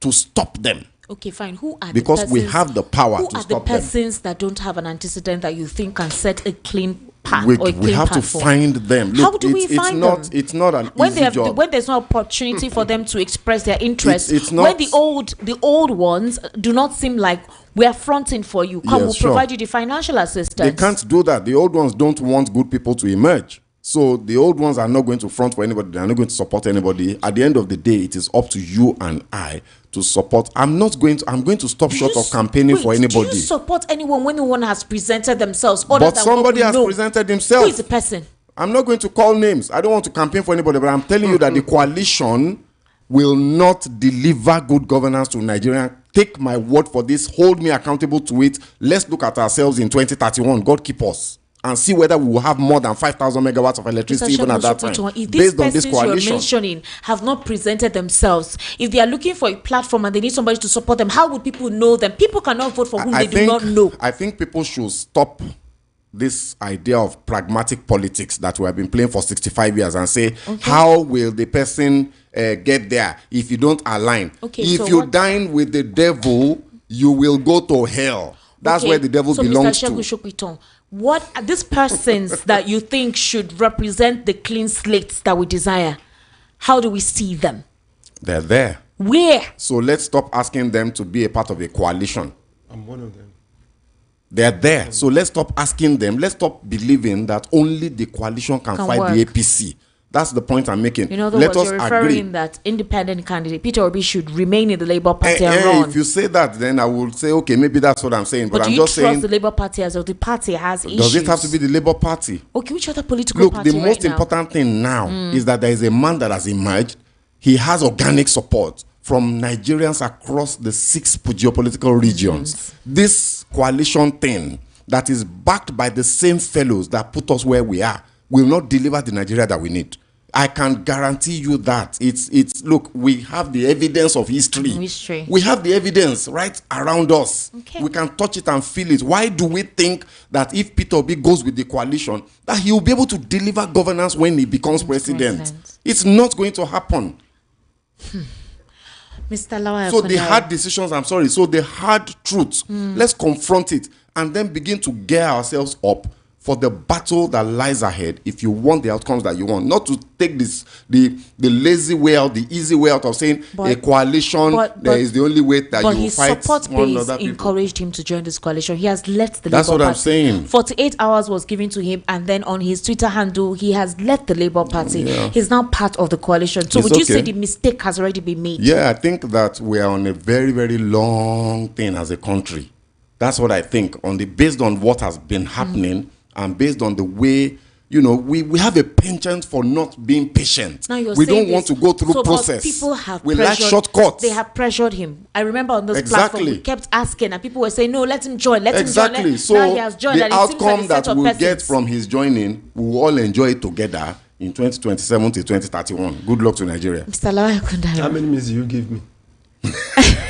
[SPEAKER 4] to stop them?
[SPEAKER 1] Okay, fine. Who are
[SPEAKER 4] because
[SPEAKER 1] the persons,
[SPEAKER 4] we have the power to stop them.
[SPEAKER 1] Who are the persons that don't have an antecedent that you think can set a clean path
[SPEAKER 4] we,
[SPEAKER 1] or a clean
[SPEAKER 4] we have
[SPEAKER 1] platform?
[SPEAKER 4] To find them. Look,
[SPEAKER 1] how do we find them?
[SPEAKER 4] It's not an easy job.
[SPEAKER 1] When there's no opportunity for them to express their interest.
[SPEAKER 4] It's not,
[SPEAKER 1] when the old ones do not seem like we are fronting for you. Come, we'll provide you the financial assistance.
[SPEAKER 4] They can't do that. The old ones don't want good people to emerge. So the old ones are not going to front for anybody. They are not going to support anybody. At the end of the day, it is up to you and I to support. I'm going to stop short of campaigning for anybody.
[SPEAKER 1] Do you support anyone when no one has presented themselves?
[SPEAKER 4] But somebody has presented himself.
[SPEAKER 1] Who is the person?
[SPEAKER 4] I'm not going to call names. I don't want to campaign for anybody, but I'm telling you that the coalition will not deliver good governance to Nigeria. Take my word for this. Hold me accountable to it. Let's look at ourselves in 2031. God keep us. And see whether we will have more than 5,000 megawatts of electricity even at that time.
[SPEAKER 1] If these persons you're mentioning have not presented themselves, if they are looking for a platform and they need somebody to support them, how would people know them? People cannot vote for whom they do not know.
[SPEAKER 4] I think people should stop this idea of pragmatic politics that we have been playing for 65 years and say, how will the person get there if you don't align? If you dine with the devil, you will go to hell. That's where the devil belongs to.
[SPEAKER 1] What are these persons that you think should represent the clean slates that we desire? How do we see them?
[SPEAKER 4] They're there.
[SPEAKER 1] Where?
[SPEAKER 4] So let's stop asking them to be a part of a coalition.
[SPEAKER 5] I'm one of them.
[SPEAKER 4] They're there. So let's stop asking them. Let's stop believing that only the coalition can fight
[SPEAKER 1] work.
[SPEAKER 4] The APC. That's the point I'm making.
[SPEAKER 1] In other words, you're referring that independent candidate Peter Obi should remain in the Labour Party and run.
[SPEAKER 4] If you say that, then I will say, okay, maybe that's what I'm saying. But I'm just saying,
[SPEAKER 1] do you trust the Labour Party as well? The party has issues.
[SPEAKER 4] Does it have to be the Labour Party?
[SPEAKER 1] Okay, which other political party
[SPEAKER 4] the most important thing now is that there is a man that has emerged. He has organic support from Nigerians across the 6 geopolitical regions. This coalition thing that is backed by the same fellows that put us where we are will not deliver the Nigeria that we need. I can guarantee you that. Look, we have the evidence of history. We have the evidence right around us. We can touch it and feel it. Why do we think that if Peter Obi goes with the coalition, that he will be able to deliver governance when he becomes president? It's not going to happen.
[SPEAKER 1] Mr. Lawyer,
[SPEAKER 4] so the hard decisions, so the hard truth, let's confront it and then begin to gear ourselves up for the battle that lies ahead if you want the outcomes that you want. Not to take this the lazy way out, the easy way out of saying a coalition is the only way that you fight
[SPEAKER 1] his support
[SPEAKER 4] one
[SPEAKER 1] base
[SPEAKER 4] other people.
[SPEAKER 1] encouraged him to join this coalition. He has left the
[SPEAKER 4] That's
[SPEAKER 1] Labour
[SPEAKER 4] what
[SPEAKER 1] Party.
[SPEAKER 4] I'm saying.
[SPEAKER 1] 48 hours was given to him, and then on his Twitter handle, he has left the Labour Party.
[SPEAKER 4] Yeah.
[SPEAKER 1] He's now part of the coalition. So
[SPEAKER 4] It's
[SPEAKER 1] would you
[SPEAKER 4] okay.
[SPEAKER 1] say the mistake has already been made?
[SPEAKER 4] Yeah, I think that we are on a very, very long thing as a country. That's what I think. Based on what has been happening and based on the way, we have a penchant for not being patient.
[SPEAKER 1] Now you're
[SPEAKER 4] We
[SPEAKER 1] saying
[SPEAKER 4] don't want
[SPEAKER 1] this.
[SPEAKER 4] to go through
[SPEAKER 1] So, but
[SPEAKER 4] process.
[SPEAKER 1] people have
[SPEAKER 4] We like
[SPEAKER 1] pressured-
[SPEAKER 4] shortcuts.
[SPEAKER 1] They have pressured him. I remember on this
[SPEAKER 4] Exactly.
[SPEAKER 1] platform, we kept asking, and people were saying, "No, let him join. Let
[SPEAKER 4] Exactly.
[SPEAKER 1] him join."
[SPEAKER 4] So
[SPEAKER 1] Now he has joined,
[SPEAKER 4] the
[SPEAKER 1] and it seems like
[SPEAKER 4] outcome
[SPEAKER 1] a set
[SPEAKER 4] that
[SPEAKER 1] of
[SPEAKER 4] we'll
[SPEAKER 1] persons.
[SPEAKER 4] get from his joining, we will all enjoy it together in 2027 to 2031. Good luck to Nigeria.
[SPEAKER 1] Mr. Lawyer Kundayo.
[SPEAKER 5] How many minutes do you give me?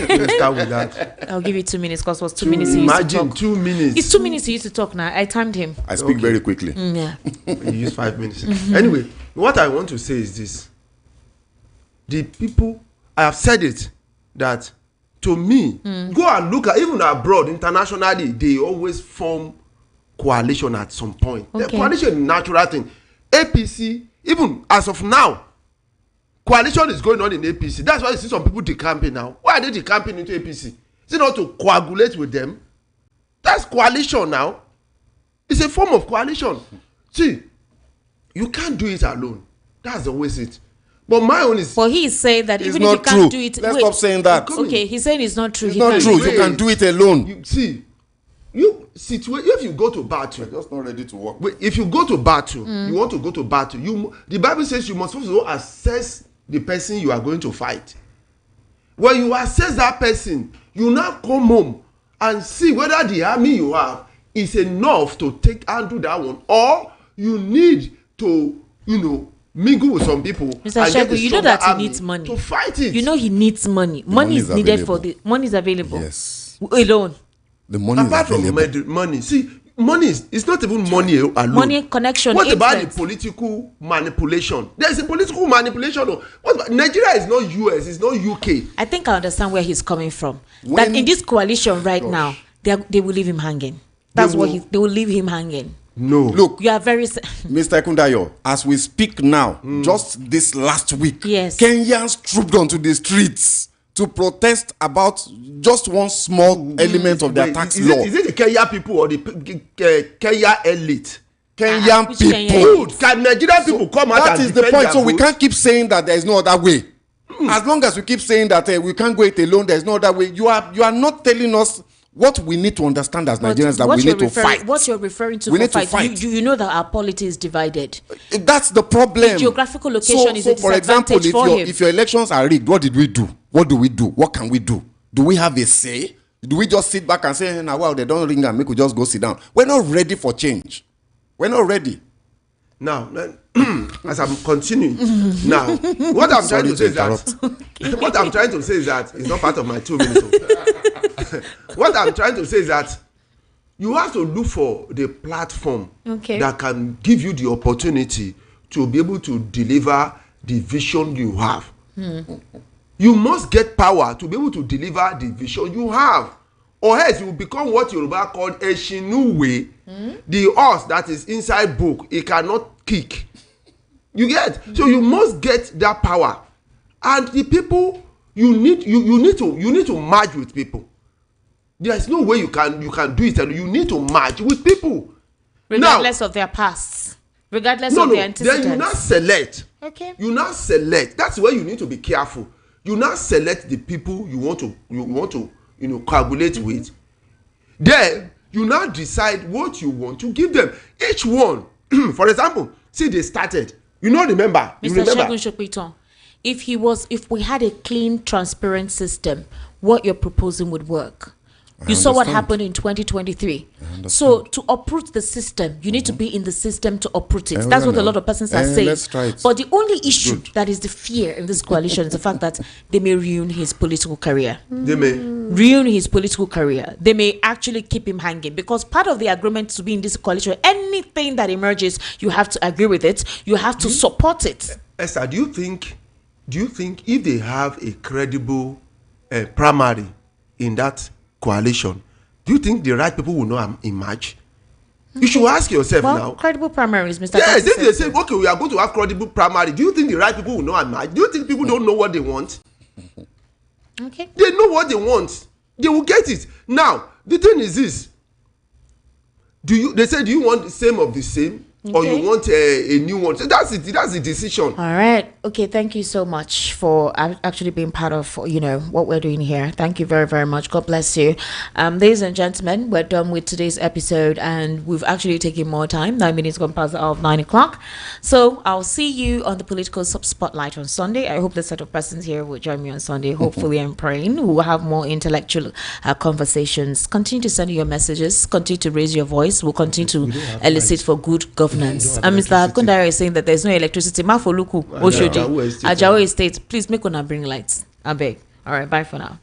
[SPEAKER 5] Let's start with that.
[SPEAKER 1] I'll give you 2 minutes because it was 2 minutes he used to
[SPEAKER 5] Imagine
[SPEAKER 1] talk.
[SPEAKER 5] 2 minutes.
[SPEAKER 1] It's 2 minutes he used to talk now. I timed him.
[SPEAKER 4] I speak very quickly.
[SPEAKER 1] Yeah.
[SPEAKER 5] You use 5 minutes. Anyway, what I want to say is this. The people, I have said it, that to me, go and look at, even abroad, internationally, they always form coalition at some point. The
[SPEAKER 1] Okay.
[SPEAKER 5] coalition is a natural thing. APC, even as of now, coalition is going on in APC. That's why you see some people decamping now. Why are they decamping into APC? Is it not to coagulate with them? That's coalition now. It's a form of coalition. See, you can't do it alone. That's always it. But my own is.
[SPEAKER 1] But he is saying that
[SPEAKER 4] It's
[SPEAKER 1] even if you
[SPEAKER 4] not
[SPEAKER 1] can't
[SPEAKER 4] true.
[SPEAKER 1] do it,
[SPEAKER 4] Let's stop saying that.
[SPEAKER 1] Okay, he's saying it's not true.
[SPEAKER 4] It's
[SPEAKER 1] He
[SPEAKER 4] not
[SPEAKER 1] can't
[SPEAKER 4] true.
[SPEAKER 1] do it.
[SPEAKER 4] You can do it alone.
[SPEAKER 5] You see, if you go to battle,
[SPEAKER 4] just not ready to work.
[SPEAKER 5] If you go to battle, you want to go to battle. The Bible says you must first of all assess the person you are going to fight. When you assess that person, you now come home and see whether the army you have is enough to handle that one, or you need to, mingle with some people.
[SPEAKER 1] Mr.
[SPEAKER 5] and get a
[SPEAKER 1] Shegun, you know
[SPEAKER 5] stronger
[SPEAKER 1] that he
[SPEAKER 5] army
[SPEAKER 1] needs money
[SPEAKER 5] to fight it.
[SPEAKER 1] You know he needs money. Money
[SPEAKER 4] money
[SPEAKER 1] is
[SPEAKER 4] is
[SPEAKER 1] needed
[SPEAKER 4] available.
[SPEAKER 1] for the money is available.
[SPEAKER 4] Yes.
[SPEAKER 1] Alone.
[SPEAKER 4] The money
[SPEAKER 5] Apart
[SPEAKER 4] is
[SPEAKER 5] from
[SPEAKER 4] available.
[SPEAKER 5] money, see, money it's not even money alone.
[SPEAKER 1] Money, connection,
[SPEAKER 5] What about the
[SPEAKER 1] influence.
[SPEAKER 5] political manipulation? There's a political manipulation. What about, Nigeria is not US, it's not UK.
[SPEAKER 1] I think I understand where he's coming from. That in this coalition right now, they will leave him hanging. That's they will leave him hanging.
[SPEAKER 5] No.
[SPEAKER 4] Look,
[SPEAKER 1] You are very
[SPEAKER 4] Mr. Kundayo, as we speak now, just this last week,
[SPEAKER 1] Yes.
[SPEAKER 4] Kenyans trooped onto the streets to protest about just one small element of their
[SPEAKER 5] Wait,
[SPEAKER 4] tax
[SPEAKER 5] is
[SPEAKER 4] law.
[SPEAKER 5] It the Kenya people or the Kenya elite?
[SPEAKER 4] Kenyan
[SPEAKER 1] which
[SPEAKER 4] people.
[SPEAKER 1] Kenyan
[SPEAKER 5] Good. Can Nigerian people come out
[SPEAKER 4] That
[SPEAKER 5] and
[SPEAKER 4] is the
[SPEAKER 5] defend
[SPEAKER 4] point.
[SPEAKER 5] their
[SPEAKER 4] So we
[SPEAKER 5] votes?
[SPEAKER 4] can't keep saying that there is no other way. As long as we keep saying that we can't go it alone, there is no other way. You are not telling us what we need to understand as Nigerians, that
[SPEAKER 1] what
[SPEAKER 4] we
[SPEAKER 1] you're
[SPEAKER 4] need to
[SPEAKER 1] referring-
[SPEAKER 4] fight.
[SPEAKER 1] What you're referring to
[SPEAKER 4] We
[SPEAKER 1] for
[SPEAKER 4] need to
[SPEAKER 1] fight,
[SPEAKER 4] fight.
[SPEAKER 1] You know that our polity is divided.
[SPEAKER 4] That's the problem.
[SPEAKER 1] The geographical location is a
[SPEAKER 4] for example,
[SPEAKER 1] disadvantage for him.
[SPEAKER 4] if your elections are rigged, what did we do? What do we do? What can we do? Do we have a say? Do we just sit back and say, "Now, well, they don't ring and make we just go sit down"? We're not ready for change. We're not ready.
[SPEAKER 5] Now, as I'm continuing, now, what I'm trying to say is that what I'm trying to say is that it's not part of my 2 minutes. What I'm trying to say is that you have to look for the platform that can give you the opportunity to be able to deliver the vision you have. You must get power to be able to deliver the vision you have, or else you will become what Yoruba called a shinuwe, the horse that is inside book, it cannot kick. You get? So you must get that power, and the people you need to merge with people. There is no way you can do it, and you need to merge with people,
[SPEAKER 1] Regardless of their pasts. Regardless of their antecedents.
[SPEAKER 5] Then you now select.
[SPEAKER 1] Okay.
[SPEAKER 5] You now select. That's where you need to be careful. You now select the people you want to coagulate with. Then you now decide what you want to give them. Each one, for example, see they started. Remember.
[SPEAKER 1] Mr. Shegun Sopiton, if we had a clean, transparent system, what you're proposing would work. You saw what happened in 2023. So to uproot the system, you need to be in the system to uproot it. That's what a lot of persons are saying.
[SPEAKER 4] Let's try it.
[SPEAKER 1] But the only issue that is the fear in this coalition is the fact that they may ruin his political career.
[SPEAKER 5] They may
[SPEAKER 1] ruin his political career. They may actually keep him hanging, because part of the agreement to be in this coalition, anything that emerges, you have to agree with it. You have to support it.
[SPEAKER 5] Esther, do you think if they have a credible primary in that coalition, do you think the right people will not emerge? You should ask yourself now.
[SPEAKER 1] Credible primaries, Mr.
[SPEAKER 5] Yes, if
[SPEAKER 1] Datti
[SPEAKER 5] they say, okay, we are going to have credible primary, do you think the right people will know Ahmed? Do you think people don't know what they want?
[SPEAKER 1] Okay.
[SPEAKER 5] They know what they want. They will get it. Now, the thing is this. They say, do you want the same of the same? Or you want a new one? So that's it. That's the decision.
[SPEAKER 1] All right. Okay. Thank you so much for actually being part of, what we're doing here. Thank you very, very much. God bless you. Ladies and gentlemen, we're done with today's episode and we've actually taken more time. 9 minutes gone past the hour of 9 o'clock. So I'll see you on the political spotlight on Sunday. I hope the set of persons here will join me on Sunday. Hopefully, I'm praying. We'll have more intellectual conversations. Continue to send your messages. Continue to raise your voice. We'll continue to elicit for good governance. And Mr. Kundari is saying that there's no electricity. Mafoluku, Oshodi, Ajao Estate. Please make una bring lights. I beg. All right, bye for now.